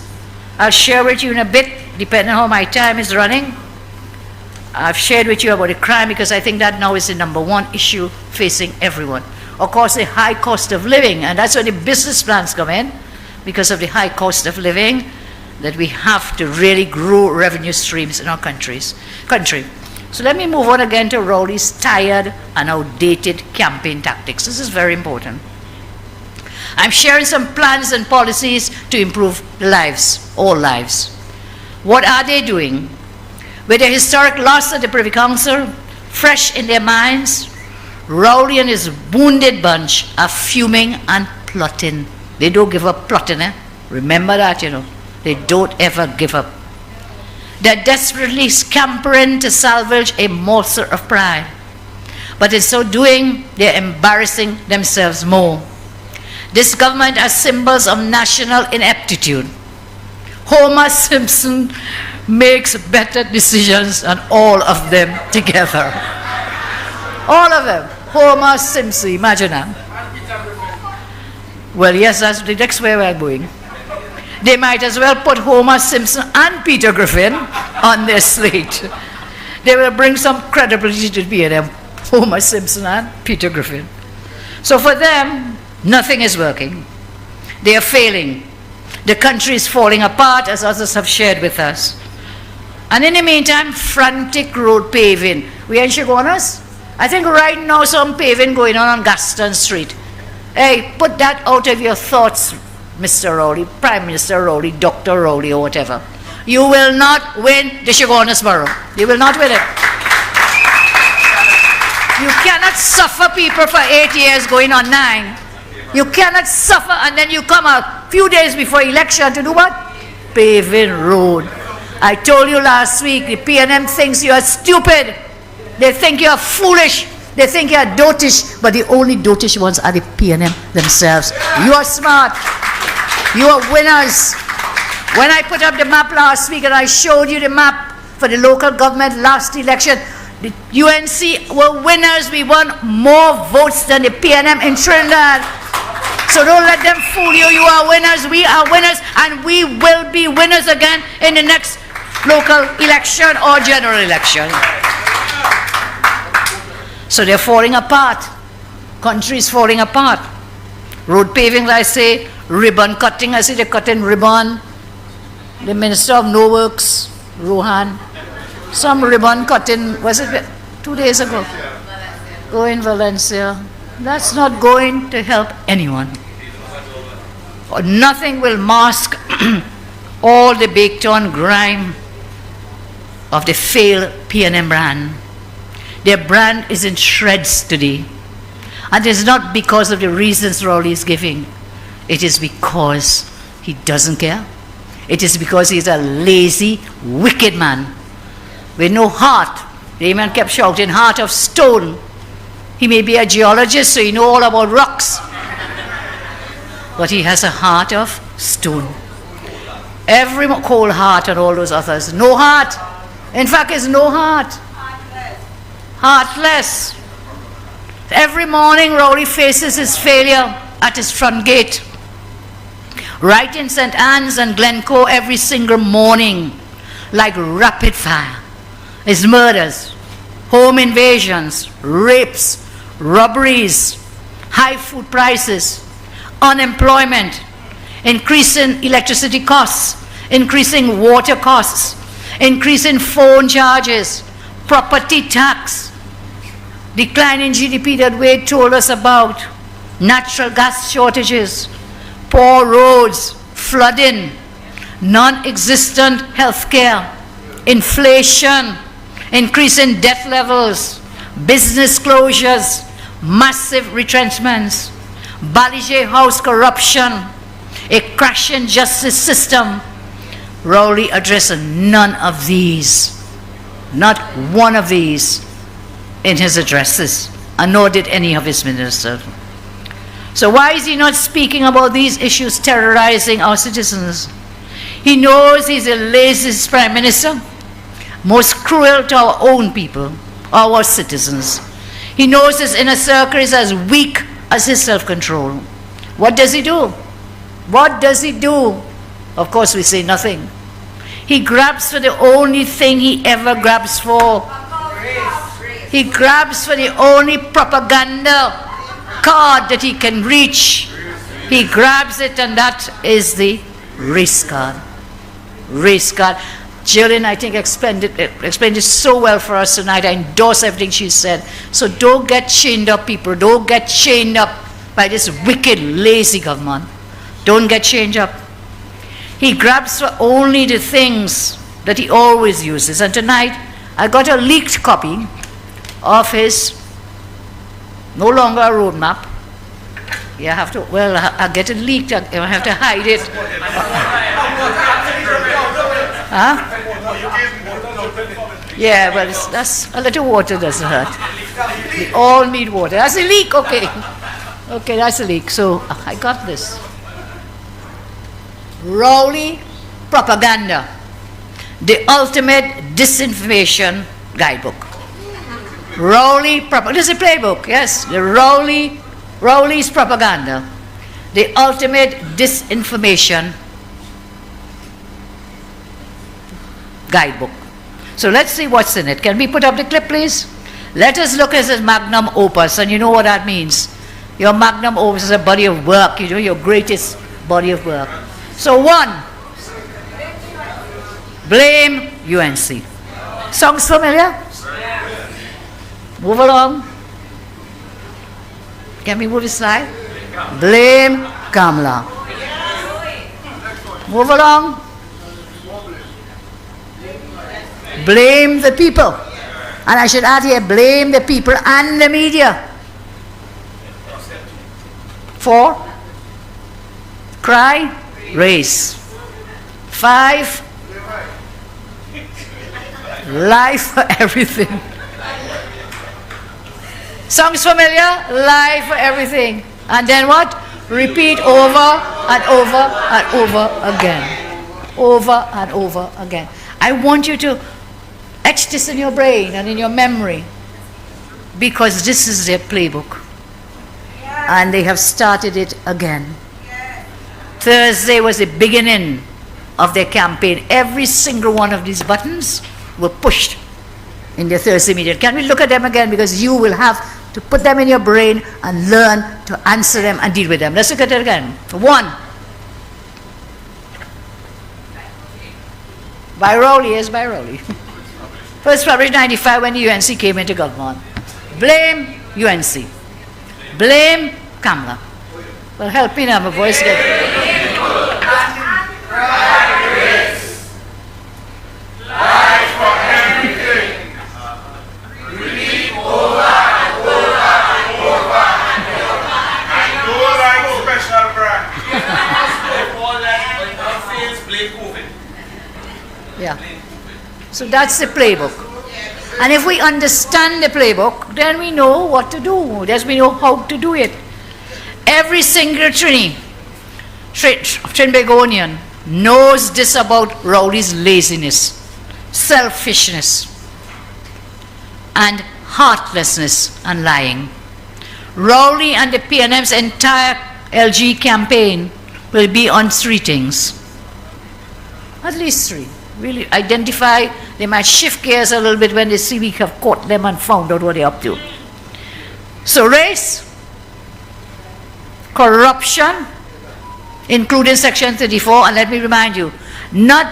I'll share with you in a bit, depending on how my time is running. I've shared with you about the crime because I think that now is the number one issue facing everyone. Of course, the high cost of living, and that's where the business plans come in, because of the high cost of living, that we have to really grow revenue streams in our country. So let me move on again to Rowley's tired and outdated campaign tactics. This is very important. I'm sharing some plans and policies to improve lives, all lives. What are they doing? With the historic loss of the Privy Council fresh in their minds, Rowley and his wounded bunch are fuming and plotting. They don't give up plotting, eh? Remember that, you know. They don't ever give up. They're desperately scampering to salvage a morsel of pride. But in so doing, they're embarrassing themselves more. This government has symbols of national ineptitude. Homer Simpson makes better decisions than all of them together. All of them. Homer Simpson, imagine that. Well, yes, that's the next way we're going. They might as well put Homer Simpson and Peter Griffin on their slate. They will bring some credibility to PNM. Homer Simpson and Peter Griffin. So for them, nothing is working. They are failing. The country is falling apart, as others have shared with us. And in the meantime, frantic road paving. We ain't Shigonas? I think right now some paving going on Gaston Street. Hey, put that out of your thoughts, Mr. Rowley, Prime Minister Rowley, Dr. Rowley, or whatever. You will not win the Shigonas borough. You will not win it. You cannot suffer people for 8 years going on 9. You cannot suffer and then you come a few days before election to do what? Paving road. I told you last week, the PNM thinks you are stupid. They think you are foolish. They think you are dotish. But the only dotish ones are the PNM themselves. You are smart. You are winners. When I put up the map last week and I showed you the map for the local government last election, the UNC were winners. We won more votes than the PNM in Trinidad. So don't let them fool you. You are winners. We are winners. And we will be winners again in the next local election or general election. So they're falling apart. Country is falling apart. Road paving, I say. Ribbon cutting, I see they're cutting ribbon. The Minister of No Works, Rohan. Some ribbon cutting, was it 2 days ago? Go in Valencia. That's not going to help anyone. Nothing will mask all the baked on grime of the failed PNM brand. Their brand is in shreds today. And it's not because of the reasons Rowley is giving. It is because he doesn't care. It is because he's a lazy, wicked man with no heart. The man kept shouting, heart of stone. He may be a geologist, so he knows all about rocks. But he has a heart of stone. Every cold heart and all those others. No heart. In fact, it's no heart. Heartless. Every morning, Rowley faces his failure at his front gate. Right in St. Anne's and Glencoe every single morning, like rapid fire. His murders, home invasions, rapes, robberies, high food prices, unemployment, increasing electricity costs, increasing water costs, increasing phone charges, property tax, decline in GDP that Wade told us about, natural gas shortages, poor roads, flooding, non-existent health care, inflation, increasing death levels, business closures, massive retrenchments, Balijay House corruption, a crashing justice system. Rowley addressed none of these, not one of these in his addresses, and nor did any of his ministers. So why is he not speaking about these issues terrorizing our citizens? He knows he's the laziest prime minister, most cruel to our own people, our citizens. He knows his inner circle is as weak as his self-control. What does he do? What does he do? Of course, we say nothing. He grabs for the only thing he ever grabs for. He grabs for the only propaganda card that he can reach. He grabs it, and that is the race card. Race card. Jillian, I think, explained it so well for us tonight. I endorse everything she said. So don't get chained up, people. Don't get chained up by this wicked, lazy government. Don't get chained up. He grabs for only the things that he always uses. And tonight, I got a leaked copy of his, no longer a roadmap. Yeah, I have to, well, I get it leaked. I have to hide it. Huh? Yeah, but that's a little water doesn't hurt. We all need water. That's a leak, okay. Okay, that's a leak. So I got this. Rowley Propaganda, the ultimate disinformation guidebook. Rowley Propaganda, this is a playbook, yes. The Rowley's Propaganda, the ultimate disinformation guidebook. So let's see what's in it. Can we put up the clip, please? Let us look at his magnum opus, and you know what that means. Your magnum opus is a body of work, you know, your greatest body of work. So 1, blame UNC. Songs familiar? Move along. Can we move the slide? Blame Kamala. Move along. Blame the people. And I should add here, blame the people and the media. 4, cry, race. 5, life for everything. Songs familiar? Life for everything. And then what? Repeat over and over and over again. Over and over again. I want you to etch this in your brain and in your memory, because this is their playbook. And they have started it again. Thursday was the beginning of their campaign. Every single one of these buttons were pushed in their Thursday meeting. Can we look at them again? Because you will have to put them in your brain and learn to answer them and deal with them. Let's look at it again. 1. By Rowley, yes, by Rowley. First published 95 when the UNC came into government. Blame UNC. Blame Kamala. Well, help me now, my voice gets... Yeah. So that's the playbook. And if we understand the playbook, then we know what to do. Then we know how to do it. Every single Trinbagonian knows this about Rowley's laziness, selfishness, and heartlessness and lying. Rowley and the PNM's entire LG campaign will be on 3 things. At least 3. Really identify, they might shift gears a little bit when they see we have caught them and found out what they're up to. So race, corruption, including Section 34, and let me remind you, not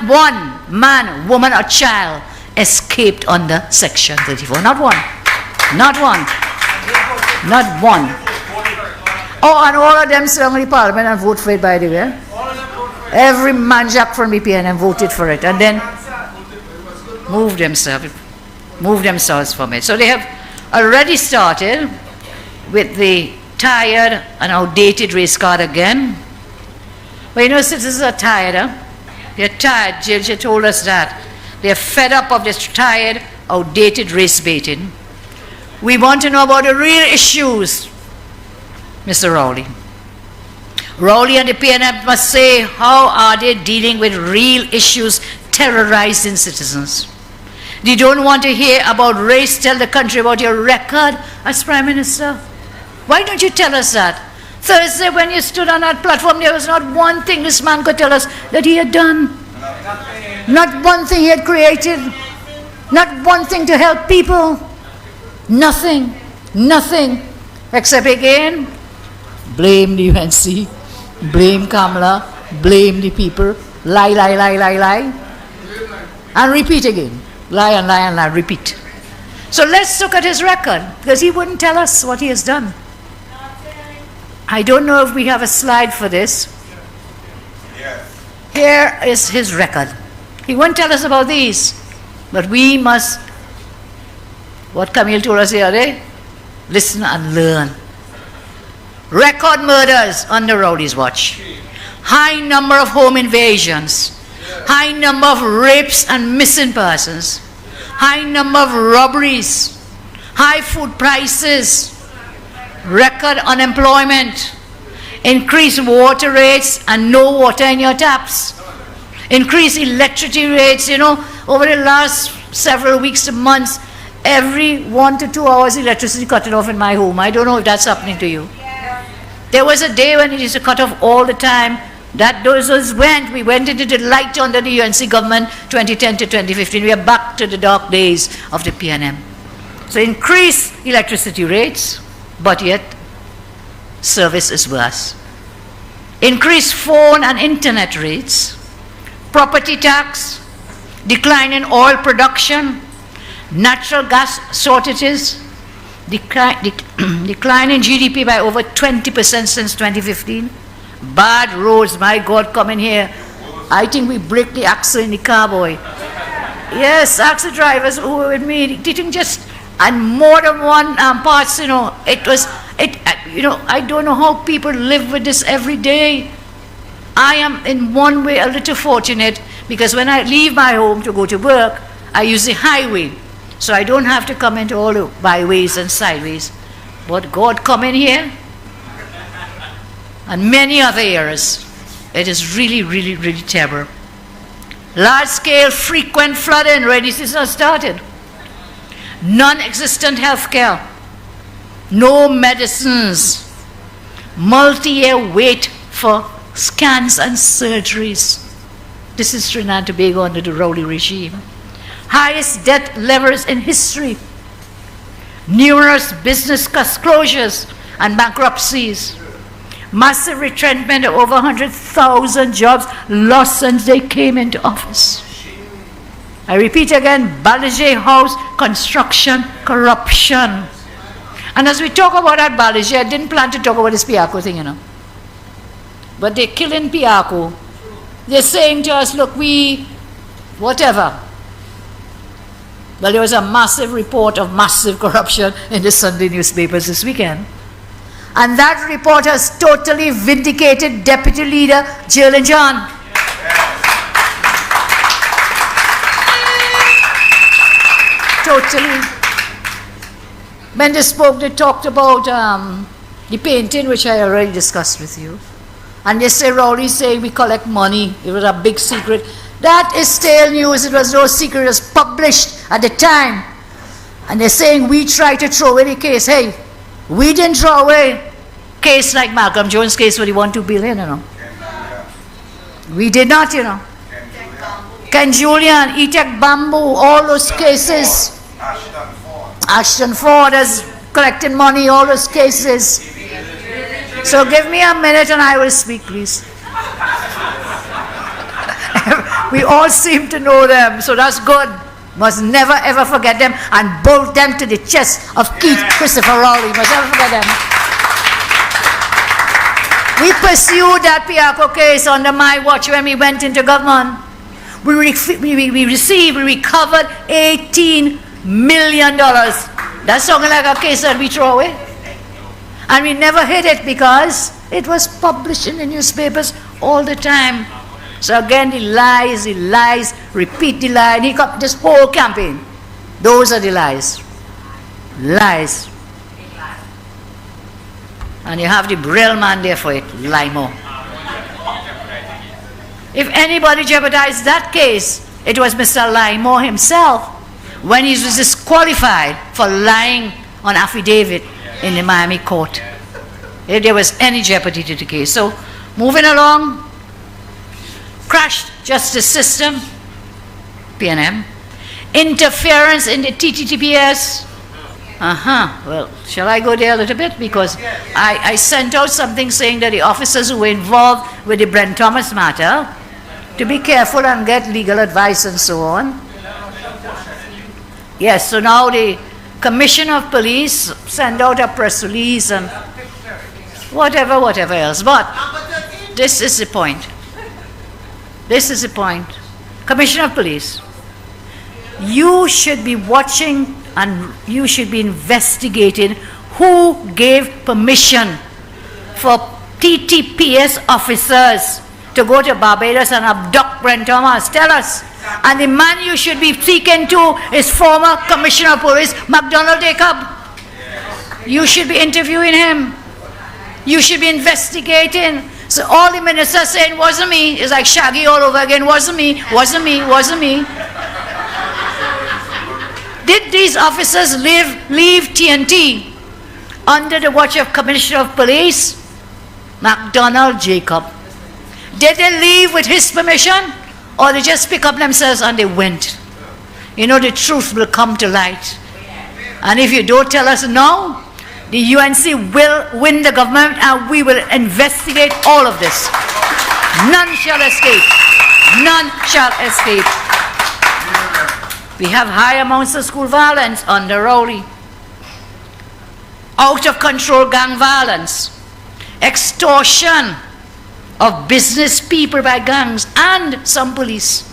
one man, woman, or child escaped under Section 34. Not one. Not one. Not one. Oh, and all of them sit in the parliament and vote for it, by the way. Every manjack from the PNM voted for it and then moved themselves from it. So they have already started with the tired and outdated race card again. But you know, citizens are tired, huh? They're tired. Jill told us that. They're fed up of this tired, outdated race baiting. We want to know about the real issues, Mr. Rowley. Rowley and the PNM must say, how are they dealing with real issues terrorizing citizens? They don't want to hear about race. Tell the country about your record as Prime Minister. Why don't you tell us that? Thursday, when you stood on that platform, there was not one thing this man could tell us that he had done. Not one thing he had created. Not one thing to help people. Nothing. Nothing. Except again, blame the UNC. Blame Kamala, blame the people, lie, lie, lie, lie, lie. and repeat again. Lie and lie and lie, repeat. So let's look at his record, because he wouldn't tell us what he has done. I don't know if we have a slide for this. Here is his record. He won't tell us about these, but we must, what Camille told us the other day, listen and learn. Record murders under Rowley's watch. High number of home invasions. High number of rapes and missing persons. High number of robberies. High food prices. Record unemployment. Increased water rates and no water in your taps. Increased electricity rates, over the last several weeks to months, every 1 to 2 hours electricity cut off in my home. I don't know if that's happening to you. There was a day when it used to cut off all the time. We went into the light under the UNC government 2010 to 2015. We are back to the dark days of the PNM. So increased electricity rates, but yet service is worse. Increased phone and internet rates, property tax, decline in oil production, natural gas shortages, decline in GDP by over 20% since 2015. Bad roads, my God, coming here. I think we break the axle in the car, boy. Yes, ask the drivers who were with me. Didn't just, and more than one parts, I don't know how people live with this every day. I am in one way a little fortunate, because when I leave my home to go to work, I use the highway. So I don't have to come into all the byways and sideways. But God, come in here. And many other areas. It is really, really, really terrible. Large-scale, frequent flooding, rainy season has started. Non-existent health care. No medicines. Multi-year wait for scans and surgeries. This is Trinidad and Tobago under the Rowley regime. Highest debt levels in history. Numerous business closures and bankruptcies. Massive retrenchment of over 100,000 jobs lost since they came into office. I repeat again, Balaji House construction corruption. And as we talk about that Balaji, I didn't plan to talk about this Piarco thing, But they're killing Piarco. They're saying to us, look, whatever. Well, there was a massive report of massive corruption in the Sunday newspapers this weekend. And that report has totally vindicated Deputy Leader Jalen John. Totally. When they spoke, they talked about the painting, which I already discussed with you. And they say, Rowley saying we collect money. It was a big secret. That is stale news. It was no secret. It was published at the time. And they're saying we try to throw away the case. Hey, we didn't throw away case like Malcolm Jones' case where he won $2 billion, We did not, Ken Julian, Etek Bamboo, all those cases. Ashton Ford has collected money, all those cases. So give me a minute and I will speak, please. We all seem to know them, so that's good. Must never ever forget them and bolt them to the chest of Keith Christopher Rowley. Must never forget them. We pursued that Piarco case under my watch when we went into government. We recovered $18 million. That's something like a case that we throw away. And we never hid it because it was published in the newspapers all the time. So again, the lies, repeat the lie. And he got this whole campaign. Those are the lies. Lies. And you have the Brill man there for it, lie more. If anybody jeopardized that case, it was Mr. Lymore himself when he was disqualified for lying on affidavit in the Miami court. If there was any jeopardy to the case. So, moving along, crashed justice system, PNM, interference in the TTTPS. Well, shall I go there a little bit? Because I sent out something saying that the officers who were involved with the Brent Thomas matter to be careful and get legal advice and so on. Yes, so now the Commissioner of Police send out a press release and whatever else. But this is the point. This is the point. Commissioner of Police, you should be watching and you should be investigating who gave permission for TTPS officers to go to Barbados and abduct Brent Thomas. Tell us. And the man you should be seeking to is former Commissioner of Police, MacDonald Jacob. You should be interviewing him. You should be investigating. So all the ministers saying, wasn't me, is like Shaggy all over again, wasn't me, wasn't me, wasn't me. Did these officers leave TNT under the watch of Commissioner of Police, MacDonald Jacob? Did they leave with his permission? Or they just pick up themselves and they went? You know, the truth will come to light. And if you don't tell us now, the UNC will win the government and we will investigate all of this. None shall escape. None shall escape. We have high amounts of school violence under Rowley. Out of control gang violence. Extortion of business people by gangs and some police.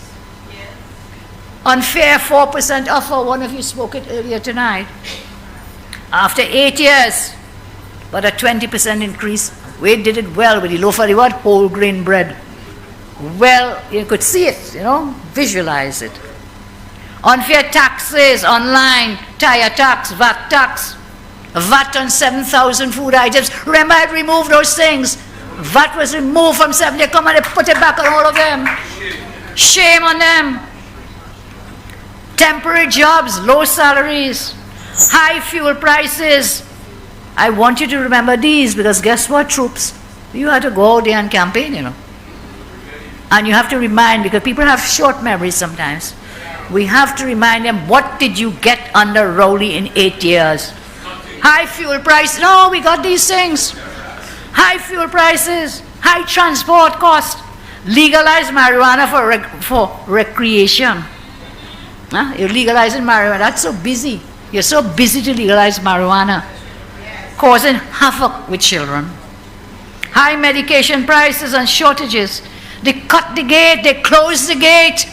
Unfair 4% offer, one of you spoke it earlier tonight. After 8 years, but a 20% increase. We did it well with the loaf of the what? Whole grain bread. Well, you could see it, you know, visualize it. Unfair taxes online, tire tax, VAT tax. VAT on 7,000 food items. Remember, I removed those things. VAT was removed from 7. They come and they put it back on all of them. Shame on them. Temporary jobs, low salaries, high fuel prices. I want you to remember these because guess what, troops? You have to go out there and campaign, you know. And you have to remind, because people have short memories sometimes. We have to remind them, what did you get under Rowley in 8 years? High fuel price. No, we got these things. High fuel prices, high transport cost, legalize marijuana for recreation. Huh? You're legalizing marijuana. That's so busy. You're so busy to legalize marijuana, causing havoc with children. High medication prices and shortages. They cut the gate, they closed the gate.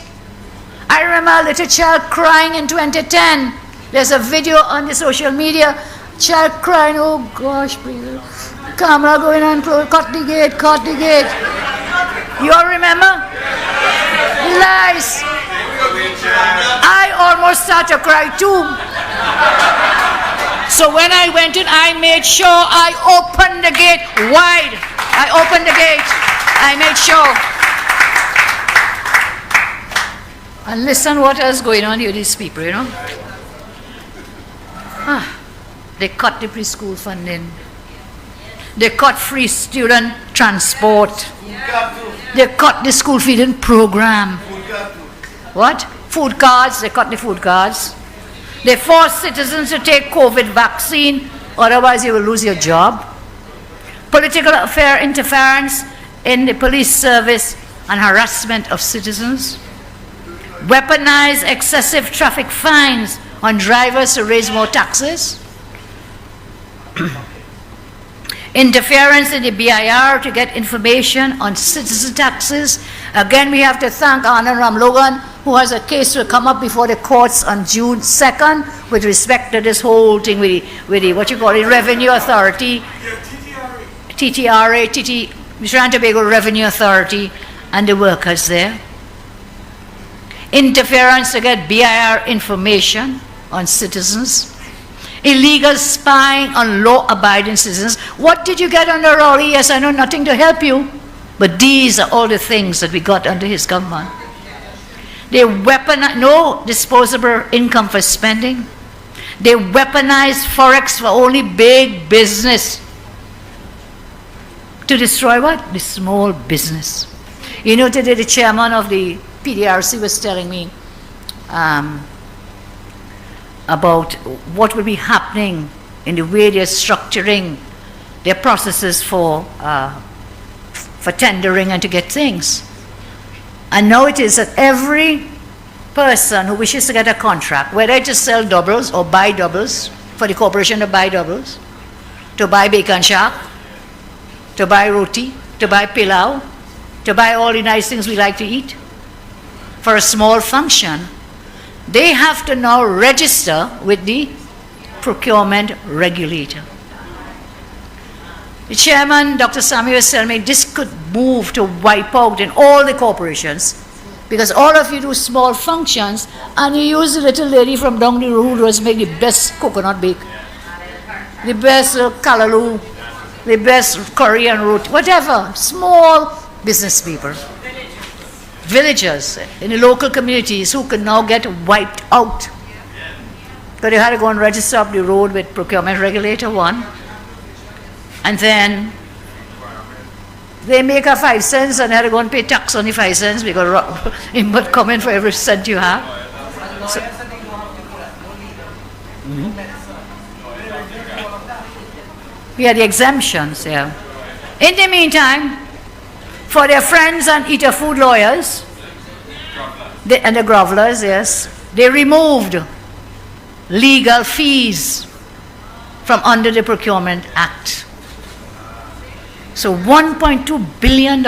I remember a little child crying in 2010. There's a video on the social media. Child crying, oh gosh, please. Camera going on, cut the gate, cut the gate. You all remember? Lies. I almost started to cry too. So when I went in, I made sure I opened the gate wide. I opened the gate. I made sure. And listen what else going on here with these people, you know. They cut the preschool funding. They cut free student transport. They cut the school feeding program. What? Food cards. They cut the food cards. They force citizens to take COVID vaccine, otherwise you will lose your job. Political affair interference in the police service and harassment of citizens. Weaponize excessive traffic fines on drivers to raise more taxes. Interference in the BIR to get information on citizen taxes. Again, we have to thank Anand Ramlogan, who has a case to come up before the courts on June 2nd with respect to this whole thing with the what you call it, Revenue Authority, TTRA, Trinidad and Tobago Revenue Authority, and the workers there. Interference to get BIR information on citizens. Illegal spying on law-abiding citizens. What did you get under Rowley? Yes, I know nothing to help you. But these are all the things that we got under his government. They weaponize, no disposable income for spending. They weaponize Forex for only big business. To destroy what? The small business. You know, today the chairman of the PDRC was telling me about what will be happening in the way they're structuring their processes for tendering and to get things. And now it is that every person who wishes to get a contract, whether to sell doubles or buy doubles, for the corporation to buy doubles, to buy bacon shack, to buy roti, to buy pilau, to buy all the nice things we like to eat, for a small function, they have to now register with the procurement regulator. The chairman, Dr. Sami, was telling me this could move to wipe out in all the corporations, because all of you do small functions and you use the little lady from down the road who was making the best coconut bake, the best kalaloo, the best Korean root, whatever, small business people, villagers in the local communities who could now get wiped out. But they had to go and register up the road with procurement regulator 1, and then they make a 5 cents and they had to go and pay tax on the 5 cents because input come in for every cent you have. So, we had the exemptions there. In the meantime, for their friends and eater food lawyers, and the grovelers, yes, they removed legal fees from under the Procurement Act. So $1.2 billion.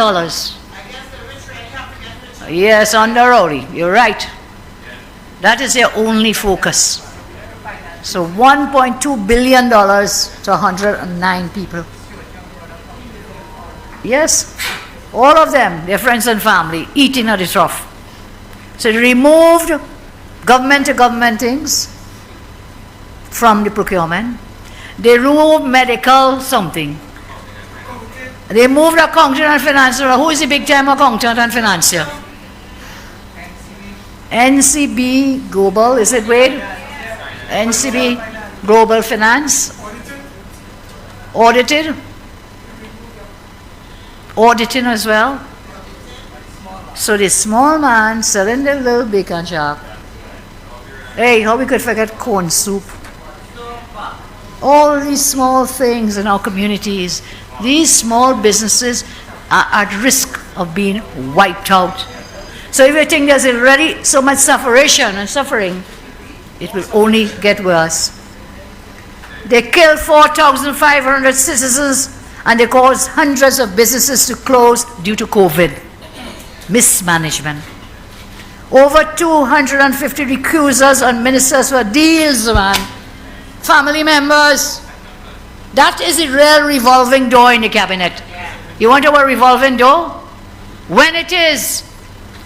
Yes, on the Rowley, you're right. That is their only focus. So $1.2 billion to 109 people. Yes, all of them, their friends and family, eating at the trough. So they removed government to government things from the procurement. They removed medical something. They moved accountant and financier. Who is the big time accountant and financier? NCB Global, is it Wade? NCB Global Finance. Audited. Auditing as well. So the small man selling the little bacon shop. Hey, how we could forget corn soup? All these small things in our communities, these small businesses are at risk of being wiped out. So if you think there's already so much suffering, it will only get worse. They killed 4,500 citizens and they caused hundreds of businesses to close due to COVID. Mismanagement. Over 250 recusals on ministers for deals, man. Family members. That is a real revolving door in the cabinet. You want our revolving door? When it is,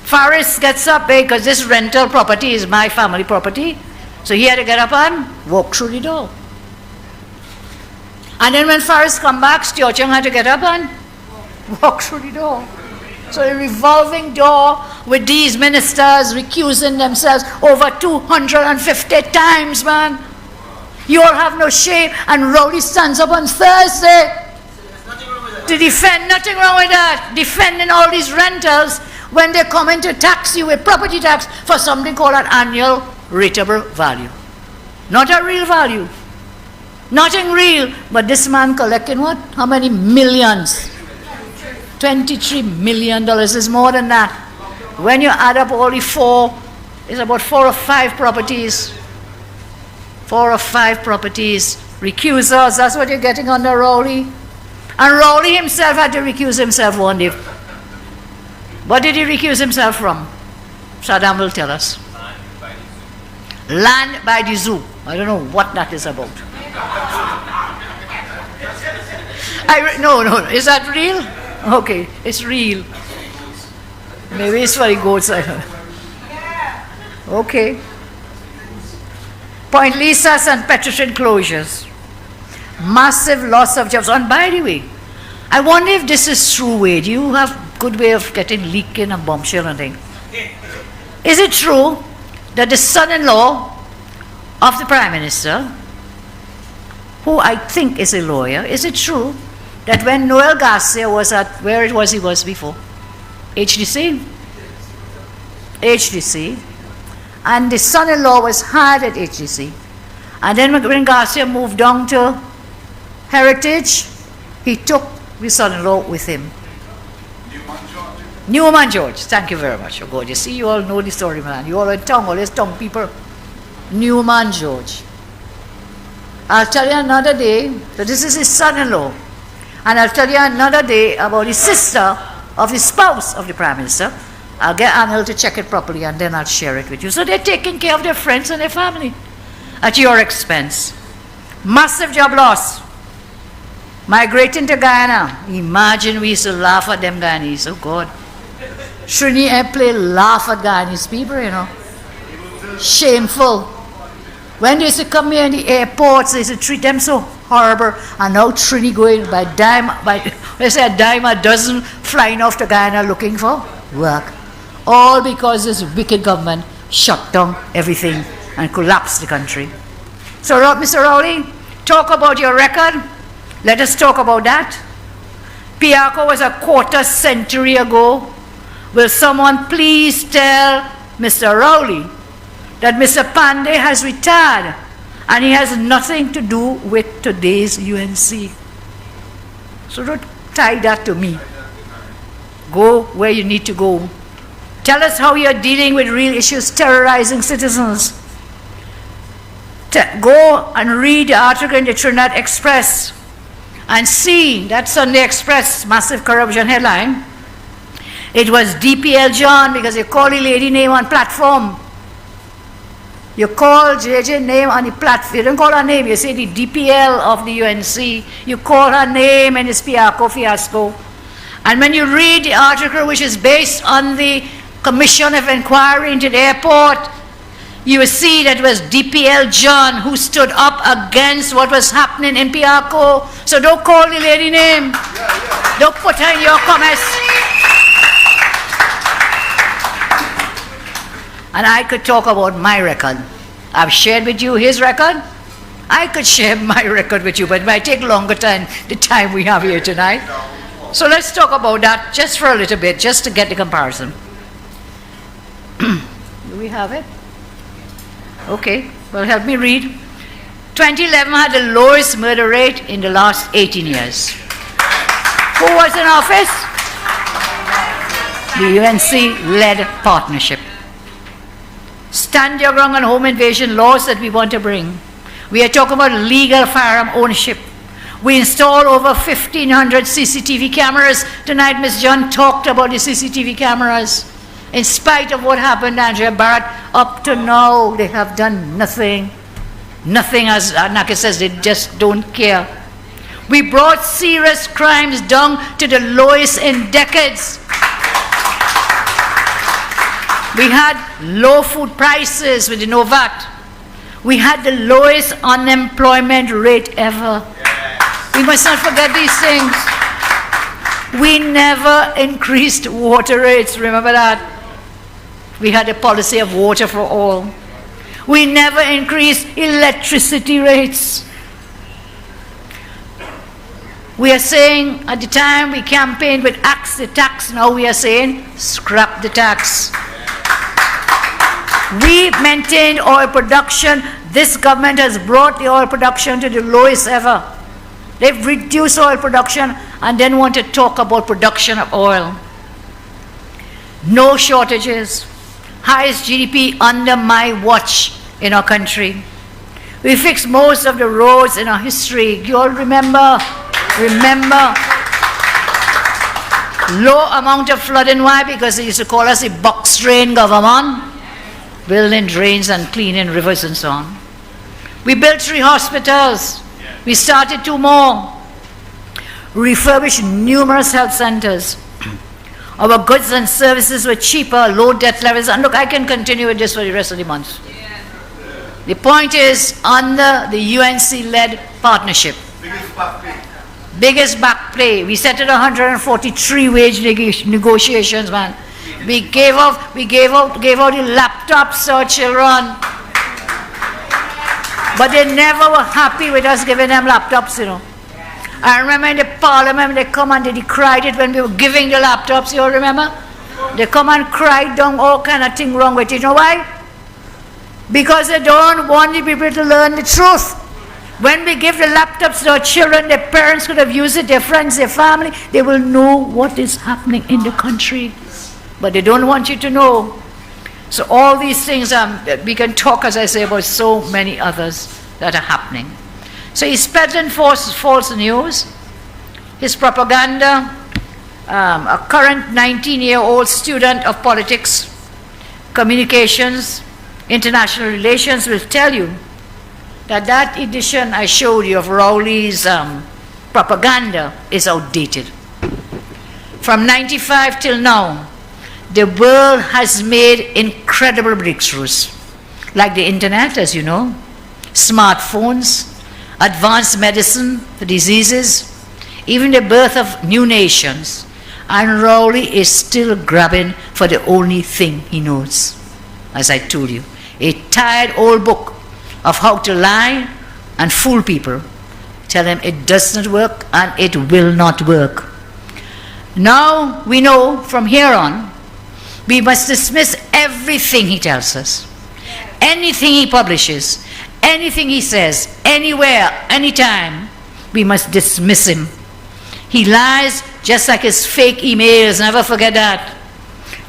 Faris gets up, because this rental property is my family property, so he had to get up and walk through the door. And then when Faris come back, Stiocheng had to get up and walk through the door. So a revolving door with these ministers recusing themselves over 250 times, man. You all have no shame, and Rowley stands up on Thursday to defend, nothing wrong with that, defending all these rentals when they come in to tax you with property tax for something called an annual rateable value. Not a real value. Nothing real, but this man collecting what? How many millions? $23 million is more than that. When you add up all the four, it's about 4 or 5 properties. 4 or 5 properties. Recusers, that's what you're getting under Rowley. And Rowley himself had to recuse himself one day. What did he recuse himself from? Saddam will tell us. Land by the zoo. I don't know what that is about. No, is that real? Okay, it's real. Maybe it's for the goats. I don't know. Okay. Point Lisas and Petrosian closures. Massive loss of jobs. And by the way, I wonder if this is true, Wade. You have good way of getting leaking and bombshell and thing. Is it true that the son-in-law of the Prime Minister, who I think is a lawyer, is it true that when Noel Garcia was at, where it was he was before? HDC? HDC. And the son-in-law was hired at HDC. And then when Garcia moved on to Heritage, he took the son-in-law with him. Newman George, thank you very much. Oh God, you see, you all know the story, man. You all are tongue, always tongue people. Newman George. I'll tell you another day, so this is his son-in-law. And I'll tell you another day about the sister of the spouse of the Prime Minister. I'll get Anil to check it properly and then I'll share it with you. So they're taking care of their friends and their family at your expense. Massive job loss. Migrating to Guyana. Imagine we used to laugh at them Guyanese. Oh God. Trini Airplane laugh at Guyanese people, you know. Shameful. When they used to come here in the airports, they used to treat them so horrible. And now Trini going by a dime a dozen flying off to Guyana looking for work. All because this wicked government shut down everything and collapsed the country. So Mr. Rowley, talk about your record. Let us talk about that. Piarco was a quarter century ago. Will someone please tell Mr. Rowley that Mr. Pandey has retired and he has nothing to do with today's UNC? So don't tie that to me. Go where you need to go. Tell us how you're dealing with real issues terrorizing citizens. Go and read the article in the Trinidad Express and see that Sunday Express massive corruption headline. It was DPL John because you call the lady name on platform. You call JJ name on the platform. You don't call her name. You say the DPL of the UNC. You call her name and it's Piarco fiasco. And when you read the article which is based on the Commission of Inquiry into the airport, you will see that it was DPL John who stood up against what was happening in Piarco. So don't call the lady name. Don't put her in your comments. And I could talk about my record. I've shared with you his record. I could share my record with you, but it might take longer time, the time we have here tonight. So let's talk about that just for a little bit, just to get the comparison. Do we have it? Okay, well, help me read. 2011 had the lowest murder rate in the last 18 years. Who was in office? The UNC-led partnership. Stand your ground on home invasion laws that we want to bring. We are talking about legal firearm ownership. We installed over 1,500 CCTV cameras. Tonight, Ms. John talked about the CCTV cameras. In spite of what happened to Andrea Barrett, up to now, they have done nothing. Nothing, as Naka says, they just don't care. We brought serious crimes down to the lowest in decades. We had low food prices with the no VAT. We had the lowest unemployment rate ever. We must not forget these things. We never increased water rates, remember that? We had a policy of water for all. We never increased electricity rates. We are saying, at the time we campaigned with axe the tax, now we are saying, scrap the tax. We maintained oil production. This government has brought the oil production to the lowest ever. They've reduced oil production and then want to talk about production of oil. No shortages. Highest GDP under my watch in our country. We fixed most of the roads in our history. You all remember? Low amount of flooding. Why? Because they used to call us a box drain government. Building drains and cleaning rivers and so on. We built 3 hospitals. We started 2 more. Refurbished numerous health centers. Our goods and services were cheaper, low debt levels. And look, I can continue with this for the rest of the month. The point is, under the UNC-led partnership, biggest back pay. We set it 143 wage negotiations, man. We gave out the laptops to our children. But they never were happy with us giving them laptops, you know. I remember in the parliament, they come and they cried it when we were giving the laptops, you all remember? They come and cried down all kind of thing wrong with it. You know why? Because they don't want the people to learn the truth. When we give the laptops to our children, their parents could have used it, their friends, their family, they will know what is happening in the country. but they don't want you to know. So all these things, we can talk, as I say, about so many others that are happening. So he's peddling false news. His propaganda, a current 19-year-old student of politics, communications, international relations will tell you that edition I showed you of Rowley's propaganda is outdated. From 95 till now, the world has made incredible breakthroughs, like the internet, as you know, smartphones, advanced medicine for diseases, even the birth of new nations. And Rowley is still grabbing for the only thing he knows, as I told you, a tired old book of how to lie and fool people. Tell them it does not work and it will not work. Now we know from here on, we must dismiss everything he tells us, anything he publishes, anything he says, anywhere, anytime. We must dismiss him. He lies just like his fake emails, never forget that.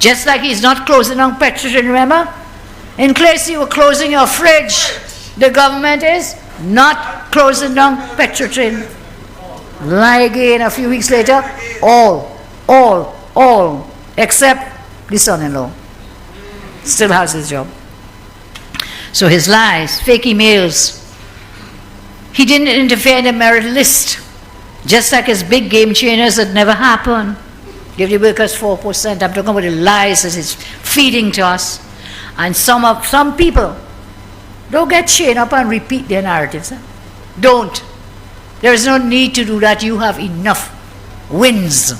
Just like he's not closing down Petrotrin, remember? In case you were closing your fridge, the government is not closing down Petrotrin. Lie again a few weeks later, all, except the son-in-law. Still has his job. So his lies, fake emails. He didn't interfere in the merit list, just like his big game changers that never happened. Give the workers 4%. I'm talking about the lies that he's feeding to us. And some people don't get chained up and repeat their narratives. Don't. There is no need to do that. You have enough wins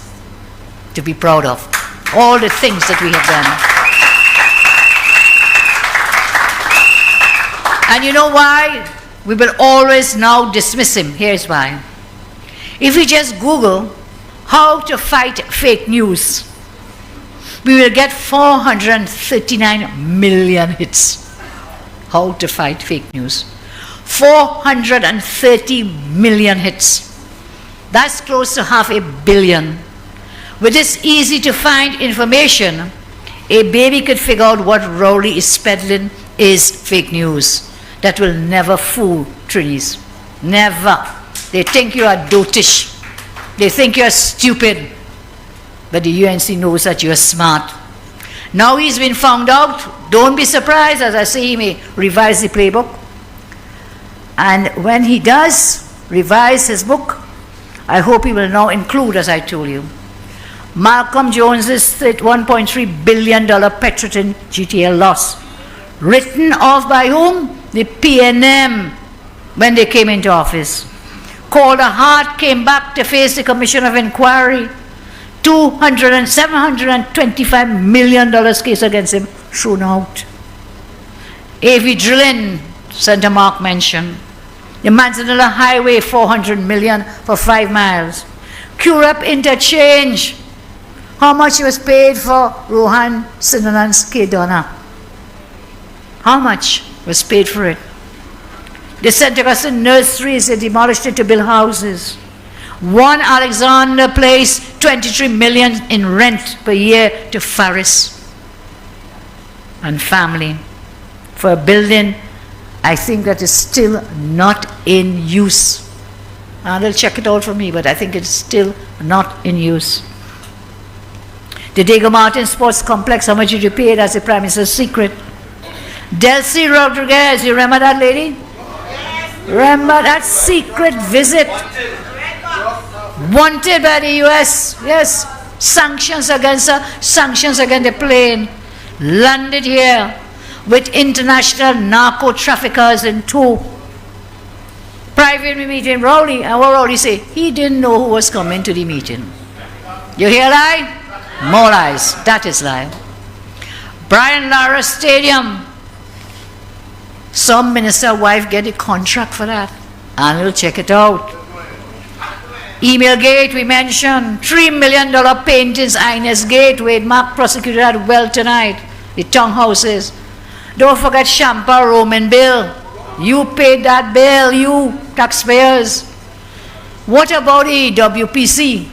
to be proud of. All the things that we have done. And you know why? We will always now dismiss him. Here's why. If we just Google how to fight fake news, we will get 439 million hits. How to fight fake news. 430 million hits. That's close to 500 million. With this easy to find information, a baby could figure out what Rowley is peddling is fake news. That will never fool Trinis. Never. They think you are dotish. They think you are stupid. But the UNC knows that you are smart. Now he's been found out. Don't be surprised, as I say, he may revise the playbook. And when he does revise his book, I hope he will now include, as I told you, Malcolm Jones's $1.3 billion Petrotrin GTL loss, written off by whom? The PNM when they came into office. Called a Hart came back to face the Commission of Inquiry. $725 million case against him, thrown out. AV drilling, Senator Mark mentioned. The Manzanilla Highway, $400 million for 5 miles. Curep interchange. How much was paid for Rohan Sinanan's Kedona? How much was paid for it? The St. Augustine nurseries, they demolished it to build houses. One Alexander Place, $23 million in rent per year to Faris and family for a building I think that is still not in use. And they'll check it out for me, but I think it's still not in use. The Diego Martin Sports Complex, how much did you pay? That's the Prime Minister's secret. Delcy Rodriguez, you remember that lady? Yes. Remember that secret visit? Wanted by the US, yes. Sanctions against her, sanctions against the plane. Landed here with international narco traffickers in tow. Private meeting, Rowley, and what Rowley say? He didn't know who was coming to the meeting. You hear lie? More lies. That is lie. Brian Lara Stadium. Some minister wife get a contract for that. And we'll check it out. Email Gate, we mentioned. $3 million paintings, Ines Gateway. Mark prosecuted that well tonight. The townhouses. Don't forget Champa Roman bill. You paid that bill, you taxpayers. What about the WPC?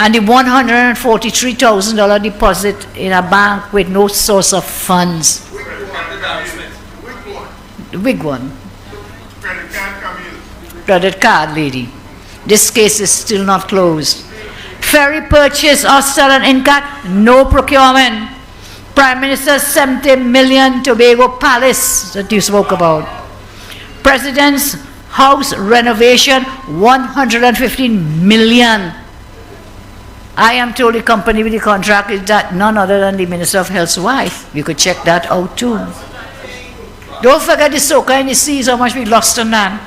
And the $143,000 deposit in a bank with no source of funds. The big one. Credit card lady. This case is still not closed. Ferry purchase, hostel and Incat, no procurement. Prime Minister's 70 million Tobago Palace that you spoke about. President's house renovation, 115 million. I am told the company with the contract is that none other than the Minister of Health's wife. You could check that out too. Don't forget the Soka and the seas, how much we lost on that.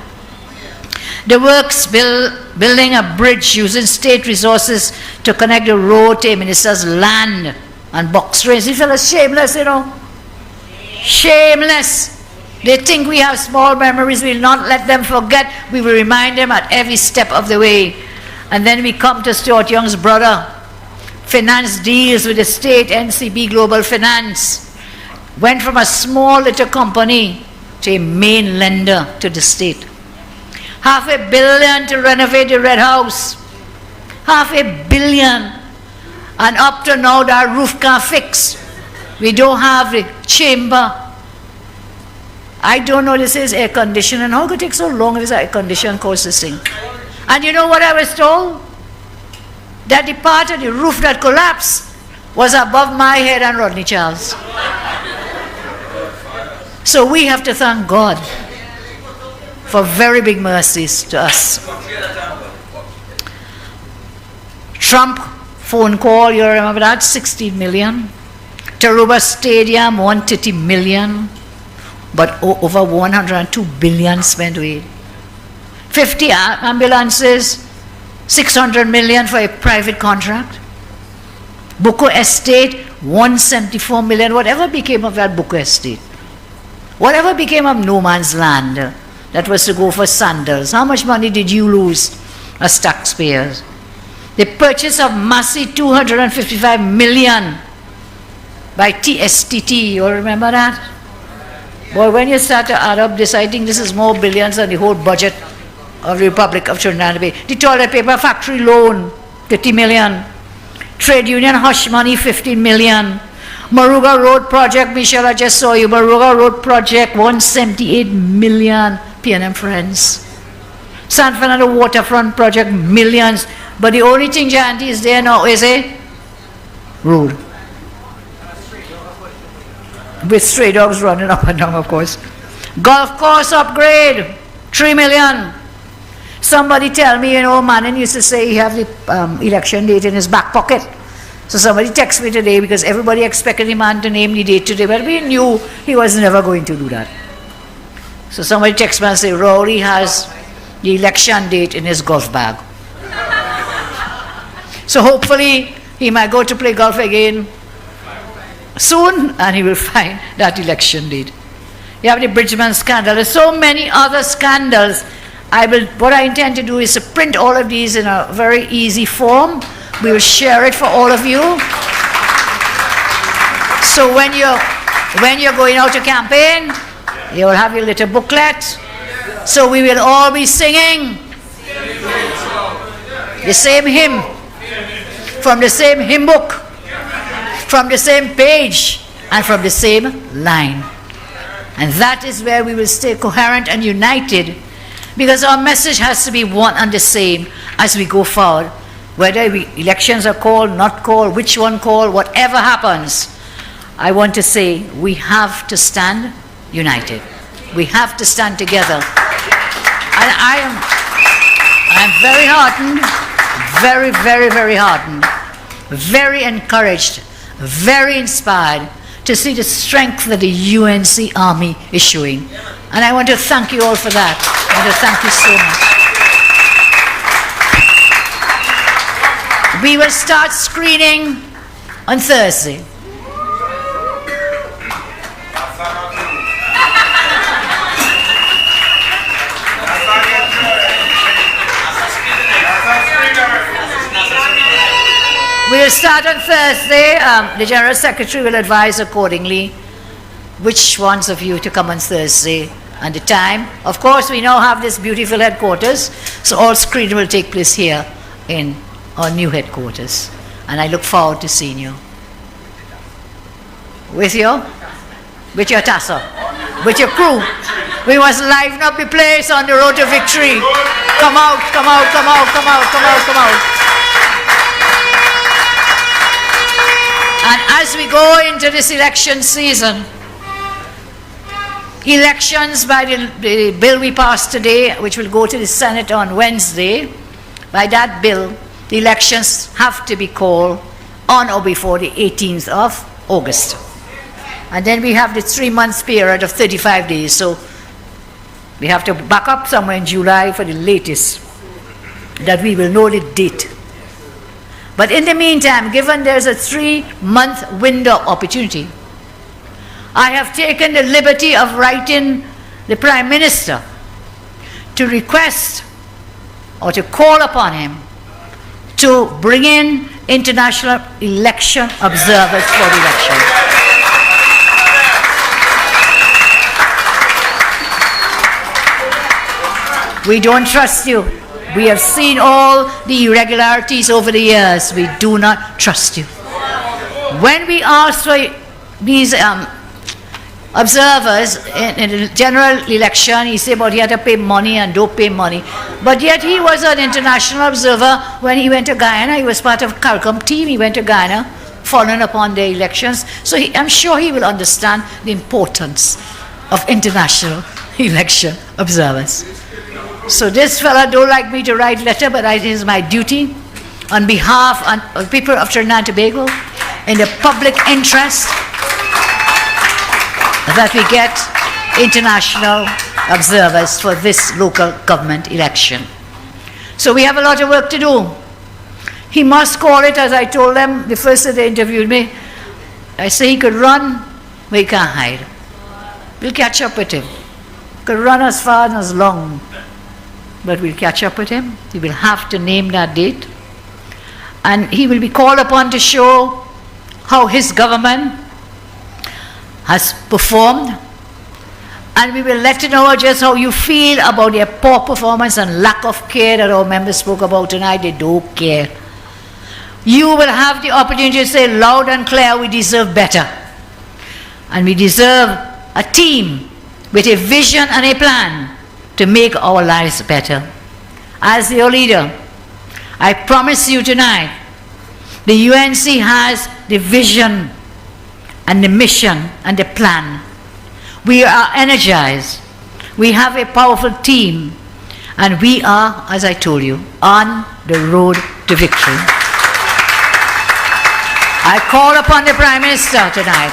The works building a bridge using state resources to connect the road to a minister's land and box trains. These fellas shameless, you know. Shameless. They think we have small memories. We will not let them forget. We will remind them at every step of the way. And then we come to Stuart Young's brother. Finance deals with the state, NCB Global Finance. Went from a small little company to a main lender to the state. $500 million to renovate the Red House. $500 million. And up to now that roof can't fix. We don't have the chamber. I don't know, this is air conditioning. How could it take so long if it's air conditioning cause this thing? And you know what I was told? That the part of the roof that collapsed was above my head and Rodney Charles. So we have to thank God for very big mercies to us. Trump phone call, you remember that? 16 million. Taruba Stadium, 130 million. But over 102 billion spent with. 50 ambulances, 600 million for a private contract. Buko Estate, 174 million. Whatever became of that Buko Estate? Whatever became of no man's land that was to go for sandals? How much money did you lose as taxpayers? The purchase of Massey, 255 million by TSTT. You all remember that? Boy, when you start to add up this, I think this is more billions than the whole budget of the Republic of Trinidad and Tobago. The toilet paper factory loan, 50 million. Trade union hush money, 15 million. Maruga Road project, Michelle, I just saw you. Maruga Road project, 178 million. P&M friends. San Fernando waterfront project, millions. But the only thing, Janty, is there now is a road. With stray dogs running up and down, of course. Golf course upgrade, 3 million. Somebody tell me, you know, Manin used to say he have the election date in his back pocket. So somebody texted me today because everybody expected the man to name the date today, but we knew he was never going to do that. So somebody texted me and said, Rory has the election date in his golf bag. So hopefully he might go to play golf again soon and he will find that election date. You have the Bridgman scandal. There's so many other scandals. What I intend to do is to print all of these in a very easy form. We will share it for all of you. So when you're going out to campaign, you will have your little booklet. So we will all be singing the same hymn from the same hymn book, from the same page, and from the same line. And that is where we will stay coherent and united, because our message has to be one and the same as we go forward. Whether elections are called, not called, which one called, whatever happens, I want to say we have to stand united. We have to stand together. And I am very heartened, very, very, very heartened, very encouraged, very inspired to see the strength that the UNC Army is showing. And I want to thank you all for that. I want to thank you so much. We will start screening on Thursday. We will start on Thursday. The General Secretary will advise accordingly which ones of you to come on Thursday and the time. Of course, we now have this beautiful headquarters, so all screening will take place here in our new headquarters. And I look forward to seeing you. With you? With your tassel? With your crew? We must liven up the place on the road to victory. Come out, come out, come out, come out, come out, come out. And as we go into this election season, elections by the bill we passed today, which will go to the Senate on Wednesday, by that bill, the elections have to be called on or before the 18th of August. And then we have the 3-month period of 35 days. So we have to back up somewhere in July for the latest, that we will know the date. But in the meantime, given there's a 3-month window opportunity, I have taken the liberty of writing the Prime Minister to request or to call upon him to bring in international election observers for the election. We don't trust you. We have seen all the irregularities over the years. We do not trust you. When we asked for these observers in the general election, he said, but he had to pay money and don't pay money. But yet he was an international observer when he went to Guyana. He was part of CARICOM team. He went to Guyana, following upon the elections. So I'm sure he will understand the importance of international election observers. So this fella don't like me to write letter, but it is my duty on behalf of the people of Trinidad and Tobago, in the public interest, that we get international observers for this local government election. So we have a lot of work to do. He must call it, as I told them the first day they interviewed me, I say he could run, but he can't hide. We'll catch up with him. He could run as far and as long, but we'll catch up with him. He will have to name that date. And he will be called upon to show how his government has performed. And we will let you know just how you feel about their poor performance and lack of care that our members spoke about tonight. They don't care. You will have the opportunity to say loud and clear, we deserve better. And we deserve a team with a vision and a plan to make our lives better. As your leader, I promise you tonight, the UNC has the vision and the mission and the plan. We are energized. We have a powerful team. And we are, as I told you, on the road to victory. I call upon the Prime Minister tonight.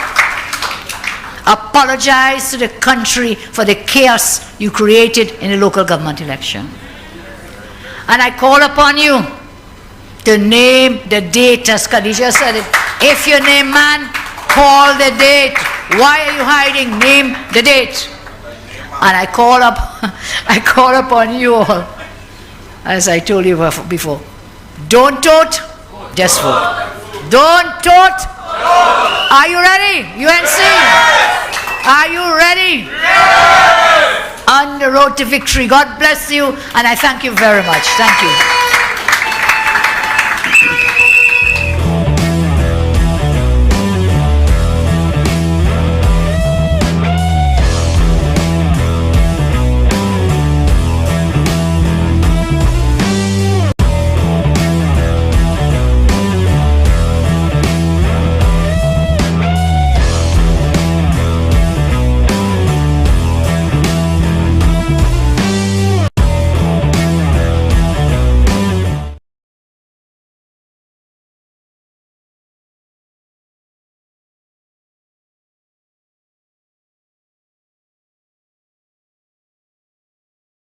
Apologize to the country for the chaos you created in the local government election. And I call upon you to name the date, as Khadija said it. If you name man, call the date. Why are you hiding? Name the date. And I call upon you all, as I told you before. Don't tote, just vote. Don't tote. Are you ready, UNC? Are you ready? On the road to victory. God bless you, and I thank you very much. Thank you.